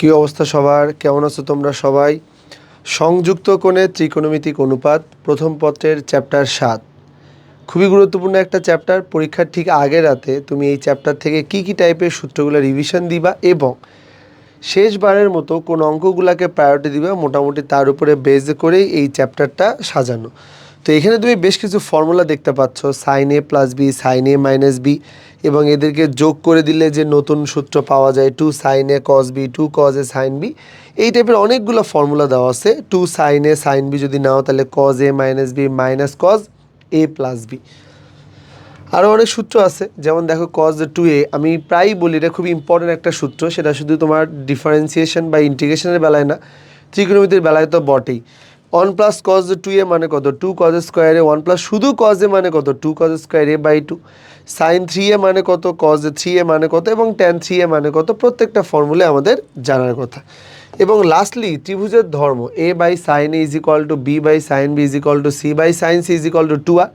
কি অবস্থা সবার? কেমন আছো তোমরা সবাই? সংযুক্ত কোণে ত্রিকোণমিতিক অনুপাত প্রথম পত্রের চ্যাপ্টার 7 খুবই গুরুত্বপূর্ণ একটা চ্যাপ্টার। পরীক্ষার ঠিক আগের রাতে তুমি এই চ্যাপ্টার থেকে কি টাইপের সূত্রগুলো রিভিশন দিবা এবং শেষবারের মতো কোন অঙ্কগুলোকে প্রায়োরিটি দিবা, মোটামুটি তার উপরে বেস করেই এই চ্যাপ্টারটা সাজানো। তো এখানে তুমি বেশ কিছু ফর্মুলা দেখতে পাচ্ছ, sign A plus B, sin A minus B, এবং এদেরকে যোগ করে দিলে যে নতুন সূত্র পাওয়া যায় two sin A cos B, two cos A sign B, এই টাইপের অনেকগুলো ফর্মুলা দেওয়া আছে। টু সাইন এ সাইন বি যদি নাও তাহলে cos A minus B minus cos A plus B. আরও অনেক সূত্র আছে, যেমন দেখো কজ টু এ, আমি প্রায়ই বলি এটা খুব ইম্পর্টেন্ট একটা সূত্র, সেটা শুধু তোমার ডিফারেন্সিয়েশন বা ইন্টিগ্রেশনের বেলায় না, ত্রিকোণমিতির বেলায় তো বটেই। One plus cos two A মানে কত? Two cos square A. One plus শুধু কজ এ মানে কত? Two cos square A by two. Sine three A মানে কত? কজ থ্রি এ মানে কত? এবং ট্যান থ্রি এ মানে কত? প্রত্যেকটা ফর্মুলা আমাদের জানার কথা। এবং লাস্টলি ত্রিভুজের ধর্ম A by sine A is equal to B by sine B is equal to C by sine C is equal to two R.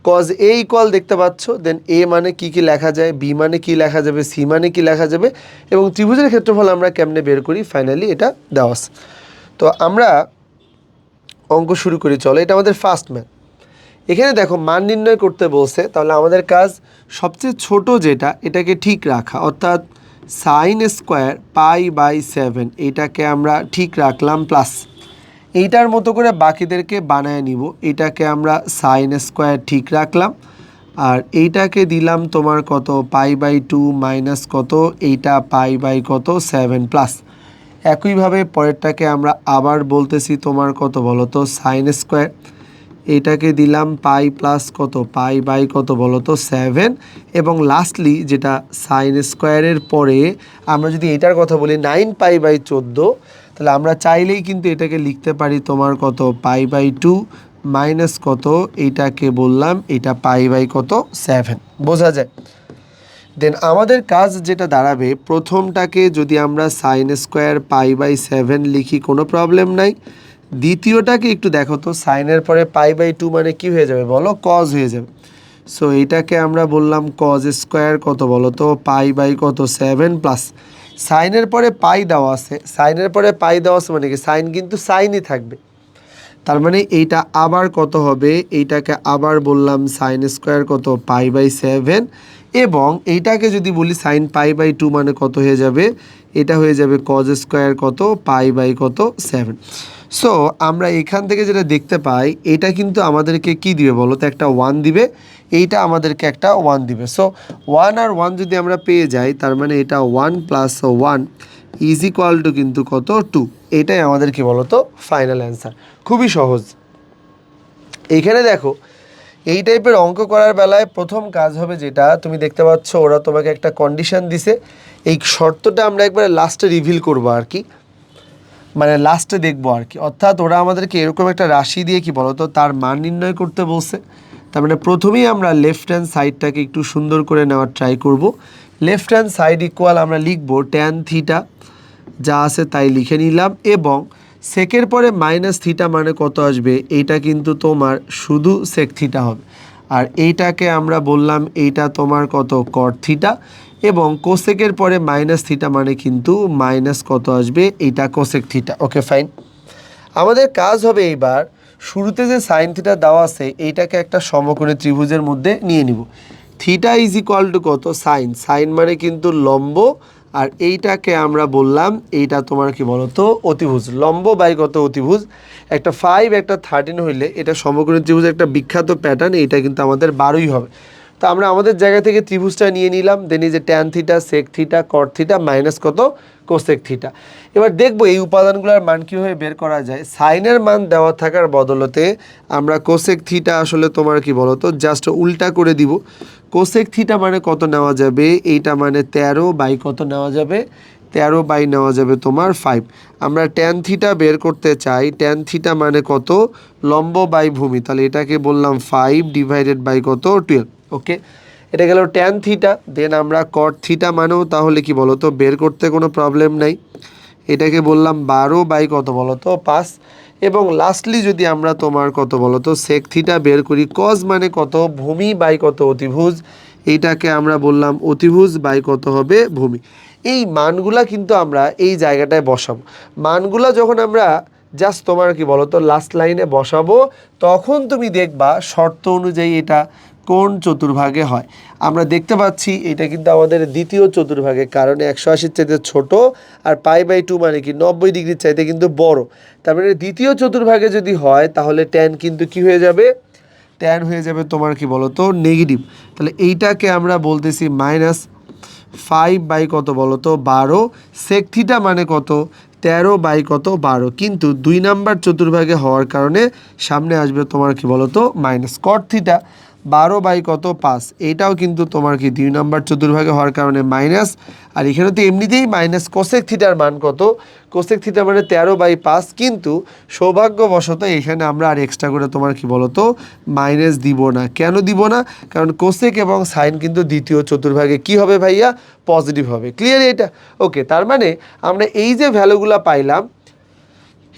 Cos A equal দেখতে পাচ্ছ, দেন এ মানে কি লেখা যায়, বি মানে কি লেখা যাবে, সি মানে কি লেখা যাবে, এবং ত্রিভুজের ক্ষেত্রফল আমরা কেমনে বের করি, ফাইনালি এটা দেওয়া আছে। তো আমরা অঙ্ক শুরু করি, চলো। এটা আমাদের ফার্স্ট ম্যাথ। এখানে দেখো মান নির্ণয় করতে বলছে, তাহলে আমাদের কাজ সবচেয়ে ছোট যেটা, এটাকে ঠিক রাখা, অর্থাৎ সাইন স্কোয়ার পাই বাই 7 এটাকে আমরা ঠিক রাখলাম, প্লাস এইটার মতো করে বাকিদেরকে বানায় নিব। এটাকে আমরা সাইন স্কোয়ার ঠিক রাখলাম, আর এইটাকে দিলাম তোমার কত? পাই বাই 2 মাইনাস কত? এইটা পাই বাই কত? 7 প্লাস। একইভাবে পরেরটাকে আমরা আবার বলতেছি তোমার কত বলো তো? সাইন স্কোয়ার, এইটাকে দিলাম পাই প্লাস কত? পাই বাই কত বলো তো? 7। এবং লাস্টলি যেটা সাইন স্কোয়ারের পরে আমরা যদি এটার কথা বলি 9 পাই বাই 14, তাহলে আমরা চাইলেই কিন্তু এটাকে লিখতে পারি তোমার কত? পাই বাই 2 মাইনাস কত? এইটাকে বললাম এটা পাই বাই কত? 7। বোঝা যায়? দেন আমাদের কাজ যেটা দাঁড়াবে, প্রথমটাকে যদি আমরা সাইন স্কোয়ার পাই বাই 7 লিখি, কোনো প্রবলেম নাই। দ্বিতীয়টাকে একটু দেখো তো, সাইনের পরে পাই বাই 2 মানে কি হয়ে যাবে বলো? কজ হয়ে যাবে। সো এইটাকে আমরা বললাম কজ স্কোয়ার কত বলো তো? পাই বাই কত? 7 প্লাস সাইনের পরে পাই দেওয়া আছে, সাইনের পরে পাই দেওয়া আছে মানে কি সাইন কিন্তু সাইনই থাকবে, তার মানে এইটা আবার কত হবে? এইটাকে আবার বললাম সাইন স্কোয়ার কত? পাই বাই 7, এবং এইটাকে যদি বলি সাইন পাই বাই 2 মানে কত হয়ে যাবে? এটা হয়ে যাবে কজ স্কোয়ার কত? পাই বাই কত? 7। সো আমরা এখান থেকে যেটা দেখতে পাই, এটা কিন্তু আমাদেরকে কি দিবে বলো তো? একটা 1 দিবে, এইটা আমাদেরকে একটা 1 দিবে। সো 1 আর 1 যদি আমরা পেয়ে যাই, তার মানে এটা 1 প্লাস 1 ইজ ইকুয়াল টু কিন্তু কত? 2। এটাই আমাদের কি বলতো? Final answer. খুবই সহজ। এইখানে দেখো এই টাইপের অঙ্ক করার বেলায় প্রথম কাজ হবে যেটা, তুমি দেখতে পাচ্ছ ওরা তোমাকে একটা কন্ডিশন দিছে, এই শর্তটা আমরা একবারে লাস্টে রিভিল করবো আর কি, মানে লাস্টে দেখবো আর কি। অর্থাৎ ওরা আমাদেরকে এরকম একটা রাশি দিয়ে কি বলতো তার মান নির্ণয় করতে বলছে। তার মানে প্রথমেই আমরা লেফট হ্যান্ড সাইডটাকে একটু সুন্দর করে নেওয়ার ট্রাই করব। লেফট হ্যান্ড সাইড ইকুয়াল আমরা লিখবো ট্যান থিটা, যা আছে তাই লিখে নিলাম, এবং সেকের পরে মাইনাস থিটা মানে কত আসবে? এইটা কিন্তু তোমার শুধু সেক থিটা হবে, আর এইটাকে আমরা বললাম এইটা তোমার কত? কট থিটা, এবং কোসেকের পরে মাইনাস থিটা মানে কিন্তু মাইনাস কত আসবে? এইটা কোসেক থিটা। Okay fine. আমাদের কাজ হবে এইবার শুরুতে যে সাইন থিটা দেওয়া আছে এইটাকে একটা সমকোণী ত্রিভুজের মধ্যে নিয়ে নিব। থিটা ইজ ইকুয়াল টু কত? সাইন, সাইন মানে কিন্তু লম্ব, আর এইটাকে আমরা বললাম এইটা তোমার কি বলতো? অতিভুজ। লম্ব বাই কত? অতিভুজ। একটা 5 একটা 13 হইলে এটা সমকোণী ত্রিভুজের একটা বিখ্যাত প্যাটার্ন, এইটা কিন্তু আমাদের 12ই হবে। তো আমরা আমাদের জায়গা থেকে ত্রিভুজটা নিয়ে নিলাম, দেন এই যে tan theta, sec theta, cot theta, minus কত? Cosec theta. এবার দেখবো এই উপাদানগুলোর মান কীভাবে বের করা যায়। সাইনের মান দেওয়া থাকার বদলতে আমরা কোসেক থিটা আসলে তোমার কি বলতো জাস্ট উল্টা করে দিব। কোসেক থিটা মানে কত নেওয়া যাবে? এইটা মানে 13 বাই কত নেওয়া যাবে? 13 বাই নেওয়া যাবে তোমার 5। আমরা ট্যান থিটা বের করতে চাই, ট্যান থিটা মানে কত? লম্ব বাই ভূমি, তাহলে এটাকে বললাম 5 ডিভাইডেড বাই কত? 12। ওকে, এটা গেল ট্যান থিটা। দেন আমরা কট থিটা মানেও তাহলে কি বলতো বের করতে কোনো প্রবলেম নাই, এটাকে বললাম 12 বাই কত বলতো? 5। এবং লাস্টলি যদি আমরা তোমার কত বলতো সেক থিটা বের করি, কজ মানে কত? ভূমি বাই কত? অতিভুজ। এইটাকে আমরা বললাম অতিভুজ বাই কত হবে? ভূমি। এই মানগুলা কিন্তু আমরা এই জায়গাটায় বসাবো। মানগুলা যখন আমরা জাস্ট তোমার কি বলো তো লাস্ট লাইনে বসাবো, তখন তুমি দেখবা শর্ত অনুযায়ী এটা কোন চতুর্ভাগে হয়। আমরা দেখতে পাচ্ছি এটা কিন্তু আমাদের দ্বিতীয় চতুর্ভাগে, কারণ 180 চাইতে ছোট আর π/2 মানে কি 90 ডিগ্রির চাইতে কিন্তু বড়। তার মানে দ্বিতীয় চতুর্ভাগে যদি হয় তাহলে ট্যান কিন্তু কি হয়ে যাবে, ট্যান হয়ে যাবে তোমার কি বলো তো নেগেটিভ। তাহলে এইটাকে আমরা বলতেছি -5 কত বলো তো 12 সেক থিটা মানে কত 13 কত 12, কিন্তু 2 নাম্বার চতুর্ভাগে হওয়ার কারণে সামনে আসবে তোমার কি বলো তো মাইনাস কট থিটা 12 কত 5, এইটাও কিন্তু তোমার কি 2 নাম্বার চতুর্ভাগে হওয়ার কারণে মাইনাস। আর এখানে তো এমনিতেই মাইনাস কোসেক থিটার মান কত, কোসেক থিটা মানে 13/5, কিন্তু সৌভাগ্যবশত এখানে আমরা আর এক্সট্রা করে তোমার কি বলো তো মাইনাস দিব না। কেন দিব না, কারণ কোসেক এবং সাইন কিন্তু দ্বিতীয় চতুর্ভাগে কি হবে ভাইয়া, পজিটিভ হবে। ক্লিয়ার এটা? ওকে, তার মানে আমরা এই যে ভ্যালুগুলো পাইলাম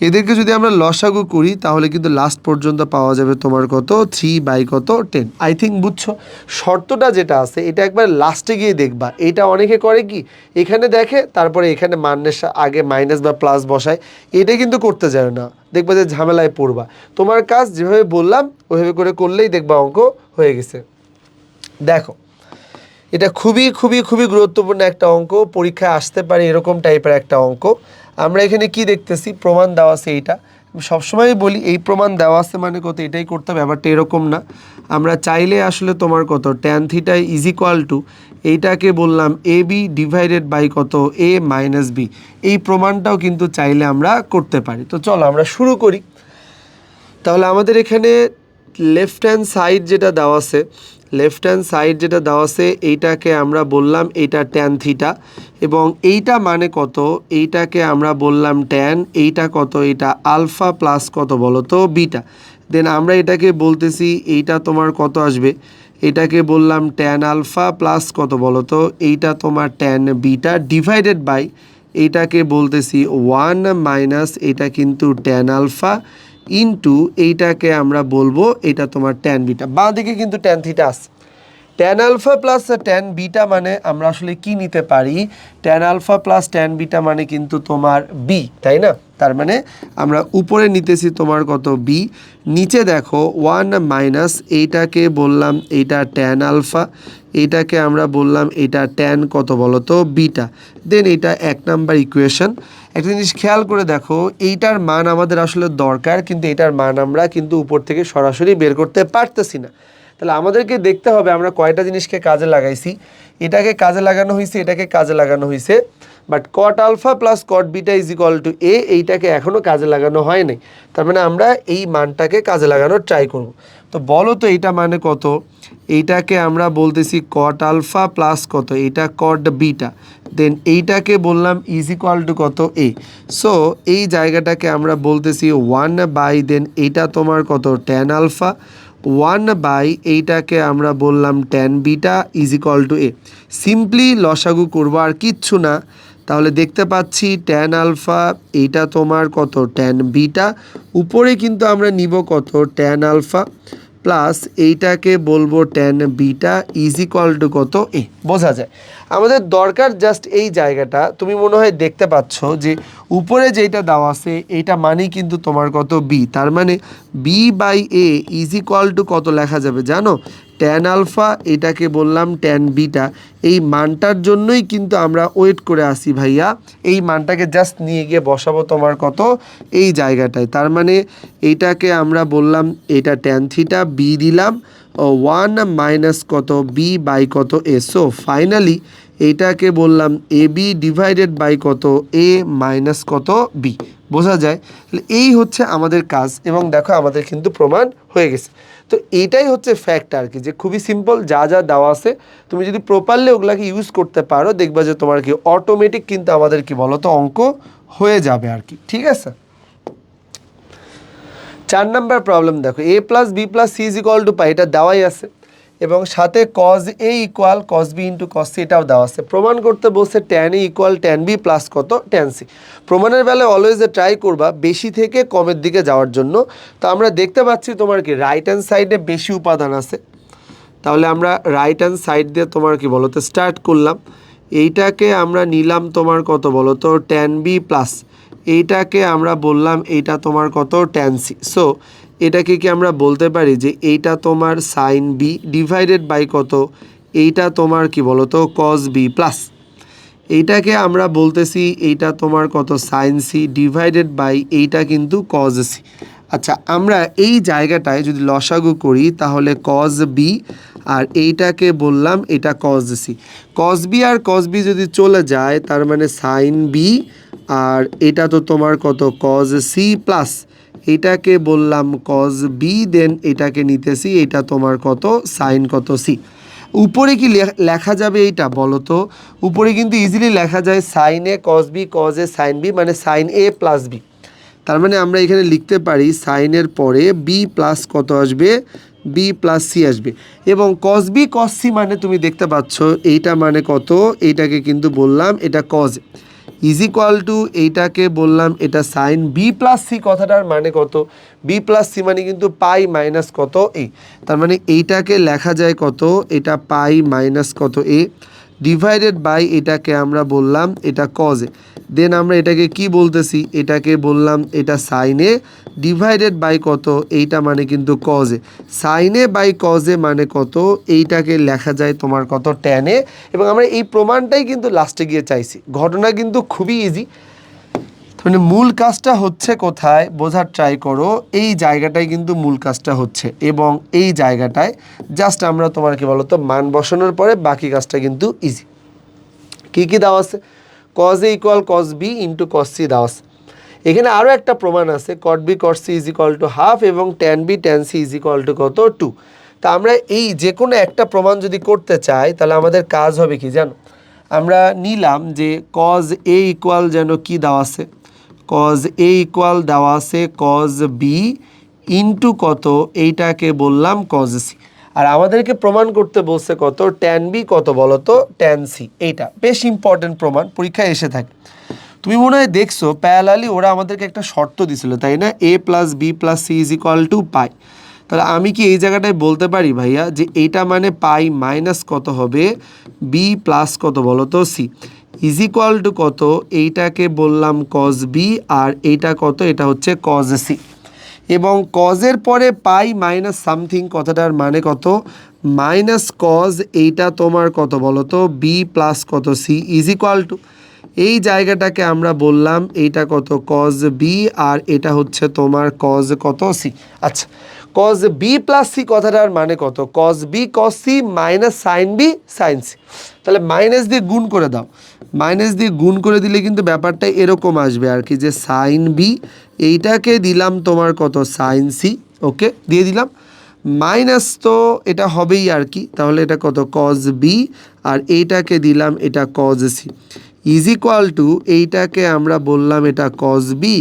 এদেরকে যদি আমরা লসাগু করি তাহলে কিন্তু লাস্ট পর্যন্ত পাওয়া যাবে তোমার কত 3/10। আই থিঙ্ক বুঝছো। শর্তটা যেটা আছে এটা একবার লাস্টে গিয়ে দেখবা। এটা অনেকে করে কি এখানে দেখে তারপরে এখানে মানের আগে মাইনাস বা প্লাস বসায়, এটা কিন্তু করতে যায় না, দেখবা যে ঝামেলায় পড়বা। তোমার কাজ যেভাবে বললাম ওইভাবে করে করলেই দেখবা অঙ্ক হয়ে গেছে। দেখো এটা খুবই খুবই খুবই গুরুত্বপূর্ণ একটা অঙ্ক, পরীক্ষায় আসতে পারে এরকম টাইপের একটা অঙ্ক। আমরা এখানে কি দেখতেছি, প্রমাণ দেওয়া আছে। এইটা সবসময় বলি এই প্রমাণ দেওয়া আছে মানে কত এটাই করতে হবে, ব্যাপারটা এরকম না। আমরা চাইলে আসলে তোমার কত tan theta is equal to এইটাকে বললাম AB ডিভাইডেড বাই কত A মাইনাস B, এই প্রমাণটাও কিন্তু চাইলে আমরা করতে পারি। তো চলো আমরা শুরু করি। তাহলে আমাদের এখানে লেফট হ্যান্ড সাইড যেটা দেওয়া আছে, লেফট হ্যান্ড সাইড যেটা দেওয়া আছে এইটাকে আমরা বললাম এইটা ট্যান থিটা, এবং এইটা মানে কত, এইটাকে আমরা বললাম ট্যান, এইটা কত, এটা আলফা প্লাস কত বলো তো বিটা। দেন আমরা এটাকে বলতেছি এইটা তোমার কত আসবে, এটাকে বললাম ট্যান আলফা প্লাস কত বলো তো, এইটা তোমার ট্যান বিটা ডিভাইডেড বাই এইটাকে বলতেছি 1 মাইনাস এটা কিন্তু ট্যান আলফা ইন্টু এইটাকে আমরা বলবো এটা তোমার ট্যান বিটা। বাঁ দিকে কিন্তু ট্যান থিটা আছে। Tan alpha plus tan beta মানে আমরা আসলে কি নিতে পারি, tan alpha plus tan beta মানে কিন্তু তোমার বি, তাই না? তার মানে আমরা উপরে নিতেছি তোমার কত বি, নিচে দেখো 1 মাইনাস এইটাকে বললাম এইটা ট্যান আলফা, এইটাকে আমরা বললাম এটা ট্যান কত বলো তো বিটা। দেন এটা 1 নাম্বার ইকুয়েশন। একটা জিনিস খেয়াল করে দেখো, এইটার মান আমাদের আসলে দরকার, কিন্তু এটার মান আমরা কিন্তু উপর থেকে সরাসরি বের করতে পারতেছি না। তাহলে আমাদেরকে দেখতে হবে আমরা কয়টা জিনিসকে কাজে লাগাইছি। এটাকে কাজে লাগানো হয়েছে, এটাকে কাজে লাগানো হয়েছে, but cot alpha plus cot beta is equal to A, এইটাকে এখনও কাজে লাগানো হয় নাই। তার মানে আমরা এই মানটাকে কাজে লাগানোর ট্রাই করব। তো বলো তো এইটা মানে কত, এইটাকে আমরা বলতেছি কট আলফা প্লাস কত, এইটা কট বিটা, দেন এইটাকে বললাম ইজ ইকুয়াল টু কত এ। সো এই জায়গাটাকে আমরা বলতেছি 1 বাই দেন এইটা তোমার কত ট্যান আলফা 1 বাই এইটাকে আমরা বললাম tan beta is equal to A. Simply লসাগু করবো আর কিচ্ছু না। তাহলে দেখতে পাচ্ছি ট্যান আলফা এইটা তোমার কত ট্যান বিটা, উপরে কিন্তু আমরা নিব কত ট্যান আলফা প্লাস এইটাকে বলবো tan beta is equal to কত এ। বোঝা যায় আমাদের দরকার জাস্ট এই জায়গাটা। তুমি মনে হয় দেখতে পাচ্ছ যে উপরে যেটা দেওয়া আছে এইটা মানেই কিন্তু তোমার কত বি, তার মানে B by A is equal to কত লেখা যাবে জানো, ট্যান আলফা, এটাকে বললাম ট্যান বিটা। এই মানটার জন্যই কিন্তু আমরা ওয়েট করে আসি ভাইয়া, এই মানটাকে জাস্ট নিয়ে গিয়ে বসাবো তোমার কত এই জায়গাটায়। তার মানে এইটাকে আমরা বললাম এটা ট্যান থিটা বি দিলাম 1 মাইনাস কত বি বাই কত এ। সো ফাইনালি এইটাকে বললাম এ বি ডিভাইডেড বাই কত এ মাইনাস কত বি। বোঝা যায়? এই হচ্ছে আমাদের কাজ, এবং দেখো আমাদের কিন্তু প্রমাণ হয়ে গেছে। তো এইটাই হচ্ছে ফ্যাক্ট আর কি, যে খুবই সিম্পল, যা যা দেওয়া আছে তুমি যদি প্রপারলি ওগুলাকে ইউজ করতে পারো দেখবা যে তোমার কি অটোমেটিক কিন্তু আমাদের কি বলো তো অঙ্ক হয়ে যাবে আর কি। ঠিক আছে, 4 নাম্বার প্রবলেম দেখো, A plus B plus C is equal to pi, এটা দেওয়াই আছে, এবং সাথে কজ এ equal cos B into cos C এটাও দেওয়া আছে। প্রমাণ করতে বলছে tan A equal tan B plus কত ট্যান সি। প্রমাণের বেলায় অলওয়েজ ট্রাই করবা বেশি থেকে কমের দিকে যাওয়ার জন্য। তো আমরা দেখতে পাচ্ছি তোমার কি রাইট হ্যান্ড সাইডে বেশি উপাদান আছে, তাহলে আমরা রাইট হ্যান্ড সাইড দিয়ে তোমার কি বলো তো স্টার্ট করলাম। এইটাকে আমরা নিলাম তোমার কত বলো তো ট্যান বি প্লাস এইটাকে আমরা বললাম এইটা তোমার কত ট্যান সি। সো এটাকে কি আমরা বলতে পারি যে এইটা তোমার সাইন বি ডিভাইডেড বাই কত এইটা তোমার কি বলো তো কস বি প্লাস এইটাকে আমরা বলতেছি এইটা তোমার কত সাইন সি ডিভাইডেড বাই এইটা কিন্তু কজ সি। আচ্ছা আমরা এই জায়গাটায় যদি লসাগু করি তাহলে কজ বি আর এইটাকে বললাম এটা কজ সি। কজ বি আর কজ বি যদি চলে যায় তার মানে সাইন বি আর এটা তো তোমার কত কজ সি প্লাস এটাকে বললাম কজ বি দেন এটাকে নিতেছি এটা তোমার কত সাইন কত সি। উপরে কি লেখা যাবে এইটা বলো তো? উপরে কিন্তু ইজিলি লেখা যায় sin A cos B cos A sign B মানে সাইন এ প্লাস বি। তার মানে আমরা এখানে লিখতে পারি সাইনের পরে বি প্লাস কত আসবে বি প্লাস সি আসবে এবং কস বি কস সি মানে তুমি দেখতে পাচ্ছ এইটা মানে কত এইটাকে কিন্তু বললাম এটা কজ ইজ ইকুয়াল টু এইটাকে বললাম এটা সাইন বি প্লাস সি কথাটার মানে কত বি প্লাস সি মানে কিন্তু পাই মাইনাস কত এ। তার মানে এইটাকে লেখা যায় কত এটা পাই মাইনাস কত এ ডিভাইডেড বাই এটাকে আমরা বললাম এটা কজ এ দেন আমরা এটাকে কি বলতেছি এটাকে বললাম এটা সাইনে ডিভাইডেড বাই কত এইটা মানে কিন্তু কজ এ সাইনে বাই কজ এ মানে কত এইটাকে লেখা যায় তোমার কত ট্যানে। এবং আমরা এই প্রমাণটাই কিন্তু লাস্টে গিয়ে চাইছি। ঘটনা কিন্তু খুবই ইজি। মানে মূল কাজটা হচ্ছে কোথায় বোঝার ট্রাই করো এই জায়গাটায় কিন্তু মূল কাজটা হচ্ছে এবং এই জায়গাটায় জাস্ট আমরা তোমার কি বলো তো মান বসানোর পরে বাকি কাজটা কিন্তু ইজি। কী কী দেওয়া আছে কজ এ equal cos B into cos C দেওয়া আছে। এখানে আরও একটা প্রমাণ আছে cot B cot C is equal to half এবং tan B tan C is equal to কত টু। তা আমরা এই যে কোনো একটা প্রমাণ যদি করতে চাই তাহলে আমাদের কাজ হবে কি জানো আমরা নিলাম যে কজ এ ইকুয়াল যেন কি দেওয়া আছে কজ এ ইকুয়াল দেওয়া আছে কজ বি ইন্টু কত এইটাকে বললাম কজ সি আর আমাদেরকে প্রমাণ করতে বলছে কত ট্যান বি কত বলো তো ট্যান সি। এইটা বেশ ইম্পর্টেন্ট প্রমাণ পরীক্ষায় এসে থাকে। তুমি মনে হয় দেখছো প্যারালালি ওরা আমাদেরকে একটা শর্ত দিছিল তাই না A plus B plus C is equal to pi. তাহলে আমি কি এই জায়গাটায় বলতে পারি ভাইয়া যে এইটা মানে পাই মাইনাস কত হবে বি প্লাস কত বলো তো সি ইজ ইকুয়াল টু কত এইটাকে বললাম কজ বি আর এইটা কত এটা হচ্ছে কজ সি এবং কজের পরে পাই মাইনাস সামথিং কথাটার মানে কত মাইনাস কজ এইটা তোমার কত বলো তো বি প্লাস কত সি ইজ ইকুয়াল টু এই জায়গাটাকে আমরা বললাম এইটা কত কজ বি আর এটা হচ্ছে তোমার কজ কত সি। আচ্ছা কজ বি প্লাস সি কথাটার মানে কত cos B cos C minus sin B sin C. তাহলে মাইনাস দিয়ে গুণ করে দাও মাইনাস দিয়ে গুণ করে দিলে কিন্তু ব্যাপারটা এরকম আসবে আর কি যে সাইন বি এইটাকে দিলাম তোমার কত সাইন সি ওকে দিয়ে দিলাম মাইনাস তো এটা হবেই আর কি তাহলে এটা কত কজ বি আর এইটাকে দিলাম এটা cos C is equal to এইটাকে আমরা বললাম এটা কজ বি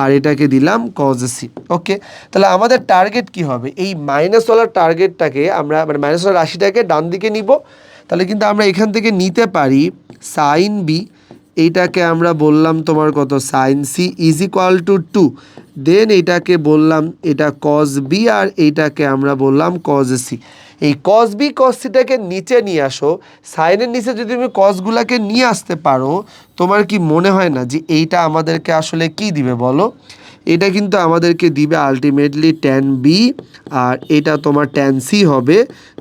আর এটাকে দিলাম কজ সি ওকে। তাহলে আমাদের টার্গেট কি হবে এই মাইনাসওয়ালা টার্গেটটাকে আমরা মানে মাইনাসওয়ালা রাশিটাকে ডান দিকে নিব। তাহলে কিন্তু আমরা এখান থেকে নিতে পারি সাইন বি এইটাকে আমরা বললাম তোমার কত sine C is equal to two then এইটাকে বললাম এটা কজ বি আর এইটাকে আমরা বললাম কজ সি। এই কজ বি কজ সিটাকে নিচে নিয়ে আসো সাইনের নিচে যদি তুমি কজগুলাকে নিয়ে আসতে পারো তোমার কি মনে হয় না যে এইটা আমাদেরকে আসলে কি দিবে বলো এটা কিন্তু আমাদেরকে দিবে আলটিমেটলি ট্যান বি আর এটা তোমার ট্যান সি হবে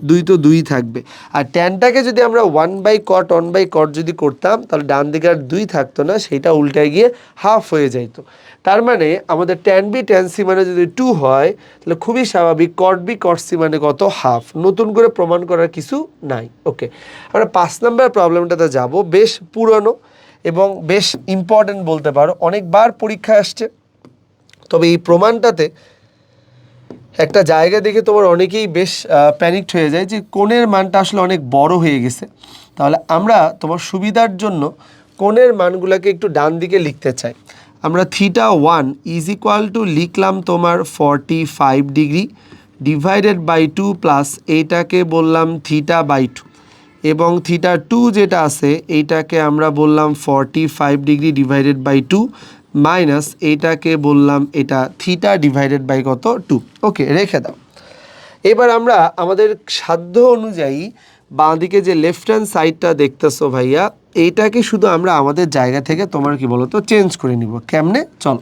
দুই তো দুই থাকবে আর ট্যানটাকে যদি আমরা 1/cot যদি করতাম তাহলে ডান দিকে আর 2 থাকতো না সেইটা উল্টে গিয়ে হাফ হয়ে যাইতো। তার মানে আমাদের ট্যান বি ট্যান সি মানে যদি 2 হয় তাহলে খুবই স্বাভাবিক কট বি কট সি মানে কত হাফ। নতুন করে প্রমাণ করার কিছু নাই ওকে। আমরা 5 নম্বর প্রবলেমটাতে যাব বেশ পুরনো এবং বেশ ইম্পর্টেন্ট বলতে পারো অনেকবার পরীক্ষায় আসছে। তবে এই প্রমাণটাতে একটা জায়গা দেখে তোমার অনেকেই বেশ প্যানিকড হয়ে যায় যে কোণের মানটা আসলে অনেক বড় হয়ে গেছে। তাহলে আমরা তোমার সুবিধার জন্য কোণের মানগুলোকে একটু ডান দিকে লিখতে চাই। আমরা θ1 ইজ ইকুয়াল টু লিখলাম তোমার 45 ডিগ্রি ডিভাইডেড বাই 2 প্লাস এইটাকে বললাম θ/2 এবং θ2 যেটা আছে এইটাকে আমরা বললাম 45 ডিগ্রি ডিভাইডেড বাই 2 মাইনাস এইটাকে বললাম এটা থিটা ডিভাইডেড বাই কত 2 ওকে রেখে দাও। এবার আমরা আমাদের সাধ্য অনুযায়ী বাঁ দিকে যে লেফট হ্যান্ড সাইডটা দেখতেছো ভাইয়া এইটাকে শুধু আমরা আমাদের জায়গা থেকে তোমার কি বলো তো চেঞ্জ করে নিব। কেমনে? চল,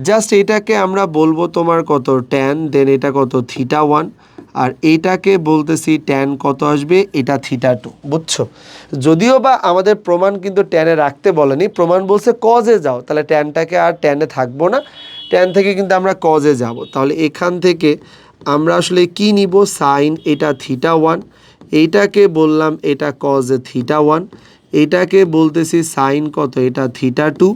জাস্ট এইটাকে আমরা বলবো তোমার কত ট্যান, দেন এটা কত থিটা 1, আর এইটাকে বলতেছি ট্যান কত আসবে, এটা থিটা 2। বুঝছো? যদিও বা আমাদের প্রমাণ কিন্তু ট্যানে রাখতে বলেনি, প্রমাণ বলছে কজে যাও, তাহলে ট্যানটাকে আর ট্যানে থাকবো না, ট্যান থেকে কিন্তু আমরা কজে যাব। তাহলে এখান থেকে আমরা আসলে কি নিব, সাইন এটা থিটা 1, এইটাকে বললাম এটা কজ থিটা 1, এইটাকে বলতেছি সাইন কত, এটা থিটা 2,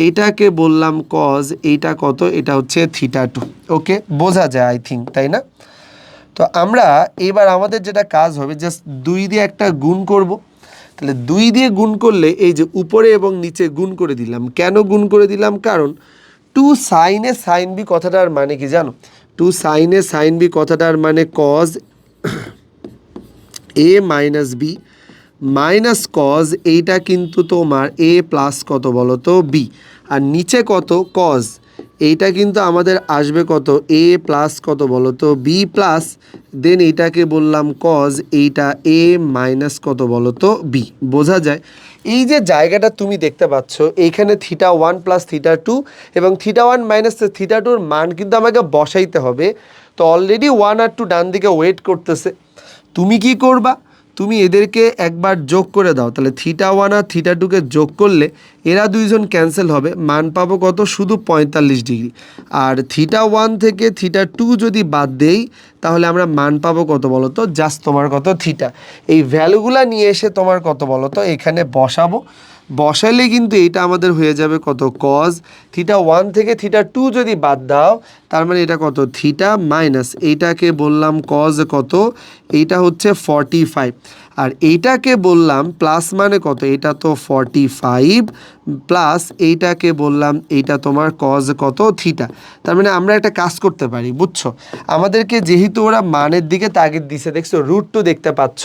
এইটাকে বললাম কজ, এইটা কত, এটা হচ্ছে থিটা 2। ওকে, বোঝা যায় আই থিঙ্ক, তাই না? তো আমরা এবার আমাদের যেটা কাজ হবে, জাস্ট 2 দিয়ে একটা গুণ করব। তাহলে 2 দিয়ে গুণ করলে এই যে উপরে এবং নিচে গুণ করে দিলাম। কেন গুণ করে দিলাম? কারণ 2 সাইনে সাইন বি কথাটার মানে কি জানো? 2 সাইনে সাইন বি কথাটার মানে cos A minus B minus cos, এইটা কিন্তু তোমার এ প্লাস কত বলো তো বি, আর নিচে কত কজ, এইটা কিন্তু আমাদের আসবে কত এ প্লাস কত বলো তো বি প্লাস, দেন এইটাকে বললাম কজ, এইটা এ মাইনাস কত বলো তো বি। বোঝা যায়? এই যে জায়গাটা তুমি দেখতে পাচ্ছ, এইখানে থিটা 1 প্লাস থিটা 2 এবং থিটা 1 মাইনাস থিটা 2-র মান কিন্তু আমাকে বসাইতে হবে। তো অলরেডি 1 আর 2 ডান দিকে ওয়েট করতেছে। তুমি কি করবা? তুমি এদেরকে একবার যোগ করে দাও। তাহলে থিটা 1 আর থিটা 2কে যোগ করলে এরা দুইজন ক্যান্সেল হবে, মান পাবো কত, শুধু 45 ডিগ্রি। আর থিটা 1 থেকে থিটা 2 যদি বাদ দেই তাহলে আমরা মান পাবো কত বলো তো, জাস্ট তোমার কত থিটা। এই ভ্যালুগুলা নিয়ে এসে তোমার কত বলো তো এখানে বসাবো। বসালে কিন্তু এইটা আমাদের হয়ে যাবে কত কজ, থিটা 1 থেকে থিটা 2 যদি বাদ দাও তার মানে এটা কত থিটা মাইনাস, এইটাকে বললাম কজ কত, এইটা হচ্ছে 45, আর এইটাকে বললাম প্লাস মানে কত, এটা তো 45 প্লাস এইটাকে বললাম এইটা তোমার কজ কত থিটা। তার মানে আমরা একটা কাজ করতে পারি, বুঝছো? আমাদেরকে যেহেতু ওরা মানের দিকে তাগিদ দিছে, দেখছো √2 দেখতে পাচ্ছ,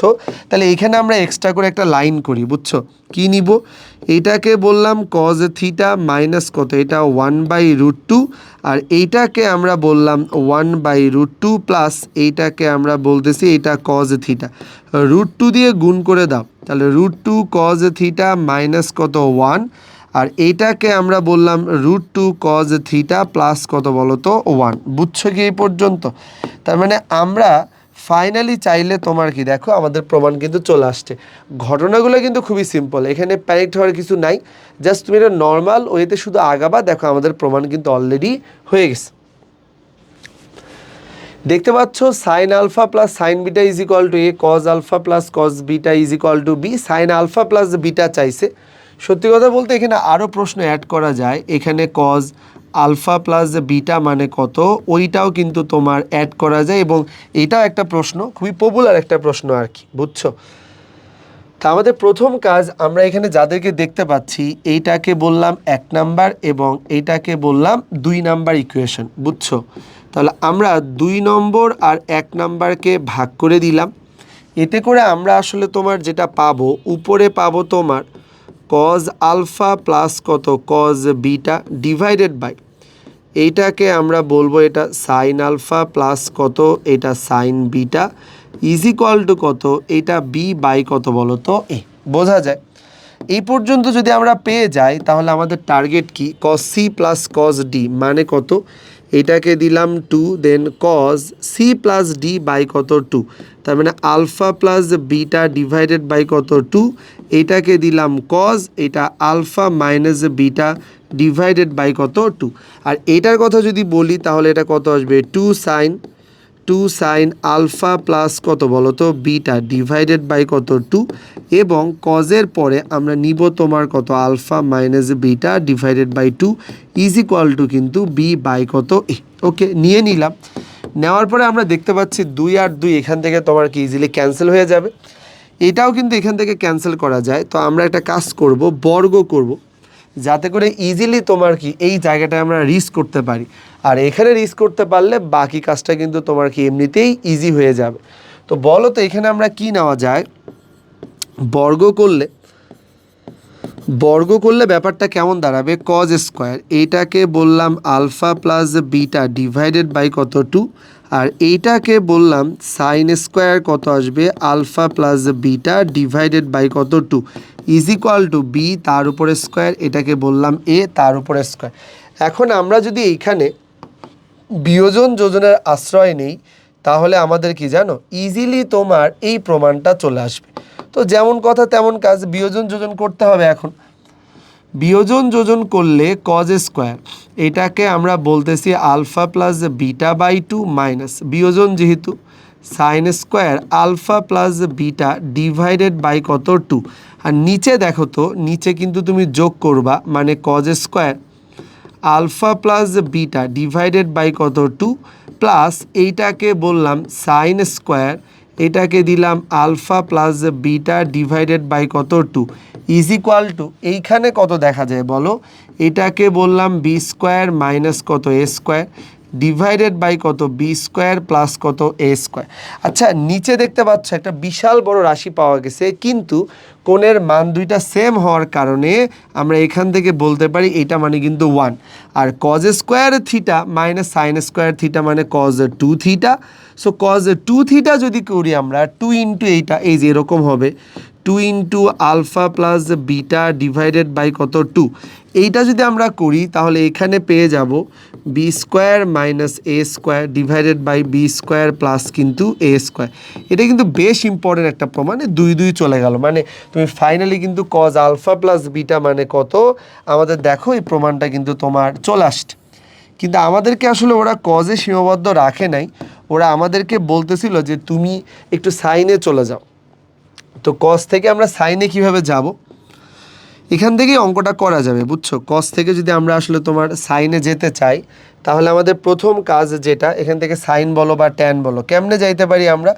তাহলে এইখানে আমরা এক্সট্রা করে একটা লাইন করি। বুঝছো? কি নিব? এইটাকে বললাম কজ থিটা মাইনাস কত, এটা 1/√2, আর এইটাকে আমরা বললাম 1/√2 প্লাস এইটাকে আমরা বলতেছি এটা কজ থিটা। √2 দিয়ে গুণ করে দাও, তাহলে √2 কজ থিটা মাইনাস কত 1, আর এইটাকে আমরা বললাম √2 কজ থিটা প্লাস কত বলো তো 1। বুঝছো কি এই পর্যন্ত? তার মানে আমরা ফাইনালি চাইলে তোমার কি দেখো আমাদের প্রমাণ কিন্তু চলে আসছে। ঘটনাগুলো কিন্তু খুবই সিম্পল, এখানে প্যানিক হওয়ার কিছু নাই, জাস্ট তুমি এটা নর্মাল ওয়েতে শুধু আগাবা, দেখো আমাদের প্রমাণ কিন্তু অলরেডি হয়ে গেছে। দেখতে পাচ্ছ sin alpha plus sin beta is equal to A, cos alpha plus cos beta is equal to B. Sin alpha plus beta চাইছে। সত্যি কথা বলতে এখানে আরও প্রশ্ন অ্যাড করা যায়, এখানে কজ আলফা প্লাস বিটা মানে কত, ওইটাও কিন্তু তোমার অ্যাড করা যায়, এবং এটাও একটা প্রশ্ন, খুবই পপুলার একটা প্রশ্ন আর কি। বুঝছো? তা আমাদের প্রথম কাজ, আমরা এখানে যাদেরকে দেখতে পাচ্ছি এইটাকে বললাম 1 নাম্বার এবং এইটাকে বললাম 2 নাম্বার ইকুয়েশন। বুঝছো? তাহলে আমরা 2 নম্বর আর 1 নাম্বারকে ভাগ করে দিলাম। এতে করে আমরা আসলে তোমার যেটা পাবো, উপরে পাবো তোমার কজ আলফা প্লাস কত কজ বিটা ডিভাইডেড বাই, এইটাকে আমরা বলবো এটা সাইন আলফা প্লাস কত এটা sign beta is equal to কত, এটা বি বাই কত বলো তো এ। বোঝা যায়? এই পর্যন্ত যদি আমরা পেয়ে যাই তাহলে আমাদের টার্গেট কি, cos C plus cos D মানে কত, এটাকে দিলাম 2, then cos C plus D by কত 2, তার মানে alpha plus beta divided by কত 2, এটাকে দিলাম কজ, এটা alpha minus beta divided by কত 2, আর এটার কথা যদি বলি তাহলে এটা কত আসবে 2 সাইন আলফা প্লাস কত বলো তো বিটা ডিভাইডেড বাই কত 2, এবং কজের পরে আমরা নিব তোমার কত alpha minus beta divided by 2 is equal to কিন্তু বি বাই কত এ। ওকে, নিয়ে নিলাম। নেওয়ার পরে আমরা দেখতে পাচ্ছি 2 আর 2 এখান থেকে তোমার কি ইজিলি ক্যান্সেল হয়ে যাবে, এটাও কিন্তু এখান থেকে ক্যান্সেল করা যায়। তো আমরা একটা কাজ করব, বর্গ করব, যাতে করে ইজিলি তোমার কি এই জায়গাটায় আমরা রিস্ক করতে পারি, আর এখানে রিস্ক করতে পারলে বাকি কাজটা কিন্তু তোমার কি এমনিতেই ইজি হয়ে যাবে। তো বলো তো এখানে আমরা কি নেওয়া যায়, বর্গ করলে ব্যাপারটা কেমন দাঁড়াবে, কজ স্কোয়ার, এইটাকে বললাম alpha plus beta divided by কত 2, আর এইটাকে বললাম সাইন স্কোয়ার কত আসবে alpha plus beta divided by কত 2, ইজ ইকুয়াল টু বি তার উপরে স্কোয়ার, এটাকে বললাম এ তার উপরে স্কোয়ার। এখন আমরা যদি এইখানে বিয়োজন যোজনের আশ্রয় নেই তাহলে আমাদের কি জানো, ইজিলি তোমার এই প্রমাণটা চলে আসবে। তো যেমন কথা তেমন কাজ, বিয়োজন যোজন করতে হবে। এখন বিয়োজন যোজন করলে কজ স্কোয়ার, এটাকে আমরা বলতেছি alpha plus beta by two minus বিয়োজন যেহেতু sin square alpha plus beta divided by কত টু। আর নিচে দেখো তো, নিচে কিন্তু তুমি যোগ করবা, মানে cos square alpha plus beta divided by কত টু প্লাস এইটাকে বললাম সাইন স্কোয়ার, এটাকে দিলাম alpha plus beta divided by কত টু ইজ ইকুয়াল টু, এইখানে কত দেখা যায় বলো, এটাকে বললাম বি স্কোয়ার মাইনাস কত এ স্কোয়ার ডিভাইডেড বাই কত বি স্কোয়ার প্লাস কত এ স্কোয়ার। আচ্ছা, নিচে দেখতে পাচ্ছ একটা বিশাল বড় রাশি পাওয়া গেছে, কিন্তু কোণের মান দুইটা সেম হওয়ার কারণে আমরা এখান থেকে বলতে পারি এটা মানে কিন্তু 1। আর cos square theta minus sine square theta মানে cos 2 theta. So cos 2 theta যদি করি আমরা 2 ইন্টু এইটা, এই যে এরকম হবে 2 into alpha plus beta divided by কত 2। এইটা যদি আমরা করি তাহলে এখানে পেয়ে যাব B square minus A square divided by B square plus কিন্তু এ স্কোয়ার। এটা কিন্তু বেশ ইম্পর্টেন্ট একটা প্রমাণ, 2 চলে গেল, মানে তুমি ফাইনালি কিন্তু কজ আলফা প্লাস বিটা মানে কত আমাদের দেখো এই প্রমাণটা কিন্তু তোমার চলে আসছে। কিন্তু আমাদেরকে আসলে ওরা কজে সীমাবদ্ধ রাখে নাই, ওরা আমাদেরকে বলতেছিল যে তুমি একটু সাইনে চলে যাও। তো কস থেকে আমরা সাইনে কিভাবে যাব, এখান থেকেই অঙ্কটা করা যাবে, বুঝছো। কস থেকে যদি আমরা আসলে তোমার সাইনে যেতে চাই তাহলে আমাদের প্রথম কাজ যেটা, এখান থেকে সাইন বলো বা ট্যান বলো, কেমনে যাইতে পারি আমরা,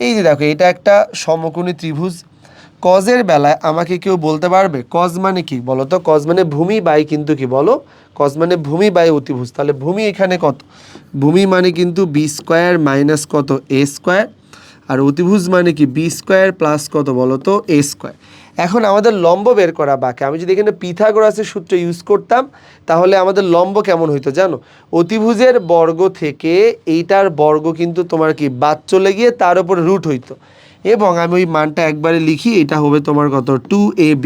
এই যে দেখো এটা একটা সমকোণী ত্রিভুজ। কজের বেলায় আমাকে কেউ বলতে পারবে কজ মানে কি বলো তো, কজ মানে ভূমি বাই কিন্তু কি বলো, কজ মানে ভূমি বাই অতিভুজ। তাহলে ভূমি এখানে কত, ভূমি মানে কিন্তু বি স্কোয়ার মাইনাস কত এ স্কোয়ার, আর অতিভুজ মানে কি বি স্কোয়ার প্লাস কত বলো তো এ স্কোয়ার। এখন আমাদের লম্ব বের করা বাকি। আমি যদি এখানে পিথাগোরাসের সূত্র ইউজ করতাম তাহলে আমাদের লম্ব কেমন হইতো জানো, অতিভুজের বর্গ থেকে এইটার বর্গ কিন্তু তোমার কি বাদ চলে গিয়ে তার উপরে রুট হইতো, এবং আমি ওই মানটা একবারে লিখি, এটা হবে তোমার কত 2ab।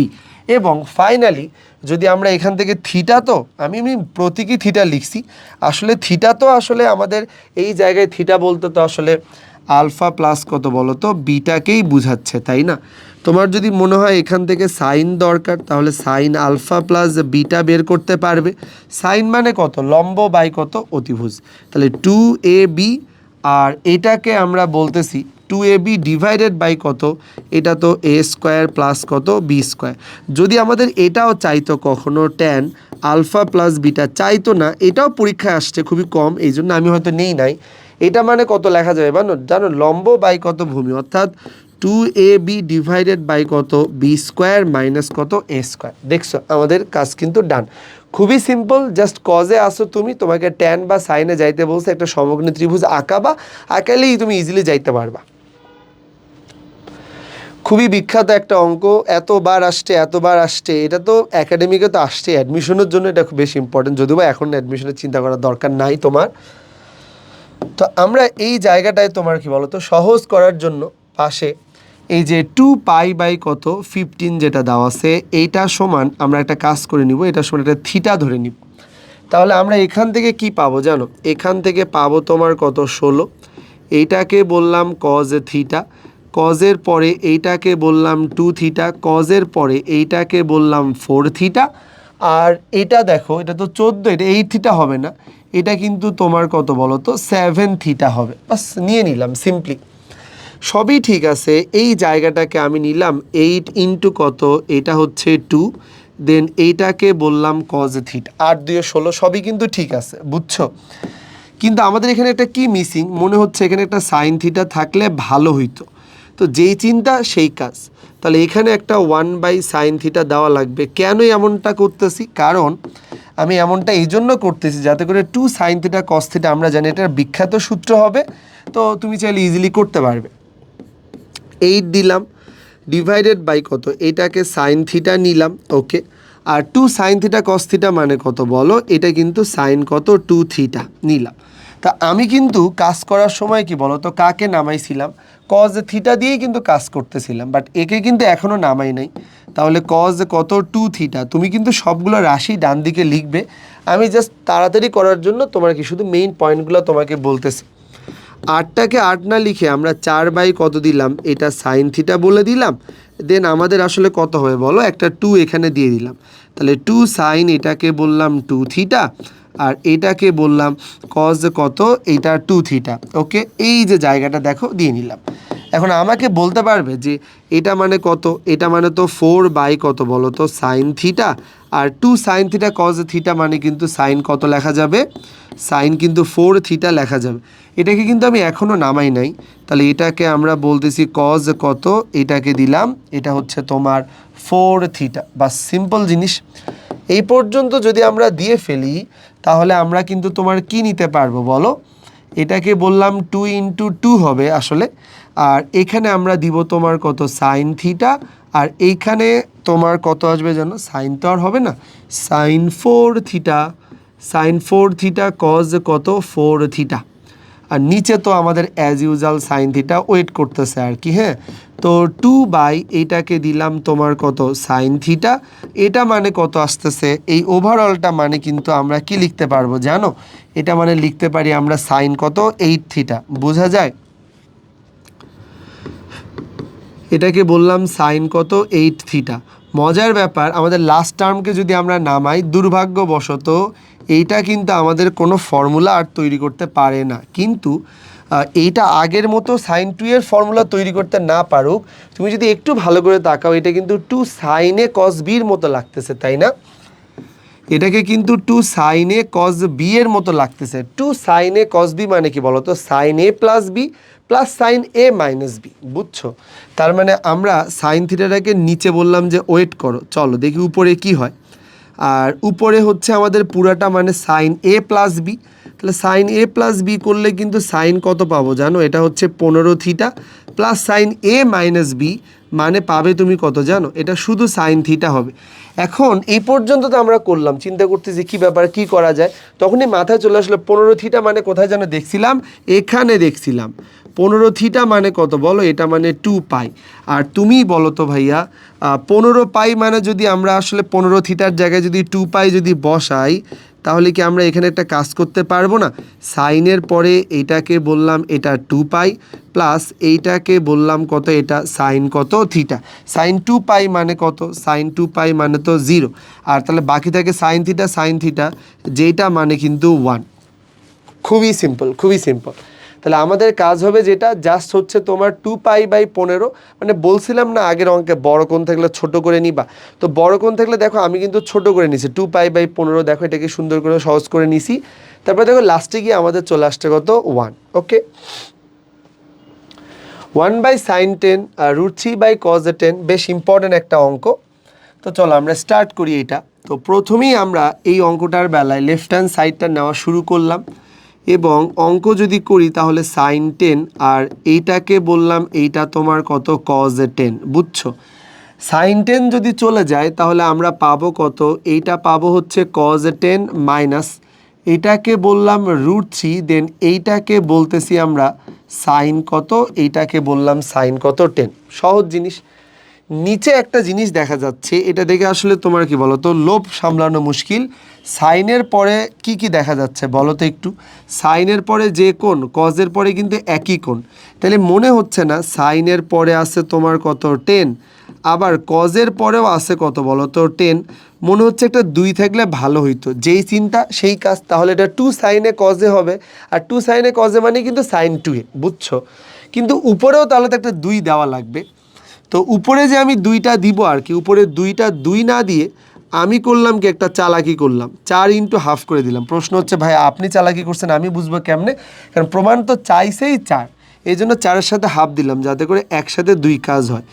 এবং ফাইনালি যদি আমরা এখান থেকে থিটা, তো আমি প্রতীকী থিটা লিখছি, আসলে থিটা তো আসলে আমাদের এই জায়গায় থিটা বলতে তো আসলে আলফা প্লাস কত বলো তো বিটাকেই বুঝাচ্ছে, তাই না। তোমার যদি মনে হয় এখান থেকে সাইন দরকার তাহলে সাইন আলফা প্লাস বিটা বের করতে পারবে। সাইন মানে কত, লম্ব বাই কত অতিভুজ, তাহলে 2ab, আর এটাকে আমরা বলতেছি 2ab ডিভাইডেড বাই কত, এটা তো এ স্কোয়ার প্লাস কত বি স্কোয়ার। যদি আমাদের এটাও চাইতো কখনো ট্যান আলফা প্লাস বিটা চাইতো না, এটাও পরীক্ষায় আসছে খুবই কম, এই জন্য আমি হয়তো নেই নাই। এটা মানে কত লেখা যাবে জানো, লম্ব বাই কত ভূমি, অর্থাৎ 2ab ডিভাইডেড বাই কত বি স্কোয়ার মাইনাস কত এ স্কোয়ার। দেখছো আমাদের কাজ কিন্তু ডান, খুবই সিম্পল। জাস্ট কজে আসো তুমি, তোমাকে ট্যান বা সাইনে যাইতে বলছে, একটা সমকোণী ত্রিভুজ আঁকাবা, আঁকালেই তুমি ইজিলি যাইতে পারবা। খুবই বিখ্যাত একটা অঙ্ক, এতবার আসছে, এটা তো একাডেমিকে তো আসছে, অ্যাডমিশনের জন্য এটা খুব বেশি ইম্পর্টেন্ট, যদিও বা এখন অ্যাডমিশনের চিন্তা করার দরকার নাই তোমার। তো আমরা এই জায়গাটায় তোমার কি বলো তো সহজ করার জন্য পাশে এই যে 2 বাই কত 15 যেটা দেওয়া আছে, এইটা সমান আমরা একটা কাজ করে নিব, এটা সমান একটা থিটা ধরে নিব। তাহলে আমরা এখান থেকে কি পাবো জানো, এখান থেকে পাবো তোমার কত 16, এইটাকে বললাম কজ থিটা, কজের পরে এইটাকে বললাম 2 থিটা, কজের পরে এইটাকে বললাম 4 থিটা, আর এটা দেখো এটা তো 14, এটা 8 থিটা হবে না, এটা কিন্তু তোমার কত বলো তো 7 থিটা হবে। বাস নিয়ে নিলাম সিম্পলি, সবই ঠিক আছে। এই জায়গাটাকে আমি নিলাম 8 ইন্টু কত, এটা হচ্ছে 2, দেন এইটাকে বললাম কজ থিটা, 8 2 16, সবই কিন্তু ঠিক আছে, বুঝছো। কিন্তু আমাদের এখানে একটা কি মিসিং মনে হচ্ছে, এখানে একটা সাইন থিটা থাকলে ভালো হইতো, তো যেই চিন্তা সেই কাজ। তাহলে এখানে একটা 1 বাই সাইন থিটা দেওয়া লাগবে। কেন এমনটা করতেছি, কারণ আমি এমনটা এই জন্য করতেছি যাতে করে 2 সাইন থিটা কস থিটা আমরা জানি এটার বিখ্যাত সূত্র হবে, তো তুমি চাইলে ইজিলি করতে পারবে। 8 দিলাম ডিভাইডেড বাই কত, এটাকে সাইন থিটা নিলাম, ওকে, আর 2 সাইন থিটা কস থিটা মানে কত বলো, এটা কিন্তু সাইন কত 2 থিটা নিলাম। তা আমি কিন্তু কাজ করার সময় কি বলো তো কাকে নামাইছিলাম, কজ থিটা দিয়েই কিন্তু কাজ করতেছিলাম, বাট একে কিন্তু এখনও নামাই নাই। তাহলে কজ কত 2 থিটা। তুমি কিন্তু সবগুলো রাশি ডান দিকে লিখবে, আমি জাস্ট তাড়াতাড়ি করার জন্য তোমার কি শুধু মেইন পয়েন্টগুলো তোমাকে বলতেছি। 8টাকে 8 না লিখে আমরা 4 বাই কত দিলাম, এটা সাইন থিটা বলে দিলাম। দেন আমাদের আসলে কত হবে বলো, একটা 2 এখানে দিয়ে দিলাম। তাহলে 2 সাইন, এটাকে বললাম 2 থিটা, আর এটাকে বললাম কজ কত, এটা 2 থিটা। ওকে, এই যে জায়গাটা দেখো দিয়ে নিলাম। এখন আমাকে বলতে পারবে যে এটা মানে কত, এটা মানে তো 4 বাই কত বলো তো সাইন থিটা, আর 2 সাইন থিটা কজ থিটা মানে কিন্তু সাইন কত লেখা যাবে, সাইন কিন্তু 4 থিটা লেখা যাবে। এটাকে কিন্তু আমি এখনও নামাই নাই। তাহলে এটাকে আমরা বলতেছি কজ কত, এটাকে দিলাম, এটা হচ্ছে তোমার 4 থিটা। বা সিম্পল জিনিস। এই পর্যন্ত যদি আমরা দিয়ে ফেলি তাহলে আমরা কিন্তু তোমার কি নিতে পারবো বলো, এটাকে বললাম 2 ইন্টু 2 হবে আসলে, আর এখানে আমরা দিব তোমার কত সাইন থিটা, আর এইখানে তোমার কত আসবে জানো, সাইন তো আর হবে না, sin 4 theta, sin 4 theta cos কত 4 থিটা। আর নিচে তো আমাদের as usual sin theta wait করতেছে আর কি। হ্যাঁ, তো 2 বাই এইটাকে দিলাম তোমার কত সাইন থিটা, এটা মানে কত আসতেছে, এই ওভারঅলটা মানে কিন্তু আমরা কি লিখতে পারবো জানো, এটা মানে লিখতে পারি আমরা সাইন কত 8 থিটা। বোঝা যায়, এটাকে বললাম সাইন কত 8 থিটা। মজার ব্যাপার, আমাদের লাস্ট টার্মকে যদি আমরা নামাই, দুর্ভাগ্যবশত এইটা কিন্তু আমাদের কোনো ফর্মুলা আর তৈরি করতে পারে না। কিন্তু এইটা আগের মতো সাইন 2 এর ফর্মুলা তৈরি করতে না পারুক, তুমি যদি একটু ভালো করে তাকাও, এটা কিন্তু 2 সাইনে কস বির মতো লাগতেছে, তাই না? এটাকে কিন্তু 2 সাইনে কস বি এর মতো লাগতেছে। 2 সাইনে কস বি মানে কি বলো তো, sign A plus B plus sign A minus B. বুঝছো? তার মানে আমরা সাইন থিটাটাকে নিচে বললাম যে ওয়েট করো, চলো দেখি উপরে কি হয়। আর উপরে হচ্ছে আমাদের পুরাটা মানে সাইন এ প্লাস বি। তাহলে সাইন এ প্লাস বি করলে কিন্তু সাইন কত পাবো জানো, এটা হচ্ছে 15 theta plus sign A minus B মানে পাবে তুমি কত জানো, এটা শুধু সাইন থিটা হবে। এখন এই পর্যন্ত তো আমরা করলাম, চিন্তা করতেছি কী ব্যাপার, কি করা যায়। তখনই মাথায় চলে আসলো 15 থিটা মানে কোথায় যেন দেখছিলাম, এখানে দেখছিলাম। 15 থিটা মানে কত বলো, এটা মানে 2 পাই। আর তুমি বলো তো ভাইয়া, 15 পাই মানে যদি আমরা আসলে 15 থিটার জায়গায় যদি 2 পাই যদি বসাই, তাহলে কি আমরা এখানে একটা কাজ করতে পারবো না? সাইনের পরে এইটাকে বললাম এটা 2 পাই প্লাস এইটাকে বললাম কত, এটা সাইন কত থিটা। সাইন 2 পাই মানে কত, সাইন 2 পাই মানে তো 0, আর তাহলে বাকি থাকে সাইন থিটা যেটা মানে কিন্তু 1। খুবই সিম্পল, খুবই সিম্পল। তাহলে আমাদের কাজ হবে যেটা, জাস্ট হচ্ছে তোমার 2 পাই বাই 15, মানে বলছিলাম না আগের অঙ্কে বড় কোণ থাকলে ছোট করে নিবা, তো বড় কোণ থাকলে দেখো আমি কিন্তু ছোট করে নিছি 2 পাই বাই 15, দেখো এটাকে সুন্দর করে সহজ করে নিছি। তারপরে দেখো লাস্টে গিয়ে আমাদের চলে আসছে কত 1। ওকে, 1 বাই সাইন 10 আর রুট 3 বাই কজ 10, বেশ ইম্পর্টেন্ট একটা অঙ্ক। তো চলো আমরা স্টার্ট করি এটা। তো প্রথমেই আমরা এই অঙ্কটার বেলায় লেফট হ্যান্ড সাইডটা নেওয়া শুরু করলাম, এবং অঙ্ক যদি করি তাহলে সাইন 10 আর এইটাকে বললাম এইটা তোমার কত কজ 10। বুঝছো? সাইন 10 যদি চলে যায় তাহলে আমরা পাবো কত, এইটা পাবো হচ্ছে কজ 10 মাইনাস এটাকে বললাম রুট 3, দেন এইটাকে বলতেছি আমরা সাইন কত, এইটাকে বললাম সাইন কত 10। সহজ জিনিস। নিচে একটা জিনিস দেখা যাচ্ছে, এটা দেখে আসলে তোমার কি বলো তো লোভ সামলানো মুশকিল। সাইনের পরে কি কি দেখা যাচ্ছে বলো তো একটু। সাইনের পরে যে কোণ, কজের পরে কিন্তু একই কোণ, তাহলে মনে হচ্ছে না সাইনের পরে আছে তোমার কত 10, আবার কজের পরেও আছে কত বলো তো 10। মনে হচ্ছে একটা 2 থাকলে ভালো হইতো, যেই চিন্তা সেই কাজ। তাহলে এটা 2 সাইনে কজে হবে, আর 2 সাইনে কজে মানে কিন্তু সাইন 2 এ। বুঝছো? কিন্তু উপরেও তাহলে তো একটা 2 দেওয়া লাগবে। তো উপরে যে আমি 2টা দিব আর কি, উপরে 2টা 2 না দিয়ে আমি করলাম কি, একটা চালাকি করলাম, 4 ইন্টু হাফ করে দিলাম। প্রশ্ন হচ্ছে ভাই আপনি চালাকি করছেন, আমি বুঝবো কেমনে, কারণ প্রমাণ তো চাইছেই 4, এই জন্য 4-এর সাথে হাফ দিলাম যাতে করে একসাথে 2 কাজ হয়।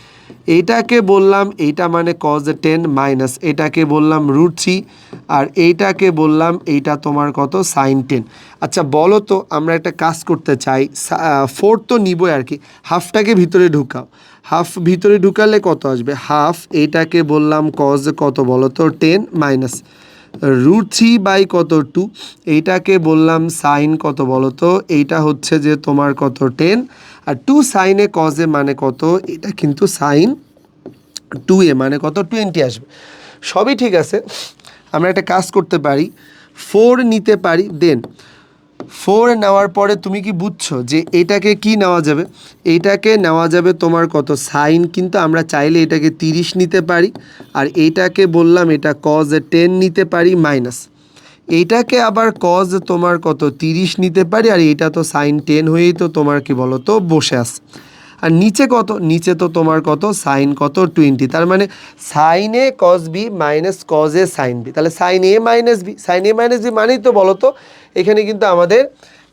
এইটাকে বললাম এইটা মানে কজ 10 মাইনাস এটাকে বললাম রুট 3, আর এইটাকে বললাম এইটা তোমার কত সাইন 10। আচ্ছা বলো তো, আমরা একটা কাজ করতে চাই, 4 তো নিবই আর কি, হাফটাকে ভিতরে ঢুকাও। হাফ ভিতরে ঢুকালে কত আসবে, হাফ এইটাকে বললাম কজ কত বলো তো 10 মাইনাস রুট 3 বাই কত 2, এইটাকে বললাম সাইন কত বলো তো, এইটা হচ্ছে যে তোমার কত 10, আর 2 সাইন এ কজ এ মানে কত, এটা কিন্তু সাইন 2a মানে কত 20 আসবে। সবই ঠিক আছে, আমরা একটা কাজ করতে পারি, 4 নিতে পারি, দেন 4 নেওয়ার পরে তুমি কি বুঝছো যে এটাকে কি নেওয়া যাবে, এইটাকে নেওয়া যাবে তোমার কত সাইন, কিন্তু আমরা চাইলে এটাকে 30 নিতে পারি, আর এইটাকে বললাম এটা কজ 10 নিতে পারি মাইনাস, এইটাকে আবার কজ তোমার কত 30 নিতে পারি, আর এইটা তো সাইন 10 হয়েই তো তোমার কি বলো তো বসে আছে। আর নিচে কত, নিচে তো তোমার কত সাইন কত 20, তার মানে sin A cos B minus cos A sign B, তাহলে sin A minus B, sin A minus B মানেই তো বলো তো এখানে কিন্তু আমাদের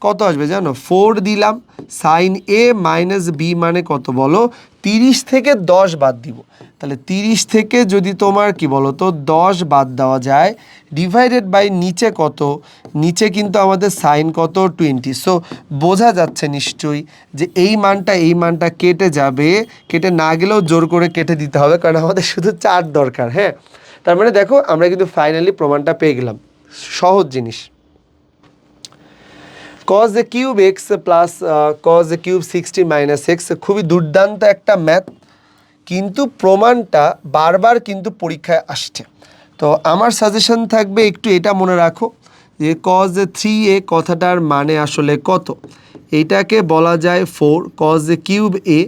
কত আসবে জানো, 4 দিলাম, সাইন এ মাইনাস বি মানে কত বলো 30 থেকে 10 বাদ দিব, তাহলে 30 থেকে যদি তোমার কি বলো তো 10 বাদ দেওয়া যায়, ডিভাইডেড বাই নিচে কত, নিচে কিন্তু আমাদের সাইন কত 20, সো বোঝা যাচ্ছে নিশ্চয়ই যে এই মানটা কেটে যাবে, কেটে না গেলেও জোর করে কেটে দিতে হবে, কারণ আমাদের শুধু 4 দরকার। হ্যাঁ, তার মানে দেখো আমরা কিন্তু ফাইনালি প্রমাণটা পেয়ে গেলাম, সহজ জিনিস। cos a cube x plus cos a cube 60 minus x, খুবই দুর্দান্ত একটা ম্যাথ, কিন্তু প্রমাণটা বারবার কিন্তু পরীক্ষায় আসছে। তো আমার সাজেশন থাকবে একটু এটা মনে রাখো যে cos 3a কথাটার মানে আসলে কত, এইটাকে বলা যায় 4 cos a cube a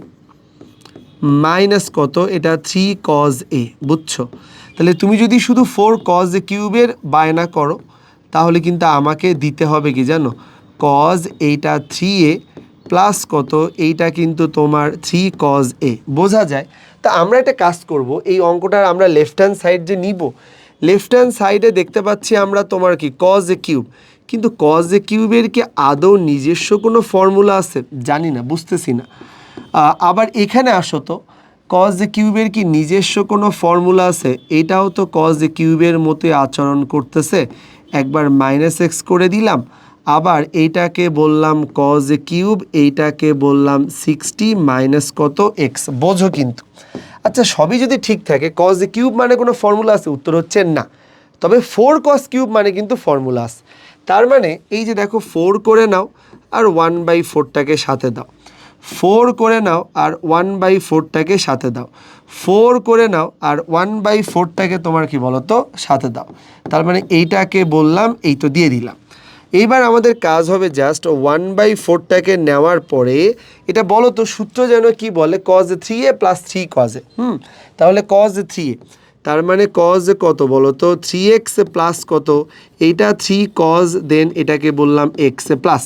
minus কত, এটা 3 cos a, বুঝছো? তাহলে তুমি যদি শুধু 4 cos a কিউবের বায়না করো, তাহলে কিন্তু আমাকে দিতে হবে কি জানো, cos এইটা 3a প্লাস কত, এইটা কিন্তু তোমার 3 cos a, বোঝা যায়? তা আমরা একটা কাজ করব, এই অঙ্কটার আমরা লেফট হ্যান্ড সাইড যে নিব, লেফট হ্যান্ড সাইডে দেখতে পাচ্ছি আমরা তোমার কি cos a কিউব, কিন্তু cos a কিউবের কি আদৌ নিজস্ব কোনো ফর্মুলা আছে? জানি না, বুঝতেছি না। আবার এখানে আসো তো, cos a কিউবের কি নিজস্ব কোনো ফর্মুলা আছে? এটাও তো cos a কিউবের মতোই আচরণ করতেছে, একবার মাইনাস এক্স করে দিলাম, আবার এইটাকে বললাম cos a কিউব, এইটাকে বললাম 60 মাইনাস কত এক্স, বোঝো কিন্তু। আচ্ছা, সবই যদি ঠিক থাকে, cos a কিউব মানে কোনো ফর্মুলা আছে? উত্তর হচ্ছে না, তবে 4 cos কিউব মানে কিন্তু ফর্মুলা আছে। তার মানে এই যে দেখো 4 করে নাও আর 1/4টাকে সাথে দাও, 4 করে নাও আর 1/4টাকে সাথে দাও, 4 করে নাও আর 1/4টাকে তোমার কি বলো তো সাথে দাও, তার মানে এইটাকে বললাম, এই তো দিয়ে দিলাম। এইবার আমাদের কাজ হবে জাস্ট 1/4টাকে নেওয়ার পরে এটা বলো তো সূত্র যেন কি বলে, cos 3a plus 3 cos a, তাহলে cos 3a, তার মানে cos কত বলো তো 3x প্লাস কত, এইটা 3 cos, দেন এটাকে বললাম x প্লাস,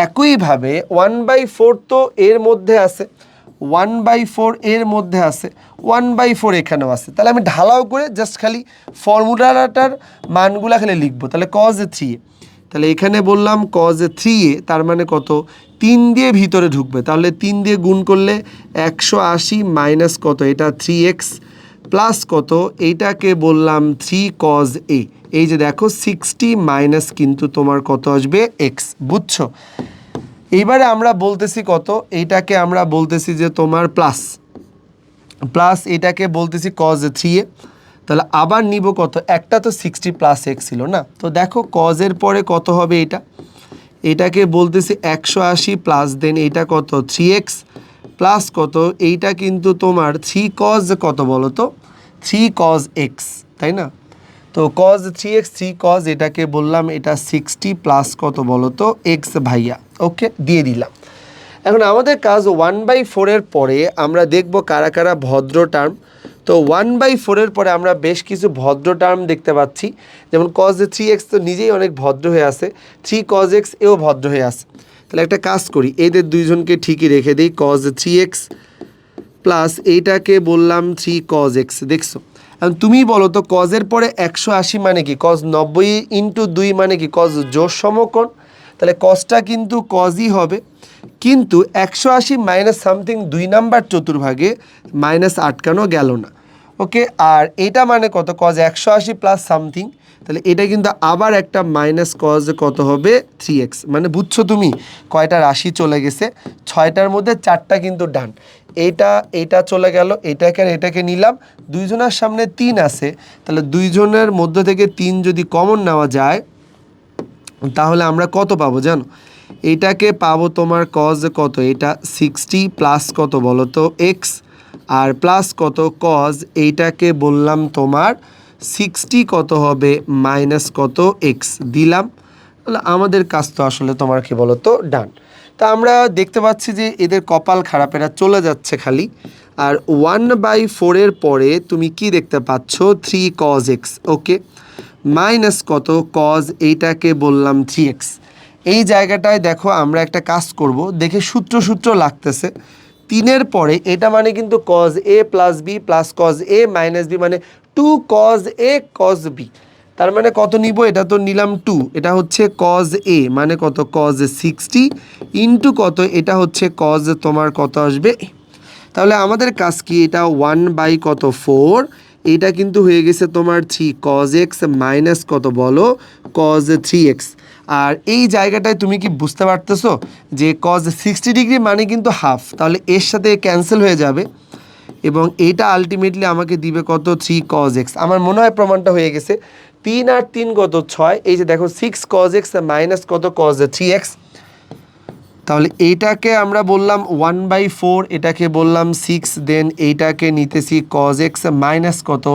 একইভাবে 1/4 তো এর মধ্যে আছে, 1/4 এর মধ্যে আছে, 1/4 এখানেও আছে, তাহলে আমি ঢালাও করে জাস্ট খালি ফর্মুলাটার মানগুলা খালি লিখবো, তাহলে cos 3a, তাহলে এখানে বললাম cos 3a, তার মানে কত 3 দিয়ে ভিতরে ঢুকবে, তাহলে 3 দিয়ে গুণ করলে 180 মাইনাস কত, এটা 3x প্লাস কত, এইটাকে বললাম 3 cos a, এই যে দেখো 60 মাইনাস কিন্তু তোমার কত আসবে x, বুঝছো? এইবারে আমরা বলতেছি কত, এইটাকে আমরা বলতেছি যে তোমার প্লাস প্লাস, এটাকে বলতেছি cos 3a, তাহলে আবার নিব কত, একটা তো 60 প্লাস x ছিল না, তো দেখো cos এর পরে কত হবে, এটাকে বলতেছি 180 প্লাস, দেন এইটা কত 3x প্লাস কত, এইটা কিন্তু তোমার 3 cos কত বলো তো 3 cos x, তাই না? তো cos 3x 3 cos, এটাকে বললাম এটা 60 প্লাস কত বলো তো x ভাইয়া, ওকে দিয়ে দিলাম। এখন আমাদের কাজ 1/4 এর পরে আমরা দেখব কারা কারা ভদ্র টার্ম। তো 1/4 এর পরে আমরা বেশ কিছু ভদ্র টার্ম দেখতে পাচ্ছি, যেমন cos 3x তো নিজেই অনেক ভদ্র হয়ে আছে, 3 cos x এও ভদ্র হয়ে আছে। তাহলে একটা কাজ করি, এদের দুইজনকে ঠিকই রেখে দিই, cos 3x প্লাস এইটাকে বললাম 3 cos x, দেখছো? এখন তুমি বলো তো cos এর পরে 180 মানে কি, cos 90 ইন্টু 2 মানে কি, cos জোর সমকোণ, তাহলে cosটা কিন্তু cosই হবে, কিন্তু 180 মাইনাস সামথিং 2 নাম্বার চতুর্ভাগে মাইনাস আটকানো গেল না, ওকে? আর এটা মানে কত, cos 180 প্লাস সামথিং, তাহলে এটা কিন্তু আবার একটা মাইনাস cos কত হবে 3x, মানে বুঝছো তুমি কয়টা রাশি চলে গেছে, 6টার মধ্যে 4টা কিন্তু ডান, এইটা চলে গেল, এটাকে আর এটাকে নিলাম, দুইজনের সামনে 3 আছে, তাহলে দুইজনের মধ্য থেকে 3 যদি কমন নেওয়া যায়, তাহলে আমরা কত পাবো জানো, এইটাকে পাবো তোমার কজ কত, এটা 60 প্লাস কত বলো তো এক্স, আর প্লাস কত কজ এইটাকে বললাম তোমার 60 কত হবে মাইনাস কত এক্স দিলাম। তাহলে আমাদের কাজ তো আসলে তোমার কি বলো তো ডান। তা আমরা দেখতে পাচ্ছি যে এদের কপাল খারাপ, এরা চলে যাচ্ছে খালি। আর 1/4 পরে তুমি কি দেখতে পাচ্ছ 3 কজ এক্স, ওকে, মাইনাস কত কজ এইটাকে বললাম 3x। এই জায়গাটায় দেখো আমরা একটা কাজ করব, দেখে সূত্র লাগতেছে 3-এর পরে এটা মানে কিন্তু cos A plus B plus cos A minus B মানে 2 কজ এ কজ বি। তার মানে কত নিব, এটা তো নিলাম 2, এটা হচ্ছে কজ এ মানে কত কজ 60 ইন্টু কত, এটা হচ্ছে কজ তোমার কত আসবে। তাহলে আমাদের কাজ কি, এটা 1/4, এটা কিন্তু হয়ে গেছে তোমার 3 কজ এক্স মাইনাস কত বলো কজ 3x। আর এই জায়গাটায় তুমি কি বুঝতে পারতেছো যে কজ 60 ডিগ্রি মানে কিন্তু হাফ, তাহলে এর সাথে ক্যান্সেল হয়ে যাবে এবং এটা আলটিমেটলি আমাকে দিবে কত 3 কজ এক্স। আমার মনে হয় প্রমাণটা হয়ে গেছে। 3 আর 3 কত 6, এই যে দেখো 6 কজ এক্স মাইনাস কত কজ 3x। তাহলে এইটাকে আমরা বললাম 1/4, এটাকে বললাম 6, দেন এইটাকে নিতেছি কজ এক্স মাইনাস কত,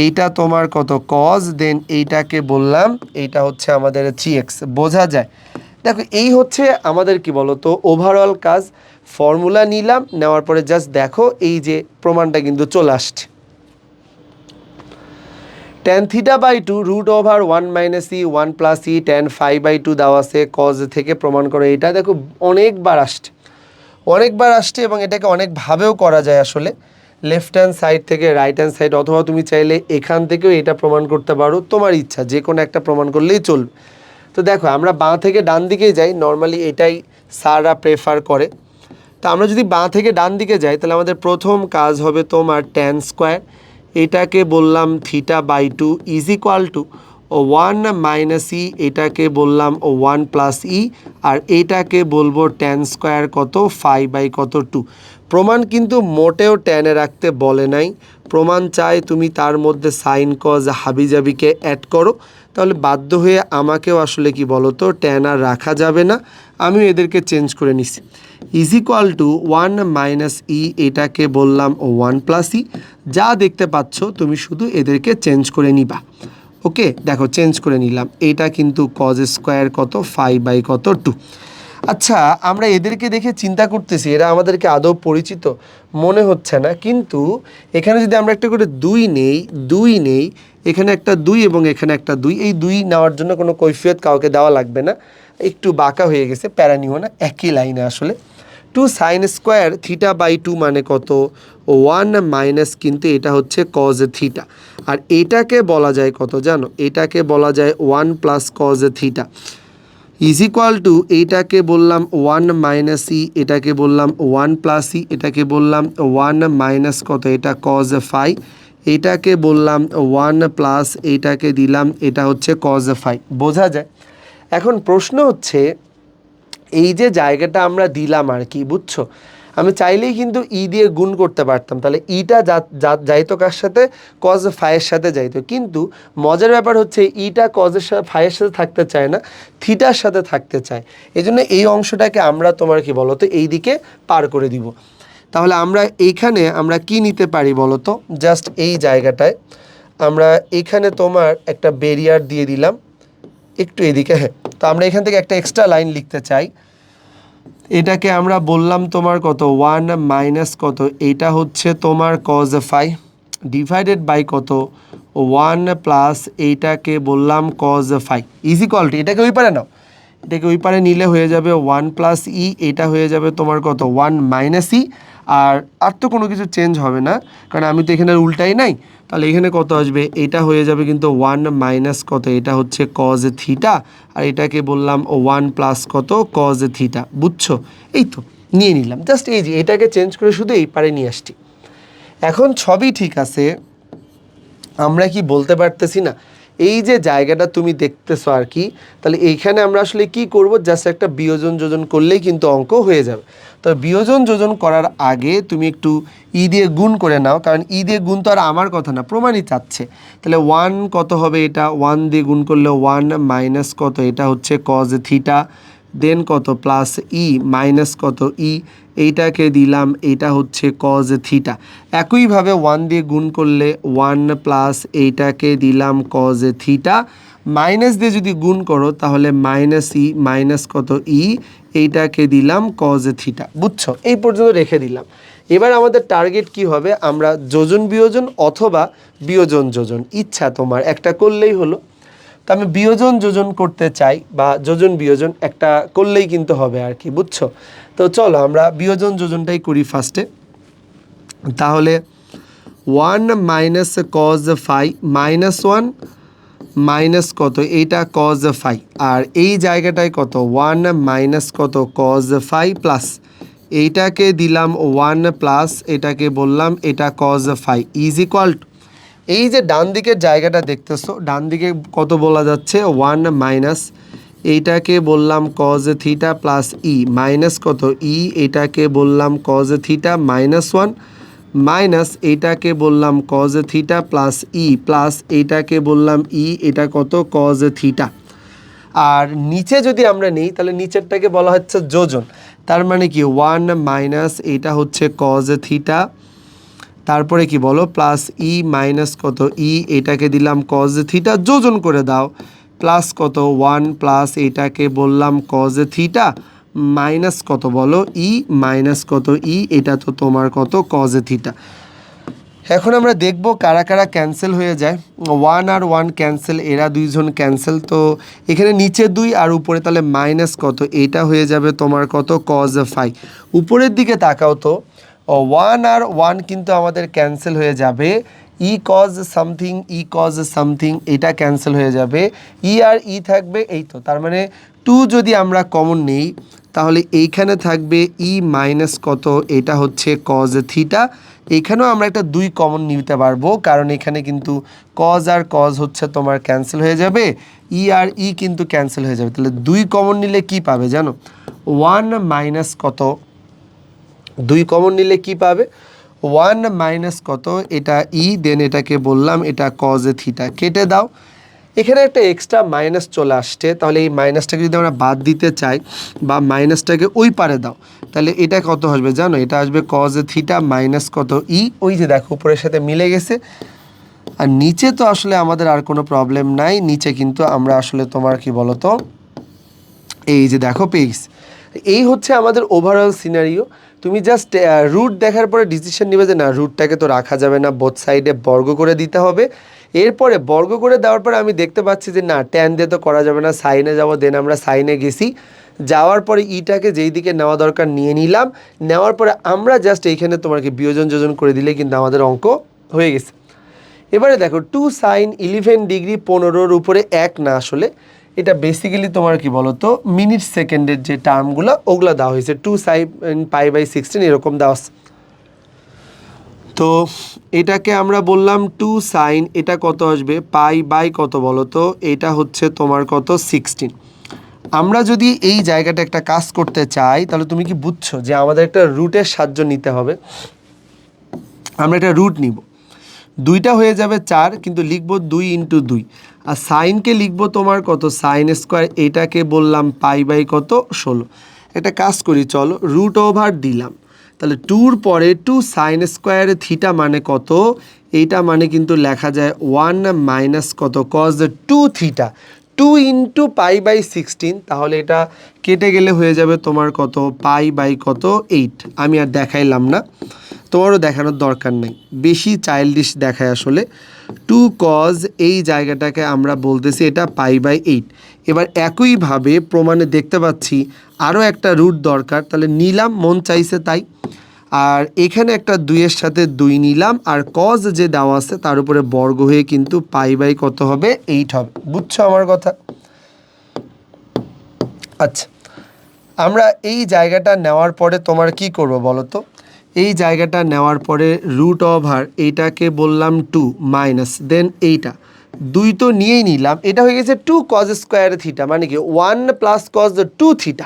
এইটা তোমার কত কজ, দেন এইটাকে বললাম এইটা হচ্ছে আমাদের 3x। বোঝা যায়? দেখো এই হচ্ছে আমাদের কি বলো তো ওভারঅল কাজ। ফর্মুলা নিলাম, নেওয়ার পরে জাস্ট দেখো এই যে প্রমাণটা কিন্তু চলে আসছে। tan θ/2 √1 - e 1 + e tan φ/2 দেওয়া আছে, কজ থেকে প্রমাণ করে। এটা দেখো অনেকবার আসছে এবং এটাকে অনেকভাবেও করা যায় আসলে, লেফট হ্যান্ড সাইড থেকে রাইট হ্যান্ড সাইড, অথবা তুমি চাইলে এখান থেকেও এটা প্রমাণ করতে পারো, তোমার ইচ্ছা, যে কোনো একটা প্রমাণ করলেই চলবে। তো দেখো আমরা বাঁ থেকে ডান দিকে যাই, নর্মালি এটাই স্যাররা প্রেফার করে। তা আমরা যদি বাঁ থেকে ডান দিকে যাই তাহলে আমাদের প্রথম কাজ হবে তোমার tan স্কোয়ার, এটাকে বললাম θ/2 ইজ ইকুয়াল টু 1 - e, এটাকে বললাম 1 + e, আর এটাকে বলবো tan স্কোয়ার কত φ/কত 2। প্রমাণ কিন্তু মোটেও ট্যানে রাখতে বলে নাই, প্রমাণ চাই তুমি তার মধ্যে সাইন কজ হাবিজাবিকে অ্যাড করো। তাহলে বাধ্য হয়ে আমাকেও আসলে কি বলো তো ট্যান আর রাখা যাবে না, আমিও এদেরকে চেঞ্জ করে নিছি। ইজ ইকুয়াল টু 1 - e, এটাকে বললাম 1 + e, যা দেখতে পাচ্ছ তুমি শুধু এদেরকে চেঞ্জ করে নিবা। ওকে, দেখো চেঞ্জ করে নিলাম, এটা কিন্তু কজ স্কোয়ার কত φ/কত 2। আচ্ছা, আমরা এদেরকে দেখে চিন্তা করতেছি এরা আমাদেরকে আদৌ পরিচিত মনে হচ্ছে না, কিন্তু এখানে যদি আমরা একটা করে 2 নেই, এখানে একটা 2 এবং এখানে একটা 2, এই 2 নেওয়ার জন্য কোনো কৈফিয়ত কাউকে দেওয়া লাগবে না, একটু বাঁকা হয়ে গেছে, প্যারা নিও না, একই লাইনে আসলে। 2 sin স্কোয়ার θ/2 মানে কত 1 মাইনাস, কিন্তু এটা হচ্ছে কজ থিটা, আর এটাকে বলা যায় কত জানো, এটাকে বলা যায় 1 + cause theta is equal to, এইটাকে বললাম 1 - e, এটাকে বললাম 1 + e, এটাকে বললাম 1 মাইনাস কত, এটা কজ ফাই, এটাকে বললাম 1 প্লাস, এইটাকে দিলাম এটা হচ্ছে কজ ফাই। বোঝা যায়? এখন প্রশ্ন হচ্ছে এই যে জায়গাটা আমরা দিলাম আর কি, বুঝছো, আমি চাইলেই কিন্তু ই দিয়ে গুণ করতে পারতাম, তাহলে ইটা যাইতো কার সাথে, কজ ফাইয়ের সাথে যাইতো, কিন্তু মজার ব্যাপার হচ্ছে ইটা কজের সাথে ফাইয়ের সাথে থাকতে চায় না, থিটার সাথে থাকতে চায়। এই জন্য এই অংশটাকে আমরা তোমার কি বলতো এই দিকে পার করে দিব। তাহলে আমরা এইখানে আমরা কি নিতে পারি বলতো, জাস্ট এই জায়গাটায় আমরা এখানে তোমার একটা ব্যারিয়ার দিয়ে দিলাম একটু এদিকে। হ্যাঁ, তো আমরা এখান থেকে একটা এক্সট্রা লাইন লিখতে চাই, এটাকে আমরা বললাম তোমার কত 1 মাইনাস কত, এইটা হচ্ছে তোমার কজ ফাই ডিভাইডেড বাই কত 1 প্লাস, এইটাকে বললাম cos phi is equal to, এটাকে ওই পারে নাও, এটাকে ওই পারে নিলে হয়ে যাবে 1 + e, এটা হয়ে যাবে তোমার কত 1 - e, আর তো কোনো কিছু চেঞ্জ হবে না কারণ আমি তো এখানে উল্টাই নাই, তাহলে এখানে কত আসবে, এটা হয়ে যাবে কিন্তু 1 মাইনাস কত, এটা হচ্ছে কজ থিটা, আর এটাকে বললাম 1 প্লাস কত কজ থিটা। বুঝছো? এই তো নিয়ে নিলাম, জাস্ট এই যে এটাকে চেঞ্জ করে শুধু এই পারে নিয়ে আসছি। এখন সবই ঠিক আছে, আমরা কি বলতে পারতেছি না এই যে জায়গাটা তুমি দেখতেছো আর কি, তাহলে এইখানে আমরা আসলে কি করব, জাস্ট একটা বিয়োজন যোজন করলেই কিন্তু অঙ্ক হয়ে যাবে। তো বিয়োজন যোজন করার আগে তুমি একটু ই দিয়ে গুণ করে নাও, কারণ ই দিয়ে গুণ তো আর আমার কথা না, প্রমাণই চাচ্ছে। তাহলে 1 কত হবে, এটা 1 দিয়ে গুণ করলে 1 মাইনাস কত, এটা হচ্ছে কজ থিটা, দেন কত প্লাস ই মাইনাস কত ই, এইটাকে দিলাম, এটা হচ্ছে কজ থিটা। একইভাবে 1 দিয়ে গুণ করলে 1 প্লাস এইটাকে দিলাম কজ থিটা, মাইনাস দিয়ে যদি গুণ করো তাহলে মাইনাস ই মাইনাস কত ই, এইটাকে দিলাম কজ থিটা। বুঝছো? এই পর্যন্ত রেখে দিলাম। এবার আমাদের টার্গেট কি হবে, আমরা যোজন বিয়োজন অথবা বিয়োজন যোজন, ইচ্ছা তোমার, একটা করলেই হলো। তো আমি বিয়োজন যোজন করতে চাই বা যোজন বিয়োজন একটা করলেই কিন্তু হবে আর কি, বুঝছো? তো চলো আমরা বিয়োজন যোজনটাই করি ফার্স্টে। তাহলে 1 minus cos phi minus 1 minus কত, এইটা কজ ফাই, আর এই জায়গাটায় কত 1 মাইনাস কত কজ ফাই প্লাস এইটাকে দিলাম 1 প্লাস এটাকে বললাম এটা cos phi is equal to, এই যে ডান দিকের জায়গাটা দেখতেছো, ডান দিকে কত বলা যাচ্ছে 1 মাইনাস এইটাকে বললাম cause theta plus E minus কত ই, এটাকে বললাম কজ থিটা মাইনাস 1 মাইনাস এইটাকে বললাম cause theta plus E plus এইটাকে বললাম ই, এটা কত কজ থিটা। আর নিচে যদি আমরা নিই তাহলে নিচেরটাকে বলা হচ্ছে যোজন, তার মানে কি 1 মাইনাস এটা হচ্ছে কজ থিটা, তারপরে কি বলো প্লাস ই মাইনাস কত ই, এটাকে দিলাম কজ থিটা, যোজন করে দাও, প্লাস কত 1 প্লাস এটাকে বললাম কজ থিটা মাইনাস কত বলো ই মাইনাস কত ই, এটা তো তোমার কত কজ থিটা। এখন আমরা দেখব কারা কারা ক্যান্সেল হয়ে যায়। 1 আর 1 ক্যান্সেল, এরা দুইজন ক্যান্সেল, তো এখানে নিচে 2 আর উপরে তাহলে মাইনাস কত, এটা হয়ে যাবে তোমার কত কজ ফাই। উপরের দিকে তাকাও তো, 1 আর 1 কিন্তু আমাদের ক্যান্সেল হয়ে যাবে, ই কজ সামথিং এটা ক্যান্সেল হয়ে যাবে, ই আর ই থাকবে, এই তো, তার মানে 2 যদি আমরা কমন নিই তাহলে এইখানে থাকবে ই মাইনাস কত, এটা হচ্ছে কজ থিটা, এইখানেও আমরা একটা 2 কমন নিতে পারবো, কারণ এখানে কিন্তু কজ আর কজ হচ্ছে তোমার ক্যান্সেল হয়ে যাবে, ই আর ই কিন্তু ক্যান্সেল হয়ে যাবে, তাহলে 2 কমন নিলে কি পাবে জানো, 1 মাইনাস কত, 2 কমন নিলে কি পাবে 1 মাইনাস কত, এটা ই, দেন এটাকে বললাম এটা কজ থিটা, কেটে দাও। এখানে একটা এক্সট্রা মাইনাস চলে আসছে, তাহলে এই মাইনাসটাকে যদি আমরা বাদ দিতে চাই বা মাইনাসটাকে ওই পারে দাও, তাহলে এটা কত আসবে জানো, এটা আসবে কজ থিটা মাইনাস কত ই, ওই যে দেখো উপরের সাথে মিলে গেছে। আর নিচে তো আসলে আমাদের আর কোনো প্রবলেম নাই, নিচে কিন্তু আমরা আসলে তোমার কি বলতো এই যে দেখো পেজ, এই হচ্ছে আমাদের ওভারঅল সিনারিও। তুমি জাস্ট রুট দেখার পরে ডিসিশন নেবে যে না রুটটাকে তো রাখা যাবে না, বোথ সাইডে বর্গ করে দিতে হবে। এরপরে বর্গ করে দেওয়ার পরে আমি দেখতে পাচ্ছি যে না ট্যান দিয়ে তো করা যাবে না, সাইনে যাবো, দেন আমরা সাইনে গেছি, যাওয়ার পরে ইটাকে যেই দিকে নেওয়া দরকার নিয়ে নিলাম, নেওয়ার পরে আমরা জাস্ট এইখানে তোমাকে বিয়োজন যোজন করে দিলে কিন্তু আমাদের অঙ্ক হয়ে গেছে। এবারে দেখো 2 সাইন 11 ডিগ্রি 15-র উপরে 1 না, আসলে এটা বেসিক্যালি তোমার কি বলো তো মিনিট সেকেন্ডের যে টার্মগুলো ওগুলো দেওয়া হয়েছে, 2 সাইন পাই বাই 16 এরকম দেওয়া আছে। তো এটাকে আমরা বললাম 2 সাইন, এটা কত আসবে পাই বাই কত বলো তো, এটা হচ্ছে তোমার কত 16। আমরা যদি এই জায়গাটা একটা কাজ করতে চাই তাহলে তুমি কি বুঝছো যে আমাদের একটা রুটের সাহায্য নিতে হবে। আমরা একটা রুট নিব, 2টা হয়ে যাবে 4, কিন্তু লিখবো 2 ইন্টু 2, আর সাইনকে লিখবো তোমার কত সাইন স্কোয়ার, এটাকে বললাম পাই বাই কত 16। একটা কাজ করি চলো, রুট ওভার দিলাম, তাহলে 2র পরে 2 সাইন স্কোয়ার থিটা মানে কত, এইটা মানে কিন্তু লেখা যায় 1 মাইনাস কত cos 2 theta, 2 into pi by 16, তাহলে এটা কেটে গেলে হয়ে যাবে তোমার কত পাই বাই কত 8। আমি আর দেখাইলাম না, তোমারও দেখানোর দরকার নেই, বেশি চাইল্ডিশ দেখায় আসলে। 2 কজ এই জায়গাটাকে আমরা বলতেছি এটা পাই বাই 8। এবার একইভাবে প্রমাণে দেখতে পাচ্ছি আরও একটা রুট দরকার, তাহলে নিলাম, মন চাইছে তাই, আর এখানে একটা 2-এর সাথে 2 নিলাম, আর কজ যে দেওয়া আছে তার উপরে বর্গ হয়ে কিন্তু পাই বাই কত হবে 8 হবে। বুঝছো আমার কথা? আচ্ছা, আমরা এই জায়গাটা নেওয়ার পরে তোমার কি করব বলো তো, এই জায়গাটা নেওয়ার পরে রুট ওভার এইটাকে বললাম 2 মাইনাস দেন এইটা 2 তো নিয়েই নিলাম, এটা হয়ে গেছে 2 কজ স্কোয়ার থিটা, মানে কি 1 প্লাস কজ 2 থিটা,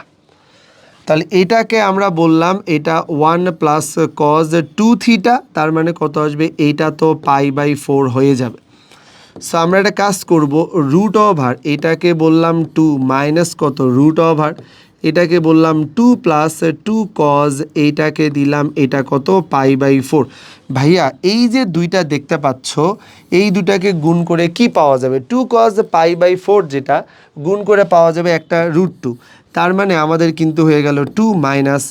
তাহলে এটাকে আমরা বললাম এটা 1 প্লাস কজ 2 থিটা, তার মানে কত আসবে, এইটা তো পাই বাই 4 হয়ে যাবে। সো আমরা একটা কাজ করব, রুট ওভার এটাকে বললাম 2 মাইনাস কত রুট ওভার এটাকে বললাম 2 প্লাস 2 কজ, এইটাকে দিলাম এটা কত π/4। ভাইয়া এই যে দুইটা দেখতে পাচ্ছ, এই দুটাকে গুণ করে কি পাওয়া যাবে? 2 কজ π/4 যেটা গুণ করে পাওয়া যাবে একটা √2। তার মানে আমাদের কিন্তু হয়ে গেল 2 মাইনাস,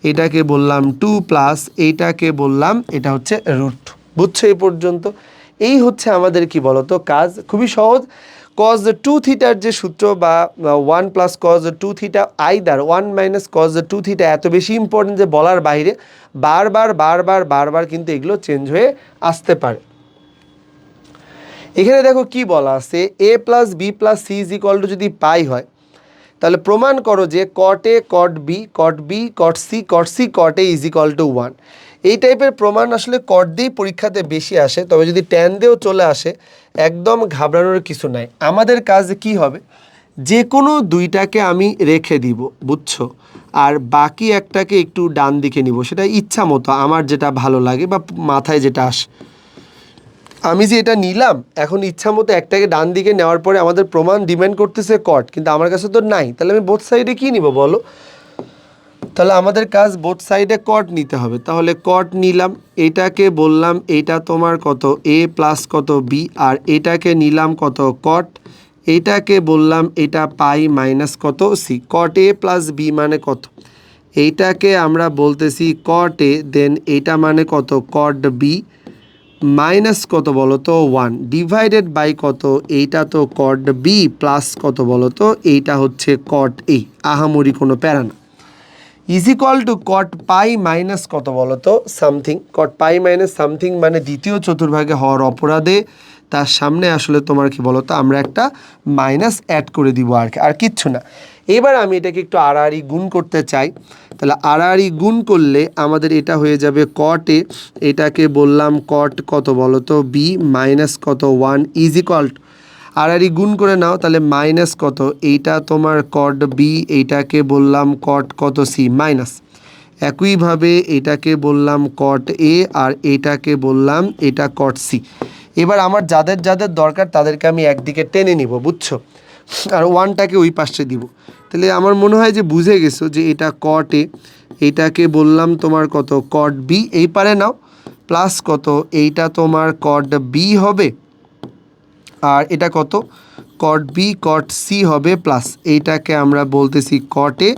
এটাকে বললাম 2 প্লাস, এইটাকে বললাম এটা হচ্ছে √2। বুঝছো এই পর্যন্ত? এই হচ্ছে আমাদের কি বলতো কাজ, খুবই সহজ। cos 2 থিটার যে সূত্র বা 1 plus cos 2 theta either 1 minus cos 2 theta এত বেশি ইম্পর্টেন্ট যে বলার বাইরে, বারবার কিন্তু এগুলো চেঞ্জ হয়ে আসতে পারে। এখানে দেখো কি বলা আছে, a plus B plus C is equal to যদি পাই হয়, তাহলে প্রমাণ করো যে cot a cot b cot b cot c cot a is equal to 1। এই টাইপের প্রমাণ আসলে cot দিয়েই পরীক্ষাতে বেশি আসে, তবে যদি tan দিয়েও চলে আসে একদম ঘাবড়ানোর কিছু নাই। আমাদের কাজ কি হবে, যে কোনো দুইটাকে আমি রেখে দিব, বুঝছো, আর বাকি একটাকে একটু ডান দিকে নিব, সেটা ইচ্ছা মতো আমার যেটা ভালো লাগে বা মাথায় যেটা আসে। আমি যে এটা নিলাম, এখন ইচ্ছা মতো একটাকে ডান দিকে নেওয়ার পরে আমাদের প্রমাণ ডিমান্ড করতেছে কট, কিন্তু আমার কাছে তো নাই, তাহলে আমি বোথ সাইডে কি নিব বলো? তাহলে আমাদের কাজ বোথ সাইডে কট নিতে হবে। তাহলে কট নিলাম, এটাকে বললাম এটা তোমার কত এ প্লাস কত বি, আর এটাকে নিলাম কত কট, এইটাকে বললাম এটা পাই মাইনাস কত সি। কট এ প্লাস বি মানে কত, এইটাকে আমরা বলতেছি কট এ, দেন এটা মানে কত কট বি মাইনাস কত বলো তো 1 ডিভাইডেড বাই কত, এইটা তো কট বি প্লাস কত বলো তো, এইটা হচ্ছে কট এ, আহামরি কোনো প্যারা না, is equal to cot pi minus কত বলো তো something. Cot pi minus something মানে দ্বিতীয় চতুর্ভাগে হওয়ার অপরাধে তার সামনে আসলে তোমার কি বলো তো আমরা একটা মাইনাস অ্যাড করে দিব আর কিচ্ছু না। এবার আমি এটাকে একটু আড়াআড়ি গুণ করতে চাই, তাহলে আড়াআড়ি গুণ করলে আমাদের এটা হয়ে যাবে কট এ, এটাকে বললাম কট কত বলো তো বি মাইনাস কত 1 ইজ ইকুয়াল টু, আড়াআড়ি গুণ করে নাও, তাহলে মাইনাস কত, এইটা তোমার কট বি, এইটাকে বললাম কট কত সি মাইনাস, একইভাবে এটাকে বললাম কট এ, আর এটাকে বললাম এটা কট সি। এবার আমার যাদের যাদের দরকার তাদেরকে আমি একদিকে টেনে নিব, বুঝছো, আর 1টাকে ওই পাশে দিব। তাহলে আমার মনে হয় যে বুঝে গেছো যে এটা কট এ, এইটাকে বললাম তোমার কত কট বি, এই পারে নাও, প্লাস কত এইটা তোমার কট বি হবে, আর এটা কত কট বি কট সি হবে, প্লাস এইটাকে আমরা বলতেছি কট এ,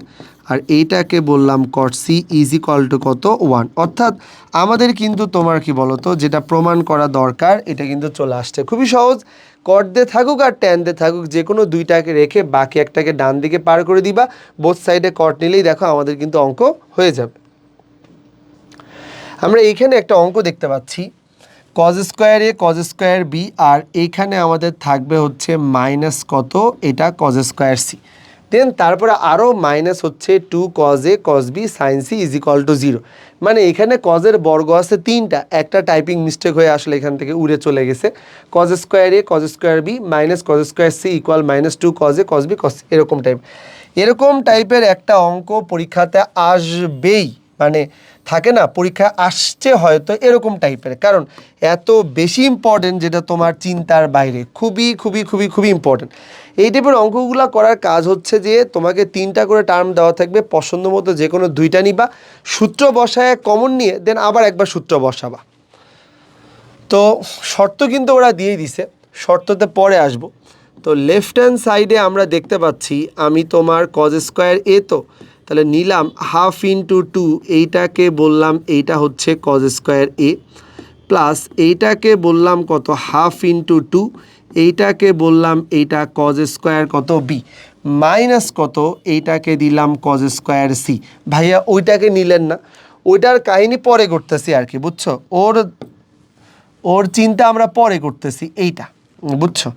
আর এইটাকে বললাম cot C is equal to কত 1। অর্থাৎ আমাদের কিন্তু তোমার কি বলো তো যেটা প্রমাণ করা দরকার এটা কিন্তু চলে আসছে, খুবই সহজ। কট দিয়ে থাকুক আর ট্যান দিয়ে থাকুক, যে কোনো দুইটাকে রেখে বাকি একটাকে ডান দিকে পার করে দিবা, বোথ সাইডে কট নিলেই দেখো আমাদের কিন্তু অঙ্ক হয়ে যাবে। আমরা এইখানে একটা অঙ্ক দেখতে পাচ্ছি cause square A cos square B, আর এইখানে আমাদের থাকবে হচ্ছে মাইনাস কত এটা কজ স্কোয়ার সি, দেন তারপরে আরও মাইনাস হচ্ছে 2 cos A cos B sin C is equal to 0। মানে এখানে কজের বর্গ আছে 3টা, একটা টাইপিং মিস্টেক হয়ে আসলে এখান থেকে উড়ে চলে গেছে। Cos square A cos square B minus cos square C equal minus 2 cos A cos B cos C, এরকম টাইপের একটা অঙ্ক পরীক্ষাতে আসবেই, মানে থাকে না পরীক্ষা আসছে হয়তো এরকম টাইপের, কারণ এত বেশি ইম্পর্টেন্ট যেটা তোমার চিন্তার বাইরে, খুবই খুবই খুবই খুবই ইম্পর্টেন্ট। এই টাইপের অঙ্কগুলো করার কাজ হচ্ছে যে তোমাকে 3টা করে টার্ম দেওয়া থাকবে, পছন্দ মতো যে কোনো 2টা নিবা, সূত্র বসায় কমন নিয়ে দেন আবার একবার সূত্র বসাবা। তো শর্ত কিন্তু ওরা দিয়ে দিছে, শর্ততে পরে আসবো। তো লেফট হ্যান্ড সাইডে আমরা দেখতে পাচ্ছি আমি তোমার কজ স্কোয়ার এ, তো তাহলে নিলাম হাফ ইন্টু 2, এইটাকে বললাম এইটা হচ্ছে কজ স্কোয়ার এ, প্লাস এইটাকে বললাম কত হাফ ইন্টু 2, এইটাকে বললাম এইটা কজ স্কোয়ার কত বি, মাইনাস কত এইটাকে দিলাম কজ স্কোয়ার সি। ভাইয়া ওইটাকে নিলেন না, ওইটার কাহিনী পরে করতেছি আর কি, বুঝছো, ওর চিন্তা আমরা পরে করতেছি, এইটা বুঝছো,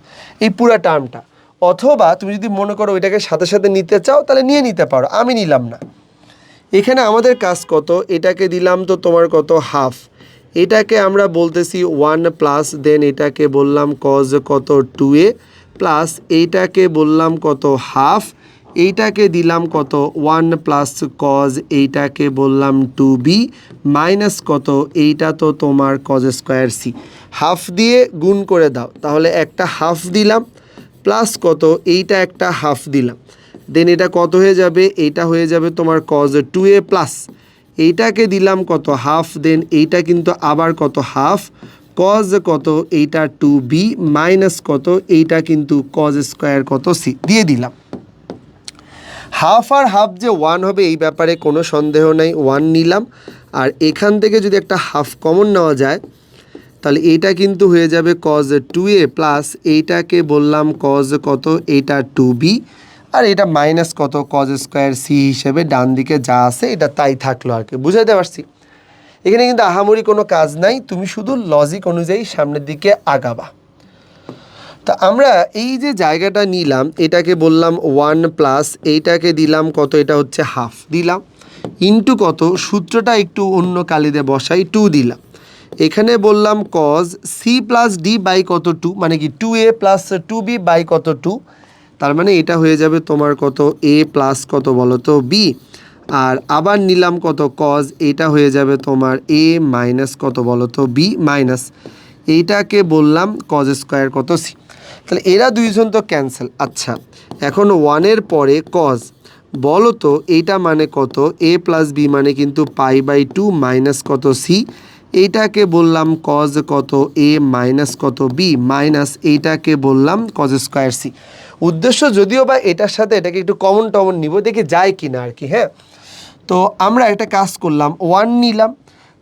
এই পুরা টার্মটা। অথবা তুমি যদি মনে করো ওইটাকে সাথে সাথে নিতে চাও তাহলে নিয়ে নিতে পারো, আমি নিলাম না। এখানে আমাদের কাজ কত, এটাকে দিলাম তো তোমার কত হাফ, এটাকে আমরা বলতেছি 1 প্লাস, দেন এটাকে বললাম কজ কত 2a, প্লাস এইটাকে বললাম কত হাফ, এইটাকে দিলাম কত 1 প্লাস কজ, এইটাকে বললাম 2b মাইনাস কত, এইটা তো তোমার কজ স্কোয়ার সি। হাফ দিয়ে গুণ করে দাও, তাহলে একটা হাফ দিলাম, প্লাস কত এইটা একটা হাফ দিলাম, দেন এটা কত হয়ে যাবে, এটা হয়ে যাবে তোমার cos 2a প্লাস এইটাকে দিলাম কত হাফ, দেন এইটা কিন্তু আবার কত হাফ cos কত এইটা 2b মাইনাস কত এইটা কিন্তু cos স্কোয়ার কত c দিয়ে দিলাম। হাফ আর হাফ যে 1 হবে এই ব্যাপারে কোনো সন্দেহ নাই, 1 নিলাম। আর এখান থেকে যদি একটা হাফ কমন নেওয়া যায় তাহলে এইটা কিন্তু হয়ে যাবে cos 2a প্লাস এইটাকে বললাম cos কত এইটা 2b আর এটা মাইনাস কত cos স্কোয়ার c হিসেবে ডান দিকে যা আছে এটা তাই থাকলো আর কি। বুঝাইতে পারছি? এখানে কিন্তু আহামরি কোনো কাজ নাই, তুমি শুধু লজিক অনুযায়ী সামনের দিকে আগাবা। তা আমরা এই যে জায়গাটা নিলাম এটাকে বললাম 1 প্লাস এইটাকে দিলাম কত এটা হচ্ছে হাফ দিলাম ইন্টু কত সূত্রটা একটু অন্য কালিতে বসাই 2 দিলাম। এখানে বললাম cos c plus d by কত 2 মানে কি 2a প্লাস 2b বাই কত 2, তার মানে এটা হয়ে যাবে তোমার কত a প্লাস কত বলো তো b। আর আবার নিলাম কত cos এটা হয়ে যাবে তোমার a মাইনাস কত বলো তো b মাইনাস এইটাকে বললাম cos স্কোয়ার কত c। তাহলে এরা দুইজন তো ক্যান্সেল। আচ্ছা এখন 1-এর পরে cos বলো তো এইটা মানে কত a প্লাস b মানে কিন্তু পাই বাই 2 মাইনাস কত c, এইটাকে বললাম cos কত a মাইনাস কত b মাইনাস এইটাকে বললাম cos স্কোয়ার c। উদ্দেশ্য যদিও বা এটার সাথে এটাকে একটু কমন টমন নিব দেখি যায় কিনা আর কি। হ্যাঁ, তো আমরা একটা কাজ করলাম 1 নিলাম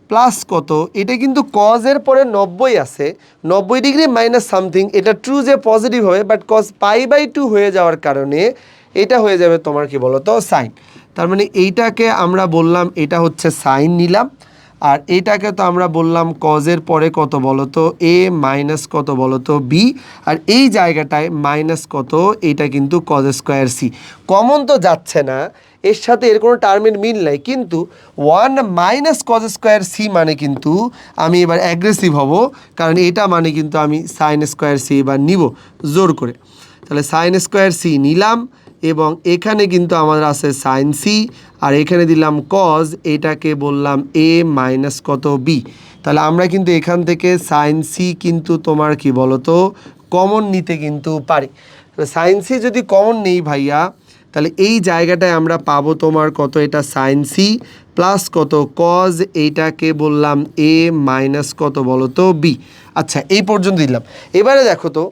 প্লাস কত এটা কিন্তু cos এর পরে 90 আছে, 90 ডিগ্রি মাইনাস সামথিং, এটা ট্রু যে পজিটিভ হবে বাট cos পাই বাই 2 হয়ে যাওয়ার কারণে এটা হয়ে যাবে তোমার কি বলো তো সাইন। তার মানে এইটাকে আমরা বললাম এটা হচ্ছে সাইন নিলাম আর এইটাকে তো আমরা বললাম cos এর পরে কত বলো তো a মাইনাস কত বলো তো b আর এই জায়গাটায় মাইনাস কত এটা কিন্তু cos স্কোয়ার c। কমন তো যাচ্ছে না, এর সাথে এর কোনো টার্মের মিল নাই, কিন্তু 1 মাইনাস cos স্কোয়ার c মানে কিন্তু আমি এবার অ্যাগ্রেসিভ হব, কারণ এটা মানে কিন্তু আমি সাইন স্কোয়ার c এবার নিব জোর করে। তাহলে সাইন স্কোয়ার c নিলাম এবং এখানে কিন্তু আমার আছে সাইন c আর এখানে দিলাম cos এটাকে বললাম a মাইনাস কত b। তাহলে আমরা কিন্তু এখান থেকে সাইন c কিন্তু তোমার কি বলো তো কমন নিতে কিন্তু পারি। সাইন c যদি কমন নেই ভাইয়া তাহলে এই জায়গাটায় আমরা পাবো তোমার কত এটা সাইন c প্লাস কত cos এইটাকে বললাম a মাইনাস কত বলো তো b। আচ্ছা এই পর্যন্ত দিলাম। এবারে দেখো তো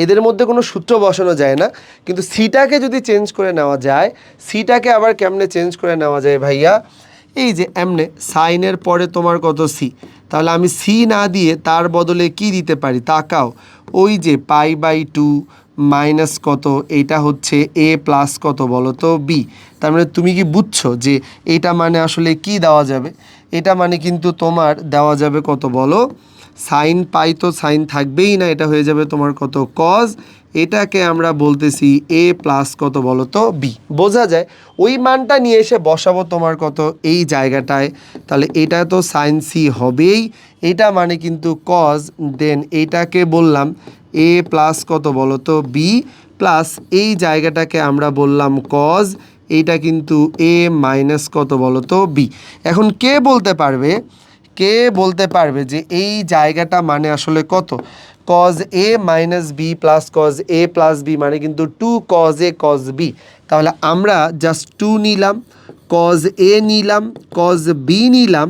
এদের মধ্যে কোনো সূত্র বসানো যায় না, কিন্তু সিটাকে যদি চেঞ্জ করে নেওয়া যায়, সিটাকে আবার কেমনে চেঞ্জ করে নেওয়া যায় ভাইয়া, এই যে এমনে সাইনের পরে তোমার কত সি, তাহলে আমি সি না দিয়ে তার বদলে কি দিতে পারি তাকাও, ওই যে পাই বাই 2 মাইনাস কত এইটা হচ্ছে এ প্লাস কত বলো তো বি। তার মানে তুমি কি বুঝছো যে এটা মানে আসলে কি দেওয়া যাবে, এটা মানে কিন্তু তোমার দেওয়া যাবে কত বলো সাইন পাই, তো সাইন থাকবেই না, এটা হয়ে যাবে তোমার কত কজ, এটাকে আমরা বলতেছি এ প্লাস কত বলো তো বি। বোঝা যায় ওই মানটা নিয়ে এসে বসাবো তোমার কত এই জায়গাটায়, তাহলে এটা তো সাইন সি হবেই, এটা মানে কিন্তু কজ, দেন এইটাকে বললাম এ প্লাস কত বলো তো বি প্লাস এই জায়গাটাকে আমরা বললাম কজ, এইটা কিন্তু এ মাইনাস কত বলো তো বি। এখন কে বলতে পারবে যে এই জায়গাটা মানে আসলে কত, cos a minus b plus cos a plus b মানে কিন্তু 2 cos a cos b। তাহলে আমরা জাস্ট 2 নিলাম, cos a নিলাম, cos b নিলাম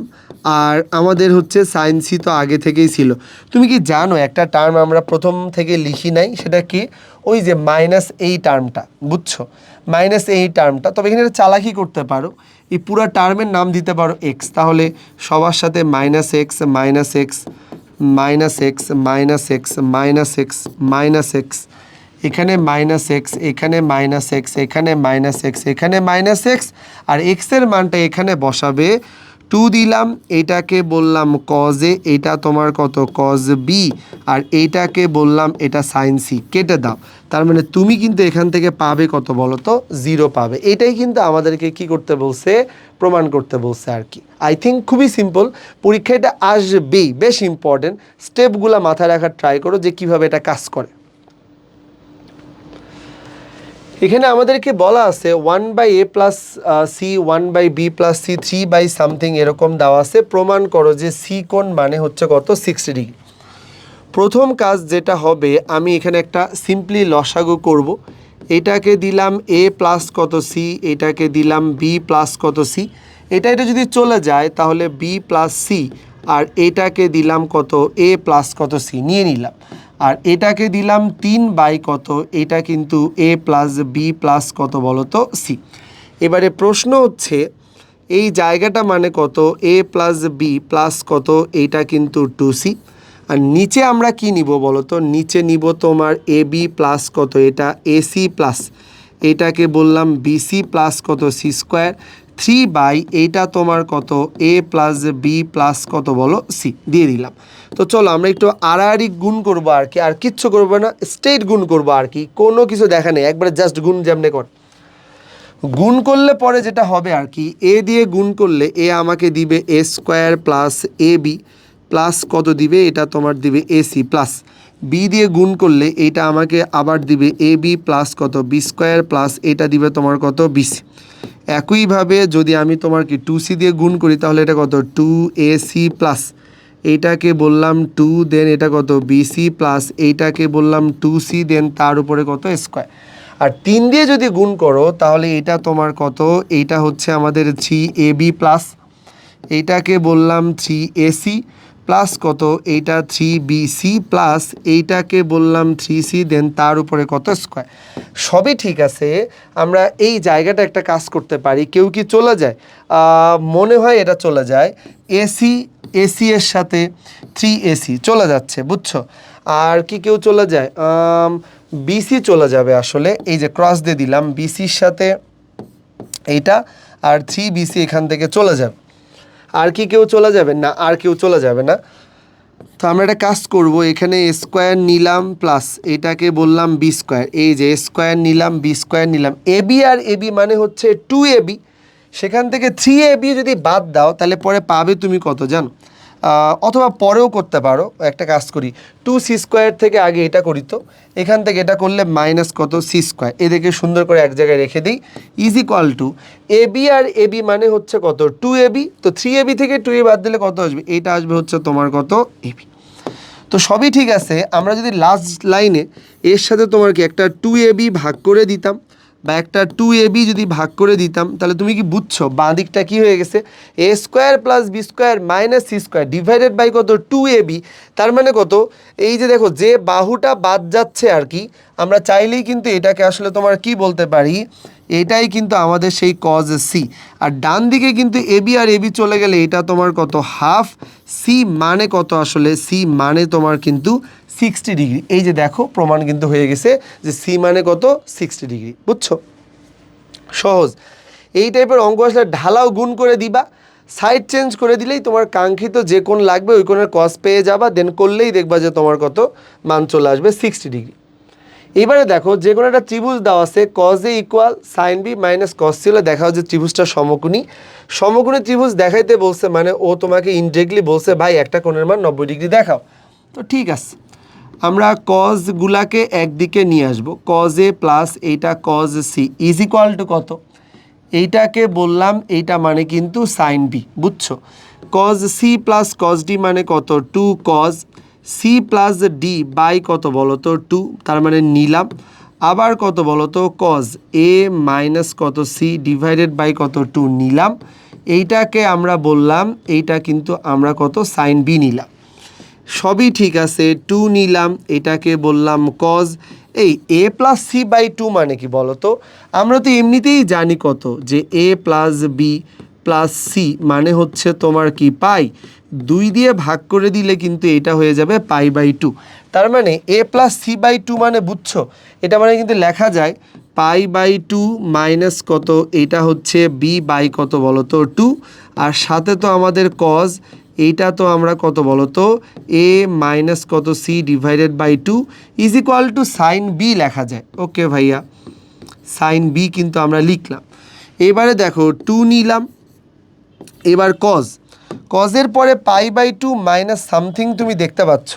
আর আমাদের হচ্ছে সাইন সি তো আগে থেকেই ছিল। তুমি কি জানো একটা টার্ম আমরা প্রথম থেকে লিখি নাই, সেটা কি ওই যে মাইনাস এই টার্মটা, বুঝছো মাইনাস এই টার্মটা। তবে এখানে চালাকি করতে পারো, এই পুরো টার্মের নাম দিতে পারো এক্স, তাহলে সবার সাথে minus x minus x minus x minus x minus x minus x, এখানে মাইনাস এক্স, এখানে মাইনাস এক্স, এখানে মাইনাস এক্স, এখানে মাইনাস এক্স আর এক্সের মানটা এখানে বসাবে 2 দিলাম, এটাকে বললাম কজ এ, এটা তোমার কত কজ বি আর এইটাকে বললাম এটা সাইন সি, কেটে দাও। তার মানে তুমি কিন্তু এখান থেকে পাবে কত বলো তো 0 পাবে। এটাই কিন্তু আমাদেরকে কি করতে বলছে, প্রমাণ করতে বলছে আর কি। আই থিঙ্ক খুবই সিম্পল, পরীক্ষা এটা আসবেই, বেশ ইম্পর্টেন্ট, স্টেপগুলো মাথায় রাখার ট্রাই করো যে কিভাবে এটা কাজ করে। এখানে আমাদেরকে বলা আছে 1/a plus c 1/b plus c 3 something এরকম দেওয়া আছে, প্রমাণ করো যে সি কোণ মানে হচ্ছে কত 60 ডিগ্রি। প্রথম কাজ যেটা হবে, আমি এখানে একটা সিম্পলি লসাগু করব, এটাকে দিলাম এ প্লাস কত সি, এটাকে দিলাম বি প্লাস কত সি, এটা যদি চলে যায় তাহলে বি প্লাস সি, আর এটাকে দিলাম কত এ প্লাস কত সি নিয়ে নিলাম, আর এটাকে দিলাম 3 কত, এটা কিন্তু এ প্লাস বি প্লাস কত বলো তো সি। এবারে প্রশ্ন হচ্ছে এই জায়গাটা মানে কত এ প্লাস বি প্লাস কত, এইটা কিন্তু 2c, আর নিচে আমরা কি নিব বলো তো, নিচে নিব তোমার এ বি প্লাস কত, এটা এসি প্লাস, এটাকে বললাম বিসি প্লাস কত সি স্কোয়ার 3 এইটা তোমার কত এ প্লাস বি প্লাস কত বলো সি দিয়ে দিলাম। তো চলো আমরা একটু আড়াআড়ি গুণ করবো আর কি, আর কিচ্ছু করবো না, স্ট্রেট গুণ করবো আর কি, কোনো কিছু দেখা নেই, একবারে জাস্ট গুণ যেমনে কর। গুণ করলে পরে যেটা হবে আর কি, এ দিয়ে গুণ করলে এ আমাকে দিবে এ square plus A B plus কত দিবে, এটা তোমার দিবে এসি প্লাস বি দিয়ে গুণ করলে এটা আমাকে আবার দিবে এ বি প্লাস কত বি স্কোয়ার প্লাস এটা দিবে তোমার কত বিসি। একইভাবে যদি আমি তোমার কি 2c দিয়ে গুণ করি তাহলে এটা কত 2ac প্লাস, এইটাকে বললাম 2, দেন এটা কত বিসি প্লাস, এইটাকে বললাম 2c, দেন তার উপরে কত স্কোয়ার, আর 3 দিয়ে যদি গুণ করো তাহলে এটা তোমার কত, এইটা হচ্ছে আমাদের 3ab প্লাস, এইটাকে বললাম 3ac প্লাস কত, এইটা 3bc প্লাস, এইটাকে বললাম 3c, দেন তার উপরে কত স্কোয়ার। সবই ঠিক আছে, আমরা এই জায়গাটা একটা কাজ করতে পারি, কেউ কি চলে যায়, মনে হয় এটা চলে যায়, এসি এর সাথে 3ac চলে যাচ্ছে বুঝছো, আর কি কেউ চলে যায়, বিসি চলে যাবে আসলে, এই যে ক্রস দিয়ে দিলাম বিসির সাথে এইটা, আর 3bc এখান থেকে চলে যাবে। আর কি কেউ চলে যাবে না, আর কেউ চলে যাবে না। তো আমরা একটা কাজ করব, এখানে স্কোয়ার নিলাম প্লাস এটাকে বললাম বি স্কোয়ার, এই যে স্কোয়ার নিলাম বি স্কোয়ার নিলাম, এবি আর এবি মানে হচ্ছে 2ab, সেখান থেকে 3ab যদি বাদ দাও তাহলে পরে পাবে তুমি কত জানো, অথবা পরেও করতে পারো, একটা কাজ করি 2c স্কোয়ার থেকে আগে এটা করি, তো এখান থেকে এটা করলে মাইনাস কত সি স্কোয়ার, এদেরকে সুন্দর করে এক জায়গায় রেখে দিই, ইজ ইকুয়াল টু এবি আর এবি মানে হচ্ছে কত 2ab, তো 3ab থেকে 2a বাদ দিলে কত আসবে, এইটা আসবে হচ্ছে তোমার কত এবি। তো সবই ঠিক আছে, আমরা যদি লাস্ট লাইনে এর সাথে তোমার কি একটা 2ab ভাগ করে দিতাম, বা একটা 2ab যদি ভাগ করে দিতাম, তাহলে তুমি কি বুঝছো বাঁ দিকটা কী হয়ে গেছে, A square plus B square minus C square divided by কত 2ab, তার মানে কত, এই যে দেখো যে বাহুটা বাদ যাচ্ছে আর কি, আমরা চাইলেই কিন্তু এটাকে আসলে তোমার কি বলতে পারি, এটাই কিন্তু আমাদের সেই কজ সি, আর ডান দিকে কিন্তু এবি আর এবি চলে গেলে এটা তোমার কত হাফ, সি মানে কত আসলে, সি মানে তোমার কিন্তু 60 ডিগ্রি, এই যে দেখো প্রমাণ কিন্তু হয়ে গেছে যে সি মানে কত 60 ডিগ্রি, বুঝছো, সহজ। এই টাইপের অঙ্ক আসলে ঢালাও গুণ করে দিবা, সাইড চেঞ্জ করে দিলেই তোমার কাঙ্ক্ষিত যে কোণ লাগবে ওই কোণের কস পেয়ে যাবা, দেন করলেই দেখবা যে তোমার কত মান চলে আসবে 60 ডিগ্রি। এবারে দেখো যে কোনো একটা ত্রিভুজ দেওয়া আছে, কজ এ equal sine b minus cos c, হলে দেখা যে ত্রিভুজটা সমকোণী, সমকোণী ত্রিভুজ দেখাইতে বলছে মানে ও তোমাকে ইনডিরেক্টলি বলছে ভাই একটা কোণের মান 90 ডিগ্রি দেখাও। তো ঠিক আছে, আমরা কজগুলাকে একদিকে নিয়ে আসবো, কজ এ প্লাস এইটা cos C is equal to কত, এইটাকে বললাম এইটা মানে কিন্তু সাইন বি, বুঝছো, cos C plus cos D মানে কত 2 cos C plus D by কত বলো তো 2, তার মানে নিলাম, আবার কত বলো তো কজ এ মাইনাস কত সি ডিভাইডেড বাই কত 2 নিলাম, এইটাকে আমরা বললাম এইটা কিন্তু আমরা কত সাইন বি নিলাম, সবই ঠিক আছে 2 নিলাম, এটাকে বললাম কজ, এই এ প্লাস সি বাই 2 মানে কি বলো তো, আমরা তো এমনিতেই জানি কত যে এ প্লাস বি প্লাস সি মানে হচ্ছে তোমার কি পাই, 2 দিয়ে ভাগ করে দিলে কিন্তু এটা হয়ে যাবে পাই বাই 2, তার মানে এ প্লাস সি বাই 2 মানে বুঝছো, এটা মানে কিন্তু লেখা যায় পাই বাই 2 মাইনাস কত, এটা হচ্ছে বি বাই কত বলো তো 2, আর সাথে তো আমাদের কজ, এইটা তো আমরা কত বলো তো এ মাইনাস কত c divided by 2 is equal to sine b লেখা যায়। ওকে ভাইয়া, সাইন বি কিন্তু আমরা লিখলাম। এবারে দেখো 2 নিলাম, এবার কজের পরে পাই বাই 2 মাইনাস সামথিং তুমি দেখতে পাচ্ছ,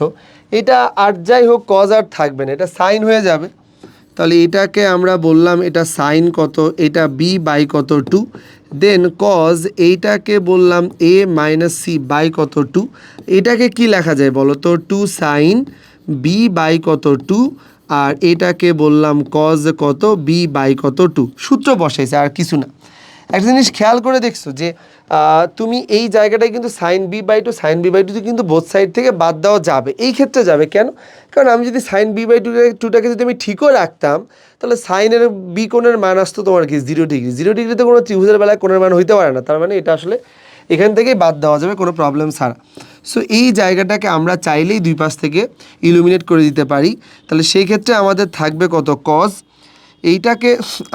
এটা আর যাই হোক কজ আর থাকবে না, এটা সাইন হয়ে যাবে, তাহলে এটাকে আমরা বললাম এটা সাইন কত, এটা বি বাই কত 2, দেন কজ এইটাকে বললাম এ মাইনাস সি বাই কত 2, এটাকে কি লেখা যায় বলো তো 2 সাইন বি বাই কত 2, আর এটাকে বললাম কজ কত বি বাই কত 2, সূত্র বসাইছে আর কিছু না। একটা জিনিস খেয়াল করে দেখছো যে তুমি এই জায়গাটায় কিন্তু সাইন বি বাই টু কিন্তু বোথ সাইড থেকে বাদ দেওয়া যাবে, এই ক্ষেত্রে যাবে কেন? কারণ আমি যদি সাইন বি বাই টুটাকে যদি আমি ঠিকও রাখতাম, তাহলে সাইনের বি কোণের মান আসতো তোমার কি 0 ডিগ্রি। 0 ডিগ্রিতে কোনো ত্রিভুজের বেলায় কোণের মান হইতে পারে না, তার মানে এটা আসলে এখান থেকেই বাদ দেওয়া যাবে কোনো প্রবলেম ছাড়া। সো এই জায়গাটাকে আমরা চাইলেই দুই পাশ থেকে ইলুমিনেট করে দিতে পারি। তাহলে সেই ক্ষেত্রে আমাদের থাকবে কত কজ, এইটাকে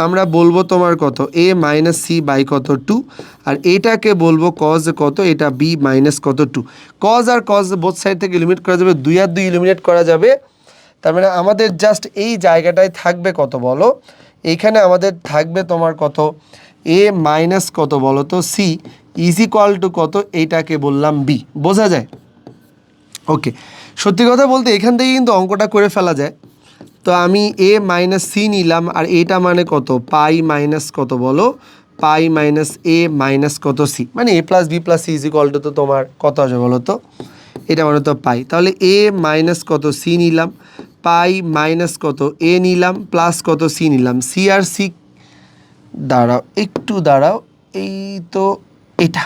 আমরা বলবো তোমার কত এ মাইনাস সি বাই কত 2, আর এইটাকে বলবো কজ কত, এটা বি মাইনাস কত 2। কজ আর কজ বোথ সাইড থেকে ইলুমিনেট করা যাবে, 2 আর 2 ইলুমিনেট করা যাবে। তার মানে আমাদের জাস্ট এই জায়গাটায় থাকবে কত বলো, এইখানে আমাদের থাকবে তোমার কত এ মাইনাস কত বলো তো সি ইজ ইকুয়াল টু কত, এইটাকে বললাম বি। বোঝা যায়? ওকে, সত্যি কথা বলতে এখান থেকে কিন্তু অঙ্কটা করে ফেলা যায়। তো আমি এ মাইনাস সি নিলাম, আর এইটা মানে কত পাই মাইনাস কত বলো, পাই মাইনাস এ মাইনাস কত সি, মানে A plus B plus C is equal to তো তোমার কত আসবে বলো তো, এটা মানে তো পাই। তাহলে এ মাইনাস কত সি নিলাম, পাই মাইনাস কত এ নিলাম, প্লাস কত সি নিলাম। সি আর সি দাঁড়াও একটু দাঁড়াও, এই তো এটা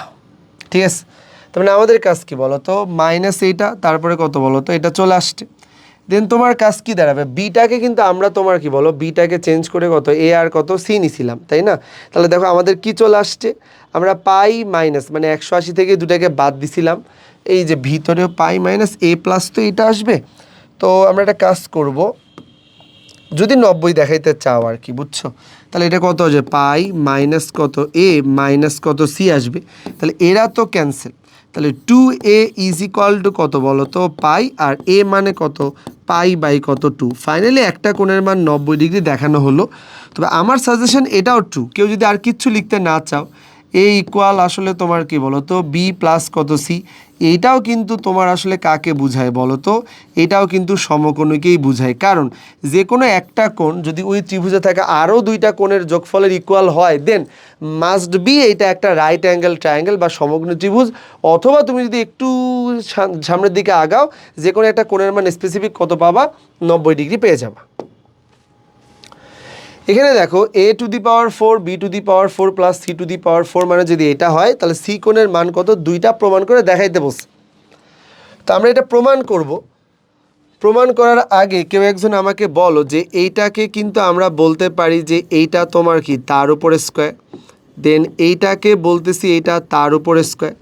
ঠিক আছে। তার মানে আমাদের কাজ কি বলো তো, মাইনাস এইটা, তারপরে কত বলো তো এটা চলে আসছে। দেন তোমার কাজ কি দাঁড়াবে, বিটাকে কিন্তু আমরা তোমার কি বলো বিটাকে চেঞ্জ করে কত এ আর কত সি নিছিলাম, তাই না? তাহলে দেখো আমাদের কি চলে আসছে, আমরা পাই মাইনাস মানে 180 থেকে দুটাকে বাদ দিছিলাম, এই যে ভিতরেও পাই মাইনাস এ প্লাস তো এটা আসবে। তো আমরা একটা কাজ করব, যদি 90 দেখাইতে চাও আর কি, বুঝছো? তাহলে এটা কত আসবে পাই মাইনাস কত এ মাইনাস কত সি আসবে। তাহলে এরা তো ক্যান্সেল, তাহলে 2a ইজ ইকুয়াল টু কত বলো তো পাই, আর এ মানে কত পাই বাই কত 2। ফাইনালি একটা কোণের মান 90 ডিগ্রি দেখানো হলো। তবে আমার সাজেশন এটাও ট্রু, কেউ যদি আর কিচ্ছু লিখতে না চাও, এ ইকুয়াল আসলে তোমার কি বলো তো বি প্লাস কত সি, এইটাও কিন্তু তোমার আসলে কাকে বুঝায় বলো তো, এটাও কিন্তু সমকোণকেই বুঝায়। কারণ যে কোনো একটা কোণ যদি ওই ত্রিভুজে থাকে আরও দুইটা কোণের যোগফলের ইকুয়াল হয়, দেন মাস্ট বি এইটা একটা রাইট অ্যাঙ্গেল ট্রায়াঙ্গেল বা সমকোণী ত্রিভুজ। অথবা তুমি যদি একটু সামনের দিকে আগাও, যে কোনো একটা কোণের মান স্পেসিফিক কত পাবা, 90 ডিগ্রি পেয়ে যাবা। এখানে দেখো a to the power 4 b to the power 4 plus c to the power 4 মানে যদি এটা হয়, তাহলে c কোণের মান কত, দুইটা প্রমাণ করে দেখাইতে বলছে। তো আমরা এটা প্রমাণ করব। প্রমাণ করার আগে কেউ একজন আমাকে বলো যে এইটাকে কিন্তু আমরা বলতে পারি যে এইটা তোমার কি তার উপরে স্কোয়ার, দেন এইটাকে বলতেছি এইটা তার উপরে স্কোয়ার,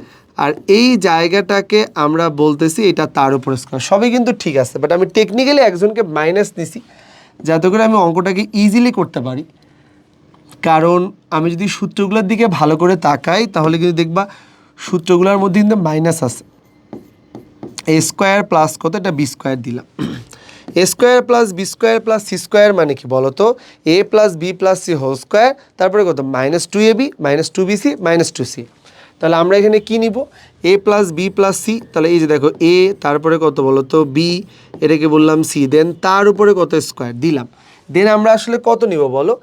আর এই জায়গাটাকে আমরা বলতেছি এটা তার উপরে স্কোয়ার। সবই কিন্তু ঠিক আছে, বাট আমি টেকনিক্যালি একজনকে মাইনাস নিছি যাতে করে আমি অঙ্কটাকে ইজিলি করতে পারি। কারণ আমি যদি সূত্রগুলোর দিকে ভালো করে তাকাই, তাহলে কিন্তু দেখবা সূত্রগুলোর মধ্যে কিন্তু মাইনাস আছে। এ স্কোয়ার প্লাস কত, এটা বি স্কোয়ার দিলাম। A square plus B square plus C square মানে কি বলো তো, A plus B plus C whole square, তারপরে কত minus 2ab minus 2bc minus 2c। তাহলে আমরা এখানে কি নিব, এ প্লাস বি প্লাস সি, তাহলে এই যে দেখো এ, তারপরে কত বলো তো বি, এটাকে বললাম সি, দেন তার উপরে কত স্কোয়ার দিলাম। দেন আমরা আসলে কত নিব বলো,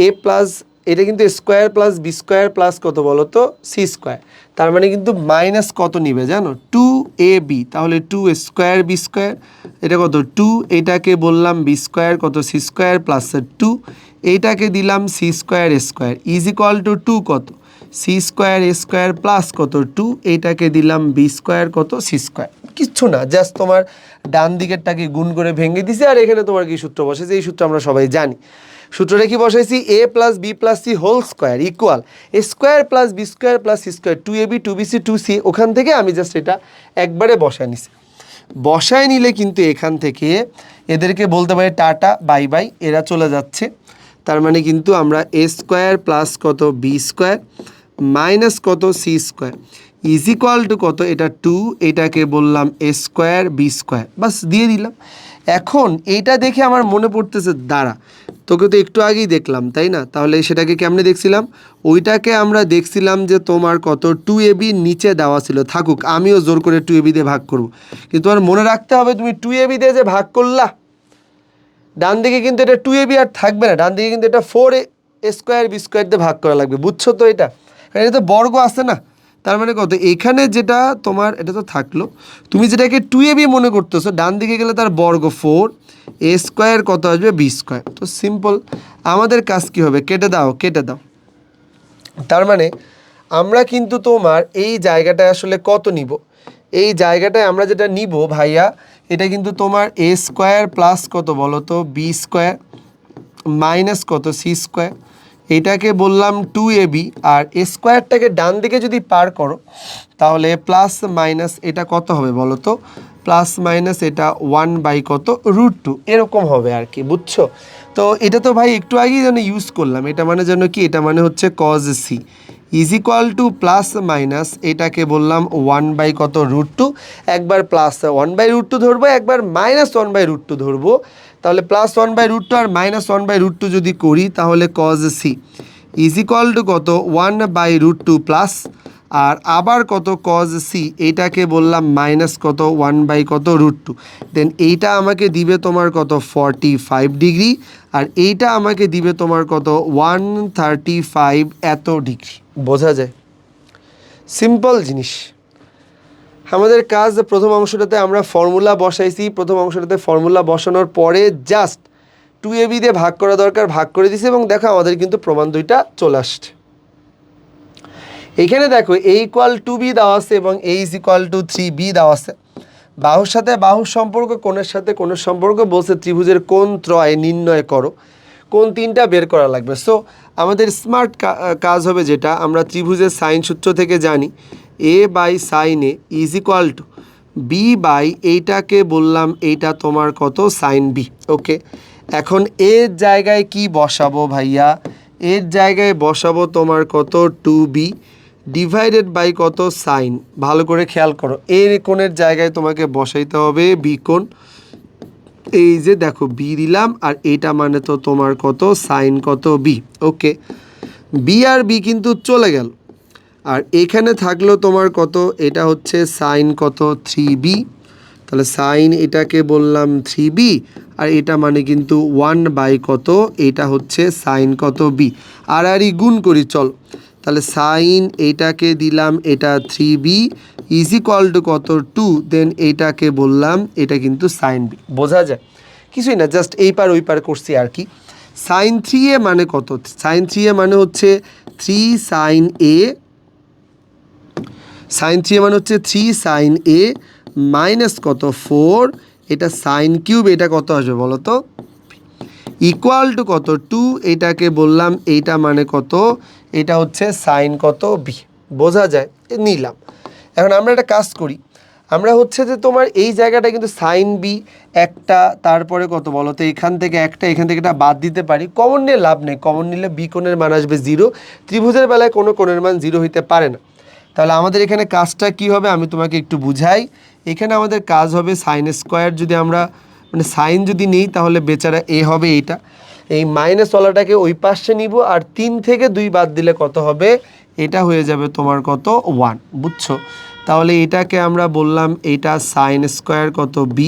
এ প্লাস, এটা কিন্তু square plus B square plus কত বলো তো সি স্কোয়ার, তার মানে কিন্তু মাইনাস কত নিবে জানো, 2ab, তাহলে 2 স্কোয়ার বি স্কোয়ার, এটা কত 2, এটাকে বললাম বি স্কোয়ার কত সি স্কোয়ার প্লাস 2, এইটাকে দিলাম c square square is equal to 2 কত c square a square plus কত 2, এইটাকে দিলাম বি স্কোয়ার কত সি স্কোয়ার। কিচ্ছু না, জাস্ট তোমার ডান দিকেরটাকে গুণ করে ভেঙে দিছে, আর এখানে তোমার কি সূত্র বসেছে, এই সূত্র আমরা সবাই জানি। সূত্রটা কি বসাইছি, A plus B plus C whole square equal A square plus B square plus C square 2ab 2bc 2c। ওখান থেকে আমি জাস্ট এটা একবারে বসায় নিছি। বসায় নিলে কিন্তু এখান থেকে এদেরকে বলতে পারি টাটা বাই বাই, এরা চলে যাচ্ছে। তার মানে কিন্তু আমরা এ স্কোয়ার প্লাস কত বি স্কোয়ার মাইনাস কত c square is equal to কত, এটা 2, এটাকে বললাম এ স্কোয়ার বি স্কোয়ার, বাস দিয়ে দিলাম। এখন এইটা দেখে আমার মনে পড়তেছে, দাঁড়া তোকে তো একটু আগেই দেখলাম তাই না, তাহলে সেটাকে কেমনে দেখছিলাম, ওইটাকে আমরা দেখছিলাম যে তোমার কত 2ab নিচে দেওয়া ছিল, থাকুক আমিও জোর করে 2ab দিয়ে ভাগ করব, কিন্তু তোমার মনে রাখতে হবে তুমি 2ab দিয়ে যে ভাগ করলা, ডান দিকে কিন্তু এটা 2ab আর থাকবে না, ডান দিকে কিন্তু এটা 4 স্কোয়ার বি স্কোয়ার দিয়ে ভাগ করা লাগবে, বুঝছো তো? এটা কারণ এটা তো বর্গ আছে না, তার মানে কত, এখানে যেটা তোমার এটা তো থাকলো, তুমি যেটাকে 2ab মনে করতেছো, ডান দিকে গেলে তার বর্গ 4, a স্কোয়ার কত আসবে b স্কোয়ার। তো সিম্পল, আমাদের কাজ কি হবে, কেটে দাও কেটে দাও। তার মানে আমরা কিন্তু তোমার এই জায়গাটায় আসলে কত নিব, এই জায়গাটায় আমরা যেটা নিব ভাইয়া, এটা কিন্তু তোমার a স্কোয়ার প্লাস কত বলো তো b স্কোয়ার মাইনাস কত c স্কোয়ার, এটাকে বললাম 2ab। আর এ স্কোয়ারটাকে ডান দিকে যদি পার করো তাহলে প্লাস মাইনাস এটা কত হবে বলো তো, প্লাস মাইনাস এটা 1 কত √2 এরকম হবে আর কি, বুঝছো? তো এটা তো ভাই একটু আগেই যেন ইউজ করলাম, এটা মানে যেন কি, এটা মানে হচ্ছে cos c is equal two plus minus এটাকে বললাম 1 কত √2, একবার প্লাস 1 √2 ধরবো, একবার মাইনাস 1 √2 ধরবো। তাহলে প্লাস 1 √2 আর মাইনাস 1 √2 যদি করি তাহলে cos c is equal to কত 1 √2 প্লাস, আর আবার কত cos c এইটাকে বললাম মাইনাস কত 1 কত √2, দেন এইটা আমাকে দিবে তোমার কত 45 ডিগ্রি, আর এইটা আমাকে দিবে তোমার কত 135 এত ডিগ্রি। বোঝা যায়? সিম্পল জিনিস। আমাদের কাজ প্রথম অংশটাতে আমরা ফর্মুলা বসাইছি, প্রথম অংশটাতে ফর্মুলা বসানোর পরে জাস্ট 2ab দিয়ে ভাগ করা দরকার, ভাগ করে দিছি, এবং দেখো আমাদের কিন্তু প্রমাণ দুইটা চলে আসছে। এখানে দেখো a ইকুয়াল টু b দেওয়া আছে এবং a is equal two 3b দেওয়া আছে। বাহুর সাথে বাহুর সম্পর্ক, কোণের সাথে কোণের সম্পর্ক, বলছে ত্রিভুজের কোণ ত্রয় নির্ণয় করো, কোণ তিনটা বের করা লাগবে। সো আমাদের স্মার্ট কাজ হবে যেটা আমরা ত্রিভুজের সাইন সূত্র থেকে জানি, a/sin a is equal two b/ এইটাকে বললাম এইটা তোমার কত sin b। ওকে, এখন এর জায়গায় কি বসাবো ভাইয়া, এর জায়গায় বসাবো তোমার কত 2b ডিভাইডেড বাই কত সাইন। ভালো করে খেয়াল করো, এর কোণের জায়গায় তোমাকে বসাইতে হবে b কোণ, এই যে দেখো b দিলাম, আর এটা মানে তো তোমার কত সাইন কত b। ওকে, b আর b কিন্তু চলে গেল, আর এখানে থাকলো তোমার কত, এটা হচ্ছে সাইন কত 3b, তাহলে সাইন এটাকে বললাম 3b, আর এটা মানে কিন্তু 1 কত, এটা হচ্ছে সাইন কত b, আর গুণ করি চলো। তাহলে সাইন এইটাকে দিলাম এটা 3b ইজ ইকুয়াল টু কত 2, দেন এইটাকে বললাম এটা কিন্তু সাইন b। বোঝা যায়? কিছুই না, জাস্ট এই পার ওই পার করছি আর কি। সাইন 3a মানে কত, সাইন 3a মানে হচ্ছে 3 সাইন a, সাইন 3a মানে হচ্ছে 3 সাইন a মাইনাস কত 4, এটা সাইন কিউব, এটা কত আসবে বলো তো, ইকুয়াল টু কত 2, এটাকে বললাম এইটা মানে কত, এটা হচ্ছে সাইন কত b। বোঝা যায়? নিলাম। এখন আমরা একটা কাজ করি, আমরা হচ্ছে যে তোমার এই জায়গাটা কিন্তু সাইন b একটা, তারপরে কত বলো তো, এখান থেকে একটা, এখান থেকে এটা বাদ দিতে পারি, কমন নিয়ে লাভ নেই, কমন নিলে b কোণের মান আসবে 0, ত্রিভুজের বেলায় কোনো কোণের মান 0 হইতে পারে না। তাহলে আমাদের এখানে কাজটা কি হবে আমি তোমাকে একটু বুঝাই। এখানে আমাদের কাজ হবে সাইন স্কোয়ার, যদি আমরা মানে সাইন যদি নেই তাহলে বেচারা এ হবে এইটা, এই মাইনাস ওয়ালাটাকে ওই পাশে নিব, আর 3 থেকে 2 বাদ দিলে কত হবে, এটা হয়ে যাবে তোমার কত 1। বুঝছো? তাহলে এটাকে আমরা বললাম এটা সাইন স্কোয়ার কত b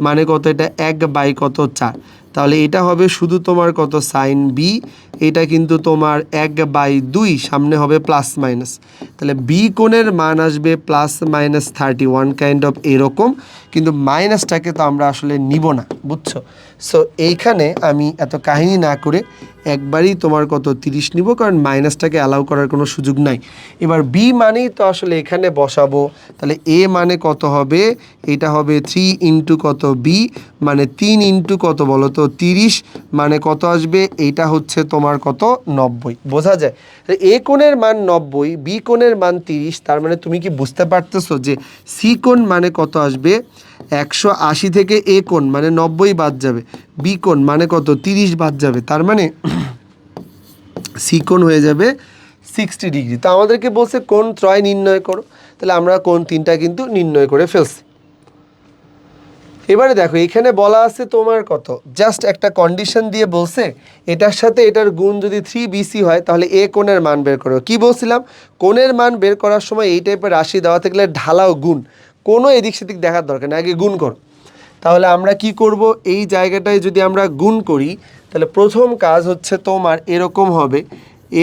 মানে কত, এটা 1 কত 4, তাহলে এটা হবে শুধু তোমার কত সাইন b, এটা কিন্তু তোমার 1/2, সামনে হবে প্লাস মাইনাস, তাহলে b কোণের মান আসবে প্লাস মাইনাস 31 কাইন্ড অফ এরকম, কিন্তু মাইনাসটাকে তো আমরা আসলে নিব না। বুঝছো? সো এইখানে আমি এত কাহিনী না করে একবারই তোমার কত 30 নিব, কারণ মাইনাসটাকে অ্যালাউ করার কোনো সুযোগ নাই। এবার b মানেই তো আসলে এখানে বসাবো, তাহলে a মানে কত হবে, এটা হবে 3 ইন্টু কত b মানে 3 ইন্টু কত বলো তো 30, মানে কত আসবে, এইটা হচ্ছে তোমার কত 90। বোঝা যায়? এ কোণের মান 90, বি কোণের মান 30, তার মানে তুমি কি বুঝতে পারতেছো যে সি কোণ মানে কত আসবে, 180 থেকে এ কোণ মানে 90 বাদ যাবে, বি কোণ মানে কত 30 বাদ যাবে, তার মানে সি কোণ হয়ে যাবে 60 ডিগ্রি। তো আমাদেরকে বলছে কোণ ত্রয় নির্ণয় করো, তাহলে আমরা কোণ তিনটা কিন্তু নির্ণয় করে ফেলছি। এবারে দেখো এখানে বলা আছে তোমার কত, জাস্ট একটা কন্ডিশন দিয়ে বলছে এটার সাথে এটার গুণ যদি 3bc হয় তাহলে এ কোণের মান বের করো। কি বলছিলাম, কোণের মান বের করার সময় এই টাইপের রাশি দেওয়া থাকলে ঢালাও গুণ, কোনো এদিক সেদিক দেখার দরকার নেই, আগে গুণ করো। তাহলে আমরা কি করব, এই জায়গাটায় যদি আমরা গুণ করি তাহলে প্রথম কাজ হচ্ছে তোমার এরকম হবে,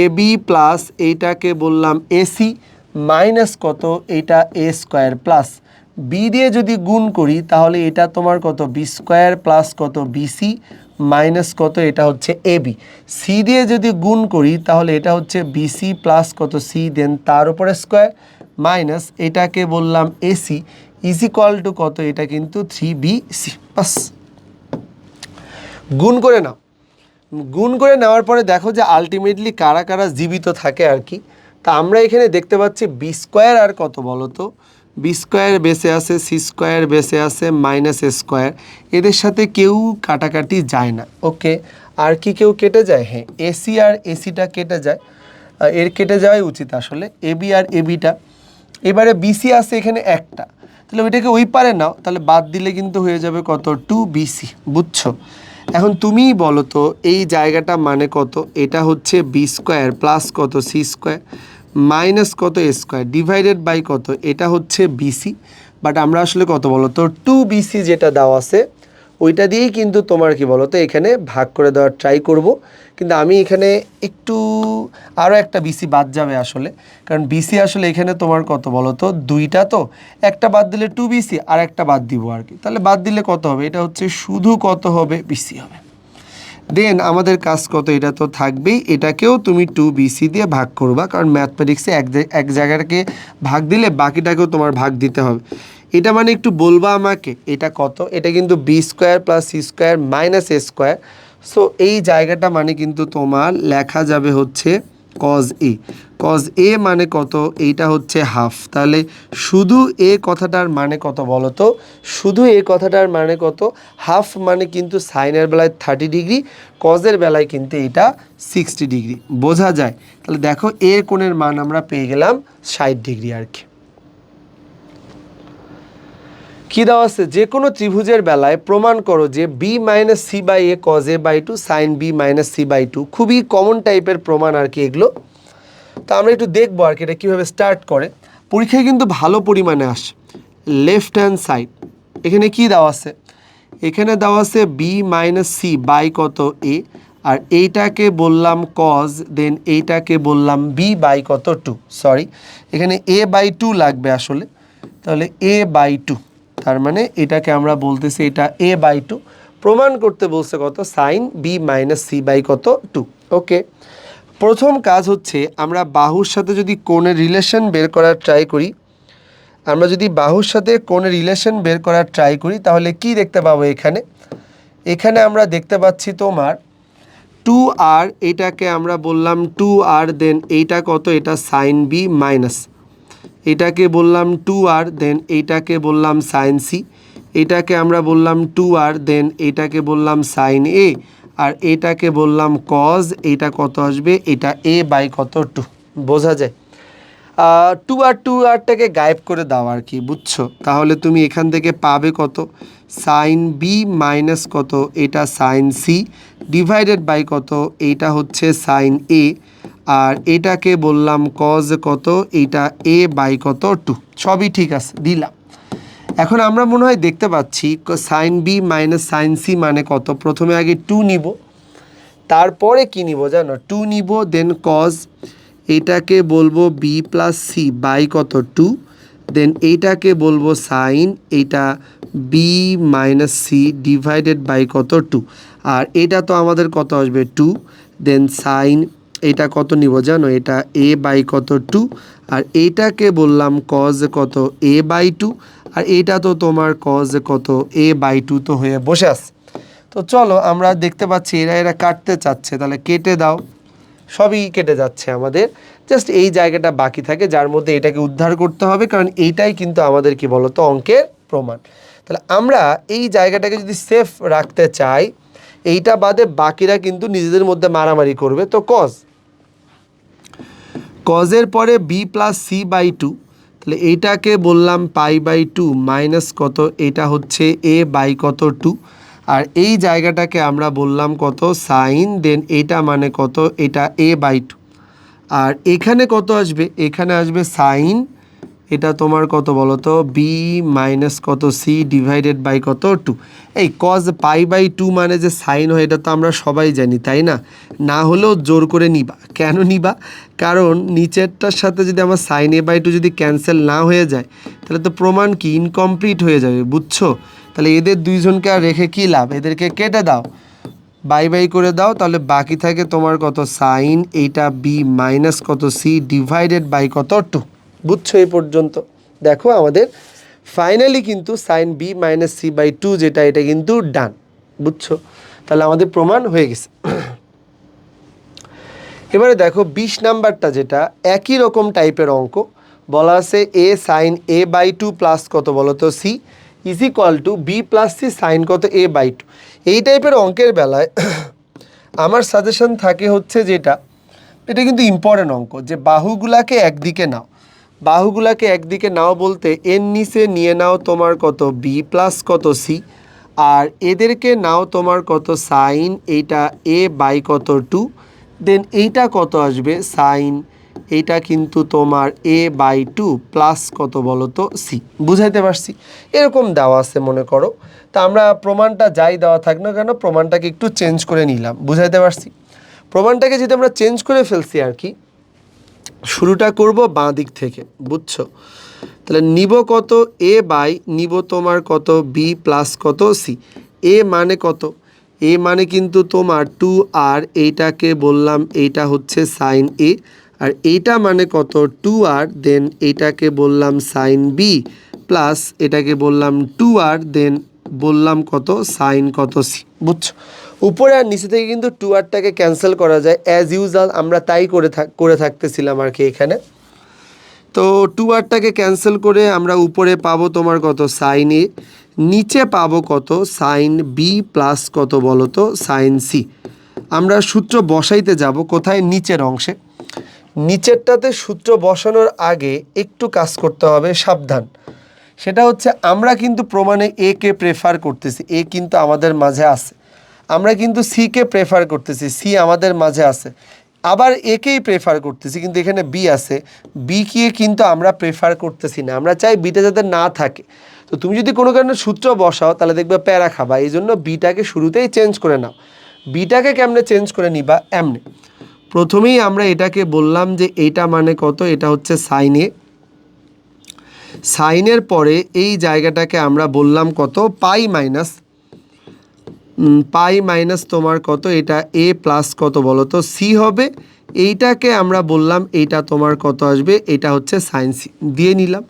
ab প্লাস এইটাকে বললাম ac মাইনাস কত এটা এ স্কোয়ার প্লাস বি দিয়ে যদি গুণ করি তাহলে এটা তোমার কত বি স্কোয়ার প্লাস কত বিসি মাইনাস কত এটা হচ্ছে এ বি। সি দিয়ে যদি গুণ করি তাহলে এটা হচ্ছে বিসি প্লাস কত সি দেন তার উপরে স্কোয়ার মাইনাস এটাকে বললাম এসি ইজ ইকুয়াল টু কত এটা কিন্তু 3bc। বাস গুণ করে নাও। গুণ করে নেওয়ার পরে দেখো যে আলটিমেটলি কারা কারা জীবিত থাকে আর কি। তা আমরা এখানে দেখতে পাচ্ছি বি স্কোয়ার আর কত বলো তো, বি স্কোয়ার বেঁচে আছে, সি স্কোয়ার বেঁচে আছে, মাইনাস এ স্কোয়ার, এদের সাথে কেউ কাটাকাটি যায় না। ওকে, আর কি কেউ কেটে যায়? হ্যাঁ, এসি আর এসিটা কেটে যায়, এর কেটে যাওয়াই উচিত আসলে, এবি আর এবিটা। এবারে বিসি আছে এখানে একটা, তাহলে ওইটাকে ওই পারে নাও, তাহলে বাদ দিলে কিন্তু হয়ে যাবে কত 2bc। বুঝছো? এখন তুমিই বলো তো এই জায়গাটা মানে কত? এটা হচ্ছে বি স্কোয়ার প্লাস কত সি স্কোয়ার মাইনাস কত এ স্কোয়ার ডিভাইডেড বাই কত এটা হচ্ছে বিসি। বাট আমরা আসলে কত বলো তো 2bc যেটা দেওয়া আছে ওইটা দিয়েই কিন্তু তোমার কি বলো তো এখানে ভাগ করে দেওয়ার ট্রাই করব। কিন্তু আমি এখানে একটু আরও একটা বিসি বাদ যাবে আসলে, কারণ বিসি আসলে এখানে তোমার কত বলো তো দুইটা, তো একটা বাদ দিলে 2bc আর একটা বাদ দিব আর কি। তাহলে বাদ দিলে কত হবে? এটা হচ্ছে শুধু কত হবে বিসি হবে। দেন আমাদের কাজ কত? এটা তো থাকবেই, এটাকেও তুমি 2bc দিয়ে ভাগ করবা, কারণ ম্যাথমেটিক্সে এক জায়গাটাকে ভাগ দিলে বাকিটাকেও তোমার ভাগ দিতে হবে। এটা মানে একটু বলবা আমাকে এটা কত? এটা কিন্তু B square plus C square minus A square. So এই জায়গাটা মানে কিন্তু তোমার লেখা যাবে হচ্ছে কজ এ। কজ এ মানে কত? এইটা হচ্ছে হাফ। তাহলে শুধু এ কথাটার মানে কত বলো তো? শুধু এ কথাটার মানে কত? হাফ মানে কিন্তু সাইনের বেলায় 30 ডিগ্রি, কজের বেলায় কিন্তু এটা 60 ডিগ্রি। বোঝা যায়? তাহলে দেখো এর কোণের মান আমরা পেয়ে গেলাম 60 ডিগ্রি আর কি। কী দেওয়া আছে? যে কোনো ত্রিভুজের বেলায় প্রমাণ করো যে b minus c by a cos a by two sine b minus c by two. খুবই কমন টাইপের প্রমাণ আর কি এগুলো। তো আমরা একটু দেখবো আর কি এটা কীভাবে স্টার্ট করে। পরীক্ষায় কিন্তু ভালো পরিমাণে আসে। লেফট হ্যান্ড সাইড এখানে কি দেওয়া আছে? এখানে দেওয়া আছে বি মাইনাস সি বাই কত এ, আর এইটাকে বললাম কজ, দেন এইটাকে বললাম বি বাই কত টু। সরি, এখানে এ বাই টু লাগবে আসলে। তাহলে এ বাই টু, তার মানে এটাকে আমরা বলতেছি এটা এ বাই টু। প্রমাণ করতে বলছে কত? Sine b minus c by কত টু। ওকে, প্রথম কাজ হচ্ছে আমরা বাহুর সাথে যদি কোণের রিলেশন বের করার ট্রাই করি, আমরা যদি বাহুর সাথে কোণের রিলেশন বের করার ট্রাই করি তাহলে কি দেখতে পাবো? এখানে আমরা দেখতে পাচ্ছি তোমার 2r, এটাকে আমরা বললাম 2r, দেন এইটা কত? এটা সাইন বি মাইনাস, এটাকে বললাম 2r, দেন এইটাকে বললাম সাইন সি, এটাকে আমরা বললাম 2r, দেন এইটাকে বললাম সাইন এ, আর এটাকে বললাম কজ। এটা কত আসবে? এটা এ বাই কত টু। বোঝা যায়? 2rটাকে গায়েব করে দাও আর কি। বুঝছো? তাহলে তুমি এখান থেকে পাবে কত? সাইন বি মাইনাস কত? এটা সাইন সি ডিভাইডেড বাই কত? এইটা হচ্ছে সাইন এ, আর এটাকে বললাম কজ কত? এইটা এ বাই কত টু। সবই ঠিক আছে, দিলাম। এখন আমরা মনে হয় দেখতে পাচ্ছি sine b minus sine c মানে কত? প্রথমে আগে 2 নিব, তারপরে কি নিব জানো? 2 নিব, দেন কজ, এইটাকে বলবো বি প্লাস সি বাই কত 2, দেন এইটাকে বলবো সাইন, এইটা b minus c divided by কত 2, আর এটা তো আমাদের কত আসবে 2, দেন সাইন, এটা কত নিব জানো? এটা এ বাই কত 2, আর এইটাকে বললাম কজ কত? এ বাই 2, আর এইটা তো তোমার কজ কত? এ বাই 2 তো হয়ে বসে আছে। তো চলো আমরা দেখতে পাচ্ছি এরা কাটতে চাচ্ছে, তাহলে কেটে দাও। সবই কেটে যাচ্ছে আমাদের, জাস্ট এই জায়গাটা বাকি থাকে যার মধ্যে এটাকে উদ্ধার করতে হবে, কারণ এইটাই কিন্তু আমাদের কি বলতো অঙ্কের প্রমাণ। তাহলে আমরা এই জায়গাটাকে যদি সেফ রাখতে চাই, এইটা বাদে বাকিরা কিন্তু নিজেদের মধ্যে মারামারি করবে। তো কজের পরে b plus c by two, তাহলে এইটাকে বললাম পাই বাই টু মাইনাস কত? এটা হচ্ছে এ বাই কত 2, আর এই জায়গাটাকে আমরা বললাম কত? সাইন, দেন এইটা মানে কত? এটা এ বাই 2, আর এখানে কত আসবে? এখানে আসবে সাইন, এটা তোমার কত বলো তো? বি মাইনাস কত সি ডিভাইডেড বাই কত 2। এই কজ পাই বাই 2 মানে যে সাইন হয় এটা তো আমরা সবাই জানি, তাই না? না হলেও জোর করে নিবা, কেন নিবা? কারণ নিচেরটার সাথে যদি আমার সাইন এ বাই টু যদি ক্যান্সেল না হয়ে যায় তাহলে তো প্রমাণ কি ইনকমপ্লিট হয়ে যাবে, বুঝছো? তাহলে এদের দুইজনকে আর রেখে কী লাভ, এদেরকে কেটে দাও, বাই বাই করে দাও, তাহলে বাকি থাকে তোমার কত সাইন এইটা বি মাইনাস কত সি ডিভাইডেড বাই কত টু। বুঝছো এই পর্যন্ত? দেখো আমাদের ফাইনালি কিন্তু sine b minus c by two যেটা, এটা কিন্তু ডান। বুঝছো? তাহলে আমাদের প্রমাণ হয়ে গেছে। এবারে দেখো 20 নাম্বারটা, যেটা একই রকম টাইপের অঙ্ক, বলা আছে A sine A by two plus কত বলো তো C is equal to B plus C sine কত এ বাই টু। এই টাইপের অঙ্কের বেলায় আমার সাজেশন থাকে হচ্ছে যেটা, এটা কিন্তু ইম্পর্টেন্ট অঙ্ক, যে বাহুগুলাকে একদিকে নাও। বাহুগুলাকে একদিকে নাও বলতে এর নিচে নিয়ে নাও তোমার কত বি প্লাস কত সি, আর এদেরকে নাও তোমার কত সাইন এইটা এ বাই কত টু, দেন এইটা কত আসবে সাইন এইটা কিন্তু তোমার এ বাই টু প্লাস কত বলো তো সি। বুঝাইতে পারছি? এরকম দেওয়া আছে মনে করো। তা আমরা প্রমাণটা যাই দেওয়া থাক না কেন, প্রমাণটাকে একটু চেঞ্জ করে নিলাম। বুঝাইতে পারছি? প্রমাণটাকে যদি আমরা চেঞ্জ করে ফেলছি আর কি, শুরুটা করব বাঁ দিক থেকে। বুঝছো? তাহলে নিব কত এ বাই, নিব তোমার কত বি প্লাস কত সি। এ মানে কত? এ মানে কিন্তু তোমার টু, আর এইটাকে বললাম এইটা হচ্ছে সাইন এ, আর এইটা মানে কত টু আর, দেন এইটাকে বললাম সাইন বি প্লাস এটাকে বললাম টু আর, দেন বললাম কত সাইন কত সি। বুঝছো? উপরে আর নিচে থেকে কিন্তু টু আরটাকে ক্যান্সেল করা যায়, অ্যাজ ইউজুয়াল আমরা তাই করে থাকতেছিলাম আর কি এখানে। তো টু আরটাকে ক্যান্সেল করে আমরা উপরে পাবো তোমার কত সাইন এ, নিচে পাবো কত সাইন বি প্লাস কত বলো তো সাইন সি। আমরা সূত্র বসাইতে যাব কোথায়? নিচের অংশে। নিচেরটাতে সূত্র বসানোর আগে একটু কাজ করতে হবে, সাবধান। সেটা হচ্ছে আমরা কিন্তু প্রমাণে এ কে প্রেফার করতেছি, এ কিন্তু আমাদের মাঝে আছে। আমরা কিন্তু সি কে প্রেফার করতেছি, সি আমাদের মাঝে আছে। আবার একেই প্রেফার করতেছি, কিন্তু এখানে বি আছে, বি কে কিন্তু আমরা প্রেফার করতেছি না, আমরা চাই বিটা যাতে না থাকে। তো তুমি যদি কোনো কারণে সূত্র বসাও তাহলে দেখবে প্যারা খাবা, এই জন্য বিটাকে শুরুতেই চেঞ্জ করে নাও। বিটাকে কেমনে চেঞ্জ করে নিবা? এমনি প্রথমেই আমরা এটাকে বললাম যে এইটা মানে কত, এটা হচ্ছে সাইন এ, সাইনের পরে এই জায়গাটাকে আমরা বললাম কত পাই মাইনাস, পাই মাইনাস তোমার কত এটা এ প্লাস কত বলো তো সি হবে। এইটাকে আমরা বললাম এইটা তোমার কত আসবে, এটা হচ্ছে সাইন সি দিয়ে নিলাম।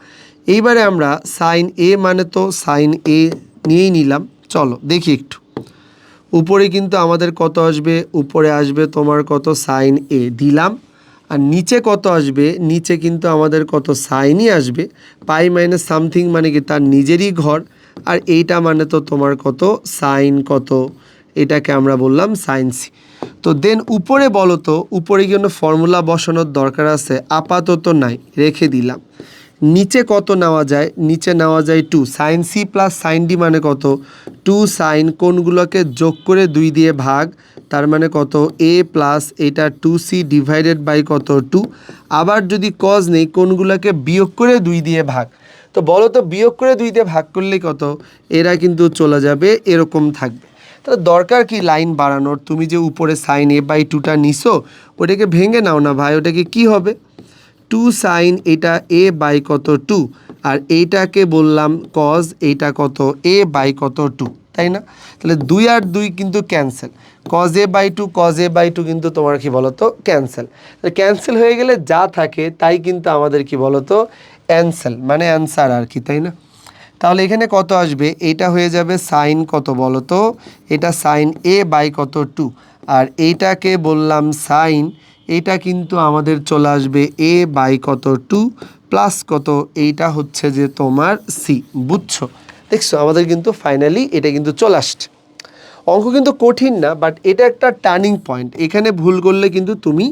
এইবারে আমরা সাইন এ মানে তো সাইন এ নিয়েই নিলাম। চলো দেখি একটু, উপরে কিন্তু আমাদের কত আসবে, উপরে আসবে তোমার কত সাইন এ দিলাম, আর নিচে কত আসবে, নিচে কিন্তু আমাদের কত সাইনই আসবে। পাই মাইনাস সামথিং মানে কি তার নিজেরই ঘর, আর এইটা মানে তো তোমার কত সাইন কত, এটাকে আমরা বললাম সাইন সি। তো দেন উপরে বলো তো, উপরে কি কোনো ফর্মুলা বসানোর দরকার আছে? আপাতত নাই, রেখে দিলাম। নিচে কত নেওয়া যায়? নিচে নেওয়া যায় two, sine c plus sine d মানে কত টু সাইন, কোনগুলোকে যোগ করে 2 দিয়ে ভাগ, তার মানে কত এ প্লাস এটা টু সি ডিভাইডেড বাই কত টু। আবার যদি কজ নেই, কোনগুলোকে বিয়োগ করে 2 দিয়ে ভাগ। তো বলো তো বিয়োগ করে 2 দিয়ে ভাগ করলে কত? এরা কিন্তু চলে যাবে, এরকম থাকবে। তাহলে দরকার কি লাইন বাড়ানোর? তুমি যে উপরে সাইন এ বাই টুটা নিছো, ওটাকে ভেঙে নাও না ভাই, ওটাকে কি হবে টু সাইন এটা এ বাই কত টু, আর এইটাকে বললাম কজ এইটা কত এ বাই কত টু, তাই না? তাহলে 2 আর 2 কিন্তু cancel, cos a by two cos a by two কিন্তু তোমার কি বলো তো ক্যান্সেল। ক্যান্সেল হয়ে গেলে যা থাকে তাই কিন্তু আমাদের কি বলো তো অ্যান্সার, মানে অ্যান্সার আর কি, তাই না? তাহলে এখানে কত আসবে? এটা হয়ে যাবে সাইন কত বলো তো, এটা সাইন এ বাই কত টু, আর এইটাকে বললাম সাইন, এইটা কিন্তু আমাদের চলে আসবে এ বাই কত টু প্লাস কত, এইটা হচ্ছে যে তোমার সি। বুঝছো? দেখছো আমাদের কিন্তু ফাইনালি এটা কিন্তু চলে আসছে। অঙ্ক কিন্তু কঠিন না, বাট এটা একটা টার্নিং পয়েন্ট। এখানে ভুল করলে কিন্তু তুমি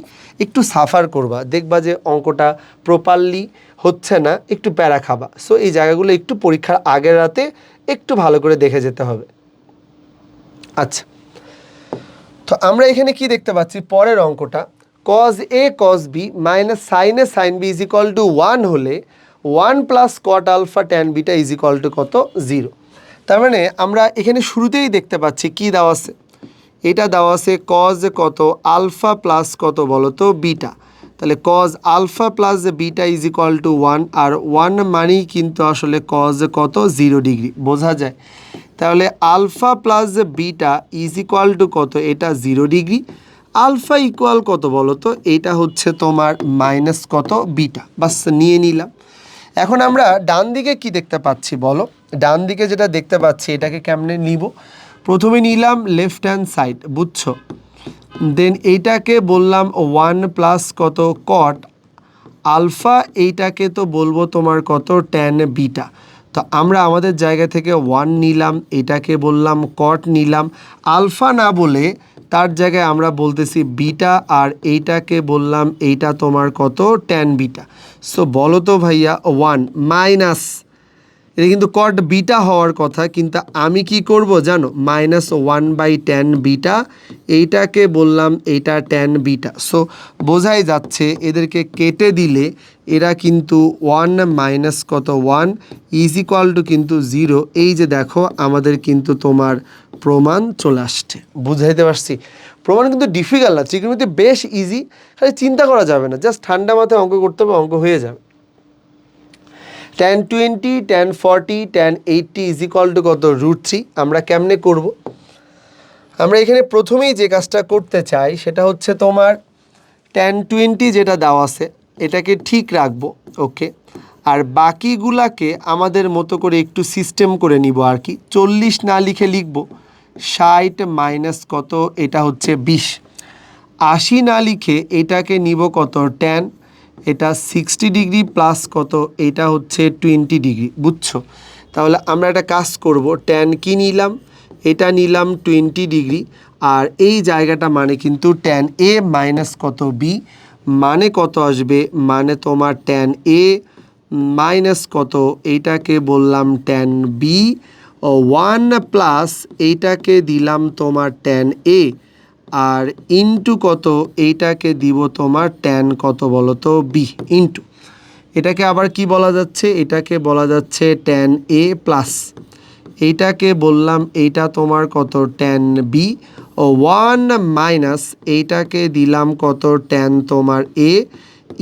একটু সাফার করবা, দেখবা যে অঙ্কটা প্রপারলি হচ্ছে না, একটু প্যারা খাবা। সো এই জায়গাগুলো একটু পরীক্ষার আগের রাতে একটু ভালো করে দেখে যেতে হবে। আচ্ছা, তো আমরা এখানে কি দেখতে পাচ্ছি? পরের অঙ্কটা cos A cos B minus sine A sign B is equal to 1 হলে 1 plus cot alpha tan beta is equal to কত 0। তার মানে আমরা এখানে শুরুতেই দেখতে পাচ্ছি কি দেওয়া আছে, এটা দেওয়া আছে কজ কত আলফা প্লাস কত বলো তো বিটা, তাহলে cos alpha plus beta is equal to 1, আর 1 মানেই কিন্তু আসলে কজ কত 0 ডিগ্রি, বোঝা যায়। তাহলে alpha plus beta is equal to কত, এটা 0 ডিগ্রি। আলফা ইকুয়াল কত বলো তো, এটা হচ্ছে তোমার মাইনাস কত বিটা, বাস নিয়ে নিলাম। এখন আমরা ডান দিকে কি দেখতে পাচ্ছি বলো, ডান দিকে যেটা দেখতে পাচ্ছি এটাকে কেমনে নিব, প্রথমে নিলাম লেফট হ্যান্ড সাইড, বুঝছো, দেন এইটাকে বললাম 1 প্লাস কত কট আলফা, এইটাকে তো বলবো তোমার কত ট্যান বিটা। তো আমরা আমাদের জায়গা থেকে 1 নিলাম, এটাকে বললাম কট নিলাম, আলফা না বলে তার জায়গায় আমরা বলতেছি বিটা, আর এইটাকে বললাম এইটা তোমার কত ট্যান বিটা। সো বলো তো ভাইয়া 1 মাইনাস, এটা কিন্তু কট বিটা হওয়ার কথা, কিন্তু আমি কি করব জানো, -1/tan বিটা, এইটাকে বললাম এইটা ট্যান বিটা। সো বোঝাই যাচ্ছে এদেরকে কেটে দিলে এরা কিন্তু 1 মাইনাস কত 1 ইজ ইকুয়াল টু কিন্তু 0। এই যে দেখো আমাদের কিন্তু তোমার প্রমাণ চলে আসছে, বুঝাইতে পারছি। প্রমাণ কিন্তু ডিফিকাল্ট না, ত্রিকোণমিতি বেশ ইজি, খালি চিন্তা করা যাবে না, জাস্ট ঠান্ডা মাথায় অঙ্ক করতে হবে, অঙ্ক হয়ে যাবে। tan 20 tan 40 tan 80 is equal to কত √3। আমরা কেমনে করব, আমরা এখানে প্রথমেই যে কাজটা করতে চাই সেটা হচ্ছে তোমার tan 20 যেটা দেওয়া আছে এটাকে ঠিক রাখবো, ওকে, আর বাকিগুলাকে আমাদের মতো করে একটু সিস্টেম করে নিব আর কি। 40 না লিখে লিখব 60 মাইনাস কত, এটা হচ্ছে 20। 80 না লিখে এটাকে নিব কত tan, এটা 60 ডিগ্রি প্লাস কত, এটা হচ্ছে 20 ডিগ্রি, বুঝছো। তাহলে আমরা একটা কাজ করব, tan কি নিলাম, এটা নিলাম 20 ডিগ্রি, আর এই জায়গাটা মানে কিন্তু tan a মাইনাস কত b, মানে কত আসবে, মানে তোমার tan a মাইনাস কত, এইটাকে বললাম tan b ও 1 প্লাস এইটাকে দিলাম তোমার tan a, আর ইন্টু কত, এইটাকে দিব তোমার ট্যান কত বলো তো বি ইন্টু, এটাকে আবার কি বলা যাচ্ছে, এটাকে বলা যাচ্ছে ট্যান এ প্লাস, এইটাকে বললাম এইটা তোমার কত ট্যান বি ও 1 মাইনাস এইটাকে দিলাম কত ট্যান তোমার এ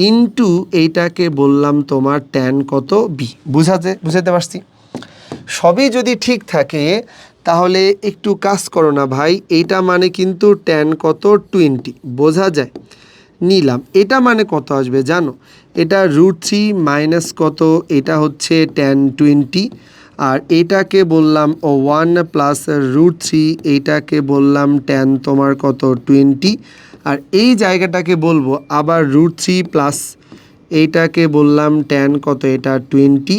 ইন্টু এইটাকে বললাম তোমার ট্যান কত বি। বুঝাতে পারছি? সবই যদি ঠিক থাকে তাহলে একটু কাজ করো না ভাই, এইটা মানে কিন্তু ট্যান কত 20, বোঝা যায়, নিলাম। এটা মানে কত আসবে জানো, এটা √3 মাইনাস কত, এটা হচ্ছে ট্যান 20, আর এটাকে বললাম 1 প্লাস √3, এইটাকে বললাম ট্যান তোমার কত 20, আর এই জায়গাটাকে বলবো আবার √3 প্লাস এইটাকে বললাম ট্যান কত, এটা 20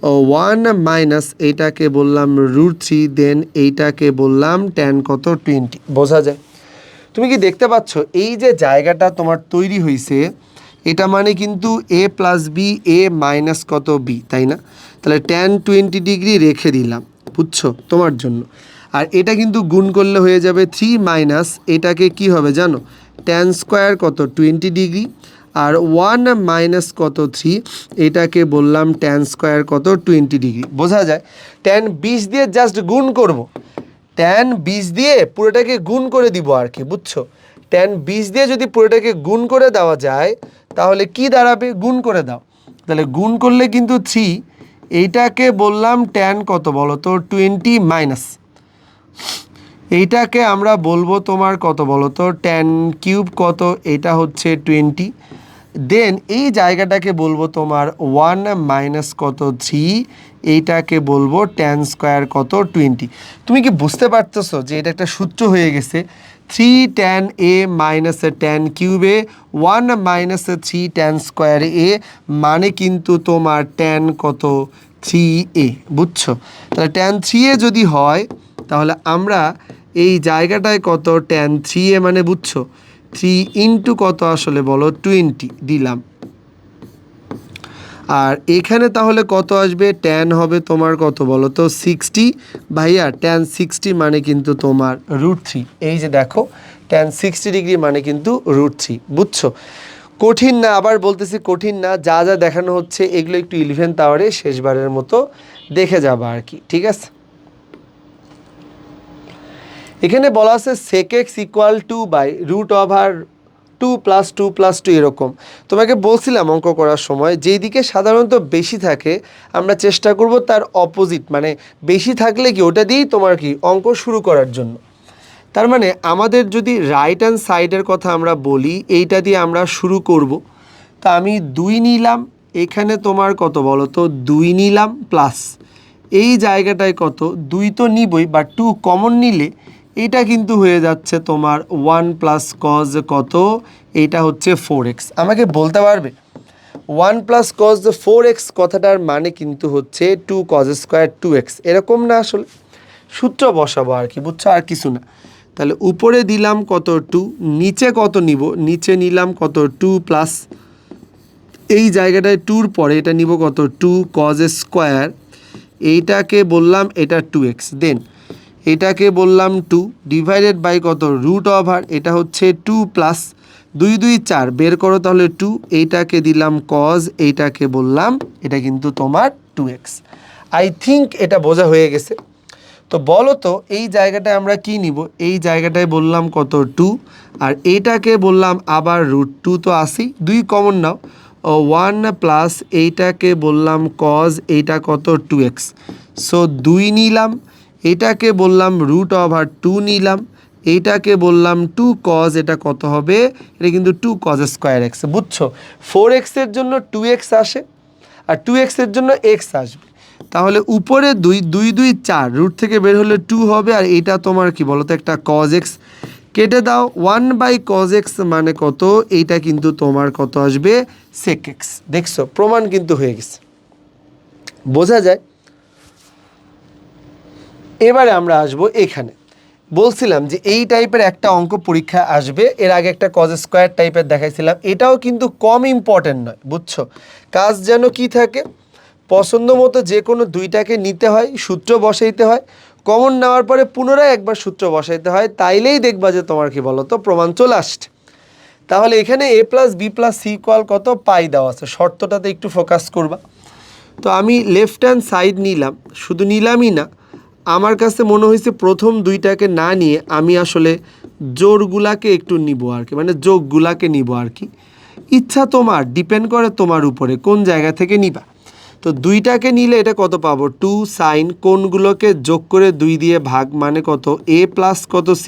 ও 1 মাইনাস এইটাকে বললাম √3, দেন এইটাকে বললাম ট্যান কত 20, বোঝা যায়। তুমি কি দেখতে পাচ্ছ এই যে জায়গাটা তোমার তৈরি হয়েছে, এটা মানে কিন্তু a plus b, a minus কত বি, তাই না? তাহলে ট্যান 20 ডিগ্রি রেখে দিলাম, বুঝছো, তোমার জন্য। আর এটা কিন্তু গুণ করলে হয়ে যাবে 3 মাইনাস এটাকে কি হবে জানো, ট্যান স্কোয়ার কত 20 ডিগ্রি, আর 1 মাইনাস কত 3, এটাকে বললাম ট্যান স্কোয়ার কত 20 ডিগ্রি, বোঝা যায়। ট্যান 20 দিয়ে জাস্ট গুণ করব, ট্যান 20 দিয়ে পুরোটাকে গুণ করে দিব আর কি, বুঝছো। ট্যান 20 দিয়ে যদি পুরোটাকে গুণ করে দেওয়া যায় তাহলে কি দাঁড়াবে, গুণ করে দাও, তাহলে গুণ করলে কিন্তু 3, এইটাকে বললাম ট্যান কত বলো তো 20 মাইনাস, এইটাকে আমরা বলবো তোমার কত বলো তো ট্যান কিউব কত, এটা হচ্ছে 20, দেন এই জায়গাটাকে বলবো তোমার 1 মাইনাস কত 3, এইটাকে বলবো ট্যান স্কোয়ার কত 20। তুমি কি বুঝতে পারতেছো যে এটা একটা সূত্র হয়ে গেছে, 3 ট্যান এ মাইনাস ট্যান কিউবে 1 মাইনাস 3 ট্যান স্কোয়ার এ, মানে কিন্তু তোমার ট্যান কত 3a, বুঝছো। তাহলে ট্যান 3a যদি হয় তাহলে আমরা এই জায়গাটায় কত ট্যান 3a মানে বুঝছো 3 ইন্টু কত আসলে বলো 20 দিলাম, আর এখানে তাহলে কত আসবে, ট্যান হবে তোমার কত বলো তো 60, ভাইয়া ট্যান 60 মানে কিন্তু তোমার √3, এই যে দেখো ট্যান 60 ডিগ্রি মানে কিন্তু √3, বুঝছো। কঠিন না, আবার বলতেছি কঠিন না, যা যা দেখানো হচ্ছে এগুলো একটু 11th আওয়ারে শেষবারের মতো দেখে যাবা আর কি, ঠিক আছে। এখানে বলা আছে sec x equal to by root over 2 + 2 + 2 এরকম। তোমাকে বলছিলাম অঙ্ক করার সময় যেই দিকে সাধারণত বেশি থাকে আমরা চেষ্টা করব তার অপোজিট, মানে বেশি থাকলে কি ওটা দিয়েই তোমার কি অঙ্ক শুরু করার জন্য। তার মানে আমাদের যদি রাইট হ্যান্ড সাইডের কথা আমরা বলি, এইটা দিয়ে আমরা শুরু করব। তা আমি 2 নিলাম, এখানে তোমার কত বলো তো 2 নিলাম প্লাস এই জায়গাটায় কত 2 তো নিবই, বা 2 কমন নিলে এটা কিন্তু হয়ে যাচ্ছে তোমার 1 প্লাস কজ কত, এইটা হচ্ছে 4x। আমাকে বলতে পারবে 1 প্লাস কজ 4x কথাটার মানে কিন্তু হচ্ছে 2 কজ স্কোয়ার 2x, এরকম না? আসলে সূত্র বসাবো আর কি, বুঝছো, আর কিছু না। তাহলে উপরে দিলাম কত 2, নিচে কত নিব, নিচে নিলাম কত 2 প্লাস এই জায়গাটায় 2র পরে এটা নিব কত 2 কজ স্কোয়ার, এইটাকে বললাম এটা 2x, দেন এটাকে বললাম 2 ডিভাইডেড বাই কত রুট ওভার, এটা হচ্ছে 2 প্লাস 2 2 4 বের করো তাহলে 2, এইটাকে দিলাম কজ, এইটাকে বললাম এটা কিন্তু তোমার 2x। আই থিঙ্ক এটা বোঝা হয়ে গেছে। তো বলো তো এই জায়গাটায় আমরা কি নিব, এই জায়গাটায় বললাম কত 2, আর এইটাকে বললাম আবার রুট 2 তো আসি, 2 কমন নাও, 1 প্লাস এইটাকে বললাম কজ, এইটা কত 2x। সো 2 নিলাম, এটাকে বললাম রুট ওভার 2 নিলাম, এইটাকে বললাম 2 কজ, এটা কত হবে, এটা কিন্তু 2 কজ স্কোয়ার x, বুঝছো? 4x এর জন্য 2x আসে আর 2x এর জন্য x আসবে। তাহলে উপরে 2 2 2 4 রুট থেকে বের হলে 2 হবে, আর এটা তোমার কি বলো তো একটা কজ x, কেটে দাও 1 বাই কজ x মানে কত, এইটা কিন্তু তোমার কত আসবে sec x। দেখছো প্রমাণ কিন্তু হয়ে গেছে, বোঝা যায়। এবারে আমরা আসবো এখানে, বলছিলাম যে এই টাইপের একটা অঙ্ক পরীক্ষা আসবে, এর আগে একটা কজ স্কোয়ার টাইপের দেখাইছিলাম, এটাও কিন্তু কম ইম্পর্টেন্ট নয়, বুঝছো। কাজ যেন কি থাকে, পছন্দ মতো যে কোনো দুইটাকে নিতে হয়, সূত্র বসাইতে হয়, কমন নেওয়ার পরে পুনরায় একবার সূত্র বসাইতে হয়, তাইলেই দেখবা যে তোমার কি বলো তো প্রমাণ চলে আসছে। তাহলে এখানে a plus B plus c equal কত পাই দেওয়া আছে, শর্তটাতে একটু ফোকাস করবা। তো আমি লেফট হ্যান্ড সাইড নিলাম, শুধু নিলামই না, আমার কাছে মনে হয়েছে প্রথম দুইটাকে না নিয়ে আমি আসলে জোড়গুলাকে একটু নিব আর কি, মানে যোগগুলাকে নিব আর কি। ইচ্ছা তোমার, ডিপেন্ড করে তোমার উপরে কোন জায়গা থেকে নিবা। তো দুইটাকে নিলে এটা কত পাবো 2 সাইন কোণগুলোকে যোগ করে 2 দিয়ে ভাগ মানে কত a প্লাস কত c,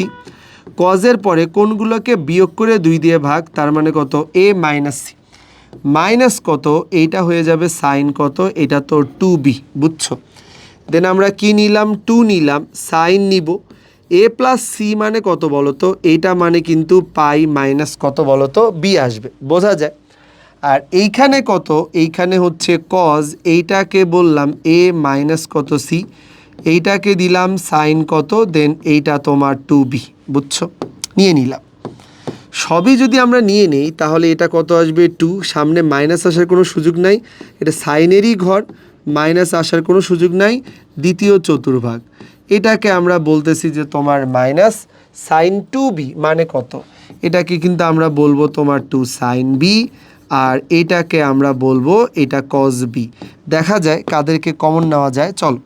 কজের পরে কোণগুলোকে বিয়োগ করে 2 দিয়ে ভাগ তার মানে কত a মাইনাস c, মাইনাস কত এইটা হয়ে যাবে সাইন কত, এটা তো 2b, বুঝছো। দেন আমরা কি নিলাম 2 নিলাম, সাইন নিব, a প্লাস সি মানে কত বলো তো, এইটা মানে কিন্তু পাই মাইনাস কত বলো তো b আসবে, বোঝা যায়। আর এইখানে কত, এইখানে হচ্ছে কজ, এইটাকে বললাম a মাইনাস কত c, এইটাকে দিলাম সাইন কত, দেন এইটা তোমার 2b, বুঝছো, নিয়ে নিলাম। সবই যদি আমরা নিয়ে নেই তাহলে এটা কত আসবে 2, সামনে মাইনাস আসার কোনো সুযোগ নাই, এটা সাইনেরই ঘর, মাইনাস আসার কোনো সুযোগ নাই, দ্বিতীয় চতুর্ভাগ, এটাকে আমরা বলতেছি যে তোমার মাইনাস সাইন 2b মানে কত, এটাকে কিন্তু আমরা বলবো তোমার 2 সাইন b, আর এটাকে আমরা বলবো এটা কজ b। দেখা যায় কাদেরকে কমন নেওয়া যায়, চলো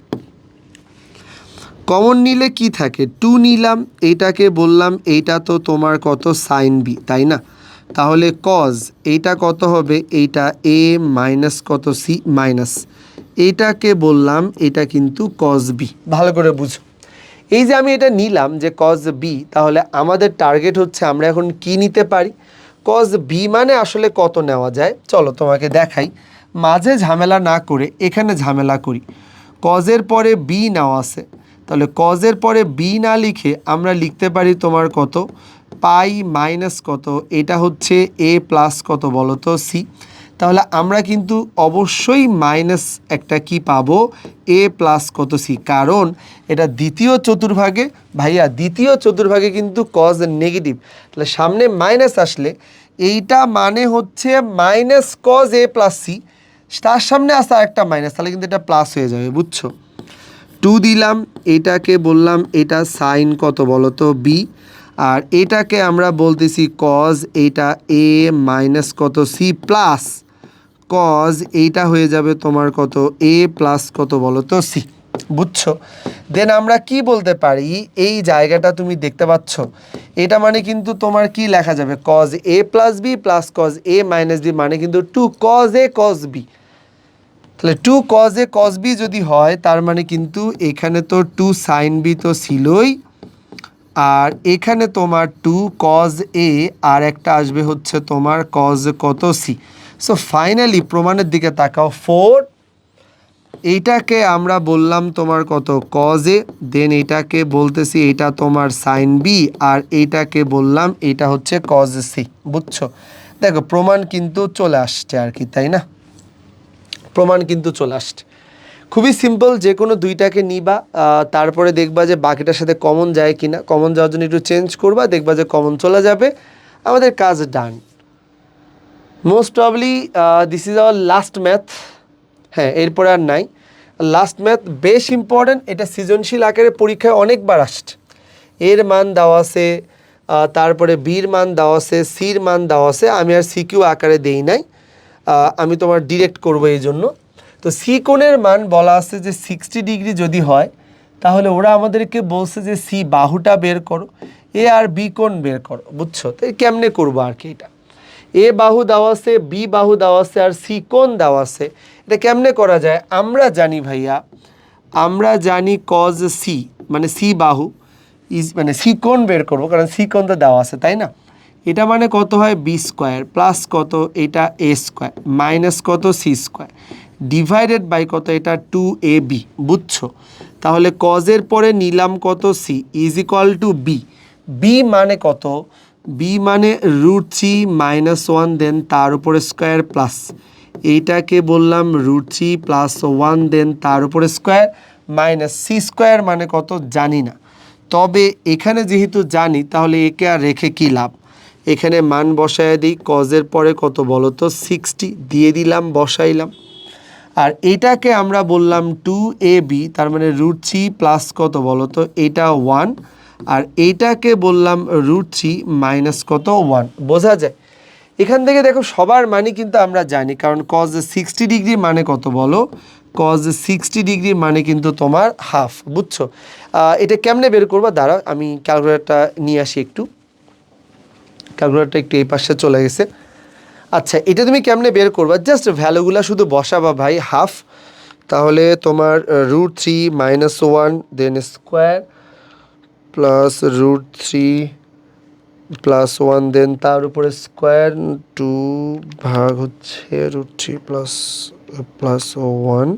কমন নিলে কি থাকে 2 নিলাম, এইটাকে বললাম এইটা তো তোমার কত সাইন বি, তাই না? তাহলে কজ এইটা কত হবে, এইটা a মাইনাস কত সি মাইনাস, এইটাকে বললাম এটা কিন্তু কজ বি। ভালো করে বুঝো, এই যে আমি এটা নিলাম যে কজ বি, তাহলে আমাদের টার্গেট হচ্ছে আমরা এখন কি নিতে পারি, কজ বি মানে আসলে কত নেওয়া যায়। চলো তোমাকে দেখাই, মাঝে ঝামেলা না করে এখানে ঝামেলা করি। কজের পরে বি নেওয়া আছে, তাহলে কজের পরে বি না লিখে আমরা লিখতে পারি তোমার কত পাই মাইনাস কত, এটা হচ্ছে এ প্লাস কত বলো তো সি। তাহলে আমরা কিন্তু অবশ্যই মাইনাস একটা কি পাবো এ প্লাস কত সি, কারণ এটা দ্বিতীয় চতুর্ভাগে, ভাইয়া দ্বিতীয় চতুর্ভাগে কিন্তু কজ নেগেটিভ, তাহলে সামনে মাইনাস আসলে এইটা মানে হচ্ছে মাইনাস কজ এ প্লাস সি, তার সামনে আসা একটা মাইনাস, তাহলে কিন্তু এটা প্লাস হয়ে যাবে, বুঝছো। 2 দিলাম, এটাকে বললাম এটা সাইন কত বলো তো বি, আর এটাকে আমরা বলতেছি কজ, এইটা এ মাইনাস কত সি প্লাস কজ, এইটা হয়ে যাবে তোমার কত এ প্লাস কত বলো তো সি। বুঝছো? দেন আমরা কি বলতে পারি, এই জায়গাটা তুমি দেখতে পাচ্ছ, এটা মানে কিন্তু তোমার কি লেখা যাবে, cos A plus B plus cos A minus B, মানে কিন্তু টু কজ এ কজ বি। তাহলে টু কজ এ কজ বি যদি হয়, তার মানে কিন্তু এখানে তো টু সাইন বি তো ছিলই, আর এখানে তোমার টু কজ এ, আর একটা আসবে হচ্ছে তোমার কজ কত সি। সো ফাইনালি প্রমাণের দিকে তাকাও, ফোর, এইটাকে আমরা বললাম তোমার কত কজ এ, দেন এটাকে বলতেছি এটা তোমার সাইন বি, আর এইটাকে বললাম এটা হচ্ছে কজ সি। বুঝছো? দেখো প্রমাণ কিন্তু চলে আসছে আর কি, তাই না? প্রমাণ কিন্তু চলে আসছে। খুবই সিম্পল, যে কোনো দুইটাকে নিবা, তারপরে দেখবা যে বাকিটার সাথে কমন যায় কিনা, কমন যাওয়ার জন্য একটু চেঞ্জ করবা, দেখবা যে কমন চলে যাবে, আমাদের কাজ done. Most probably this is our last math. হ্যাঁ, এরপরে আর নাই। লাস্ট ম্যাথ বেশ ইম্পর্ট্যান্ট, এটা সৃজনশীল আকারে পরীক্ষায় অনেকবার আসছে। এর মান দেওয়া আছে, তারপরে বির মান দেওয়া আছে, সির মান দেওয়া আছে। আমি আর সিকিউ আকারে দেই নাই, আমি তোমার ডিরেক্ট করবো এই জন্য। তো সি কোণের মান বলা আছে যে 60 ডিগ্রি যদি হয়, তাহলে ওরা আমাদেরকে বলছে যে সি বাহুটা বের করো, এ আর বি কোণ বের করো। বুঝছো? তো কেমনে করবো আর কি, এটা এ বাহু দেওয়া আছে, বি বাহু দেওয়া আছে, আর সি কোণ দেওয়া আছে। এটা কেমনে করা যায়? আমরা জানি ভাইয়া, আমরা জানি কজ সি মানে সি বাহু ইজ মানে সি কোণ বের করবো, কারণ সি কোণ তো দেওয়া আছে, তাই না? এটা মানে কত হয়, বি স্কোয়ার প্লাস কত, এটা এ স্কোয়ার মাইনাস কত, সি স্কোয়ার ডিভাইডেড বাই কত, এটা টু এ বি। বুঝছো? তাহলে কজের পরে নিলাম কত, c is equal to b. B মানে কত, বি মানে √3 মাইনাস ওয়ান, দেন তার উপরে স্কোয়ার প্লাস, এইটাকে বললাম √3 প্লাস ওয়ান, দেন তার উপরে স্কোয়ার মাইনাস সি স্কোয়ার মানে কত জানি না। তবে এখানে যেহেতু জানি, তাহলে একে আর রেখে কি লাভ, এখানে মান বসায় দিই। কজের পরে কত বলো তো, 60 দিয়ে দিলাম, বসাইলাম। আর এটাকে আমরা বললাম টু এ বি, তার মানে √3 প্লাস কত বলো তো, এটা 1, আর এইটাকে বললাম √3 মাইনাস কত, 1। বোঝা যায়? এখান থেকে দেখো সবার মানে কিন্তু আমরা জানি, কারণ কজ 60 ডিগ্রি মানে কত বলো, কজ 60 ডিগ্রি মানে কিন্তু তোমার হাফ। বুঝছো? এটা কেমনে বের করবা, দাঁড়াও আমি ক্যালকুলেটরটা নিয়ে আসি একটু। ক্যালকুলেটরটা একটু এই পাশে চলে গেছে। আচ্ছা, এটা তুমি কেমনে বের করবা, জাস্ট ভ্যালুগুলা শুধু বসাবা ভাই, হাফ, তাহলে তোমার √3 মাইনাস ওয়ান, দেন স্কোয়ার প্লাস √3 প্লাস ওয়ান, দেন তার উপরে স্কোয়ার, টু ভাগ হচ্ছে √3 প্লাস প্লাস ওয়ান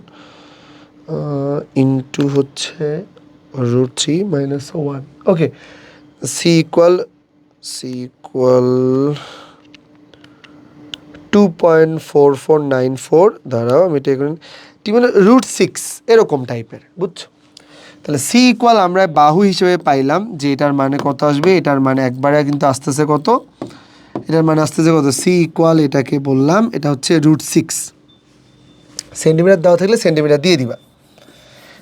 ইন্টু হচ্ছে √3 মাইনাস ওয়ান। ওকে, সি ইকুয়াল 2.4494, দাঁড়াও আমি এটা করি, মানে √6 এরকম টাইপের। বুঝছো? তাহলে সি ইকুয়াল আমরা বাহু হিসেবে পাইলাম যে এটার মানে কত আসবে, এটার মানে একবারে কিন্তু আসতেছে কত, এটার মানে আসতেছে কত, সি ইকুয়াল এটাকে বললাম এটা হচ্ছে √6। সেন্টিমিটার দেওয়া থাকলে সেন্টিমিটার দিয়ে দিবা।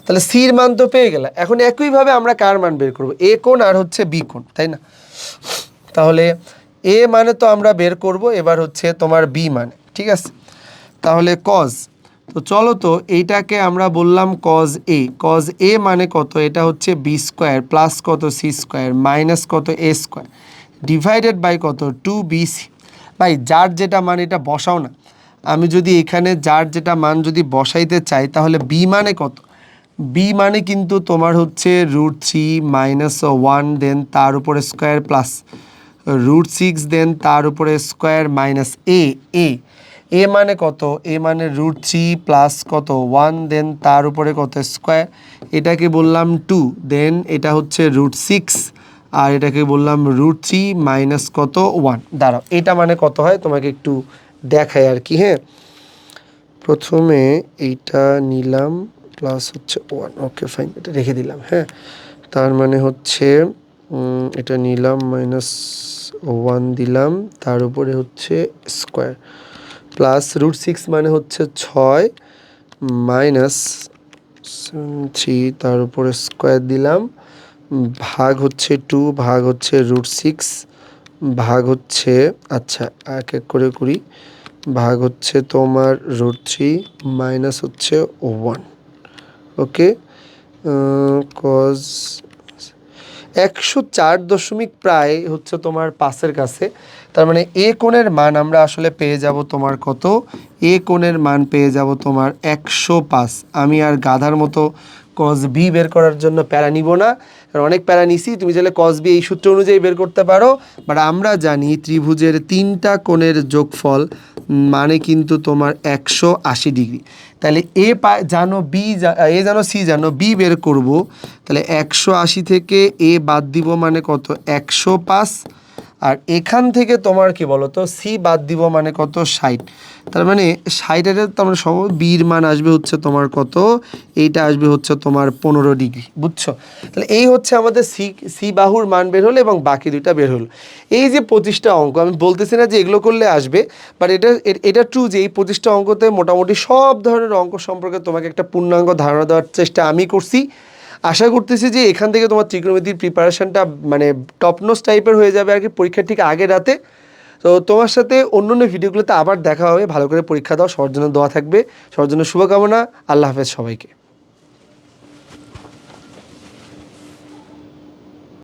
তাহলে সির মান তো পেয়ে গেলা। এখন একইভাবে আমরা কার মান বের করবো, এ কোণ আর হচ্ছে বি কোণ, তাই না? তাহলে এ মানে তো আমরা বের করব, এবার হচ্ছে তোমার বি মানে, ঠিক আছে? তাহলে কজ, তো চলো তো এইটাকে আমরা বললাম কজ এ। কজ এ মানে কত, এটা হচ্ছে বি স্কোয়ার প্লাস কত, সি স্কোয়ার মাইনাস কত, এ স্কোয়ার ডিভাইডেড বাই কত, টু বি সি। ভাই যার যেটা মান এটা বসাও না। আমি যদি এখানে যার যেটা মান যদি বসাইতে চাই, তাহলে বি মানে কত, বি মানে কিন্তু তোমার হচ্ছে √3 মাইনাস ওয়ান, দেন তার উপরে স্কোয়ার প্লাস √6, দেন তার উপরে স্কোয়ার মাইনাস এ। এ এ মানে কত, এ মানে √3 প্লাস কত 1, দেন তার উপরে কত স্কোয়ার, এটাকে বললাম 2, দেন এটা হচ্ছে √6, আর এটাকে বললাম √3 মাইনাস কত 1। দাঁড়াও, এটা মানে কত হয় তোমাকে একটু দেখায় আর কি। হ্যাঁ, প্রথমে এইটা নিলাম প্লাস হচ্ছে 1, ওকে ফাইন, এটা রেখে দিলাম। হ্যাঁ, তার মানে হচ্ছে এটা নিলাম মাইনাস 1 দিলাম, তার উপরে হচ্ছে স্কোয়ার প্লাস √6 মানে হচ্ছে 6 মাইনাস 3, তার উপরে স্কোয়ার দিলাম, ভাগ হচ্ছে 2, ভাগ হচ্ছে √6, ভাগ হচ্ছে, আচ্ছা এক এক করে করি, ভাগ হচ্ছে তোমার √3 মাইনাস হচ্ছে 1। ওকে, কজ 104 প্রায় হচ্ছে তোমার 5-এর কাছে। তার মানে এ কোণের মান আমরা আসলে পেয়ে যাব তোমার কত, এ কোণের মান পেয়ে যাব তোমার 105। আমি আর গাধার মতো কজ বি বের করার জন্য প্যারা নিব না, কারণ অনেক প্যারা নিছি। তুমি চাইলে কজ বি এই সূত্র অনুযায়ী বের করতে পারো, বাট আমরা জানি ত্রিভুজের 3টা কোণের যোগফল মানে কিন্তু তোমার 180 ডিগ্রি। তাহলে এ জানো, বি এ জানো, সি জানো, বি বের করব। তাহলে 180 থেকে এ বাদ দিব মানে কত, 105। আর এখান থেকে তোমার কি বলো তো, সি বাদ দিব মানে কত, 60। তার মানে 60-এর তোমার সব বির মান আসবে হচ্ছে তোমার কত, এইটা আসবে হচ্ছে তোমার 15 ডিগ্রি, বুঝছো? তাহলে এই হচ্ছে আমাদের সি বাহুর মান বের হলো এবং বাকি দুইটা বের হলো। এই যে 25টা অঙ্ক, আমি বলতেছি না যে এগুলো করলে আসবে, বাট এটা ট্রু যে এই 25টা অঙ্কতে মোটামুটি সব ধরনের অঙ্ক সম্পর্কে তোমাকে একটা পূর্ণাঙ্গ ধারণা দেওয়ার চেষ্টা আমি করছি। আশা করতেছি যে এখান থেকে তোমার ত্রিকোণমিতির প্রিপারেশনটা মানে টপনোস টাইপের হয়ে যাবে আর কি পরীক্ষার ঠিক আগে রাতে। তো তোমার সাথে অন্য ভিডিওগুলোতে আবার দেখা হবে। ভালো করে পরীক্ষা দাও, সবার জন্য দোয়া থাকবে, সবার জন্য শুভকামনা। আল্লাহ হাফেজ সবাইকে।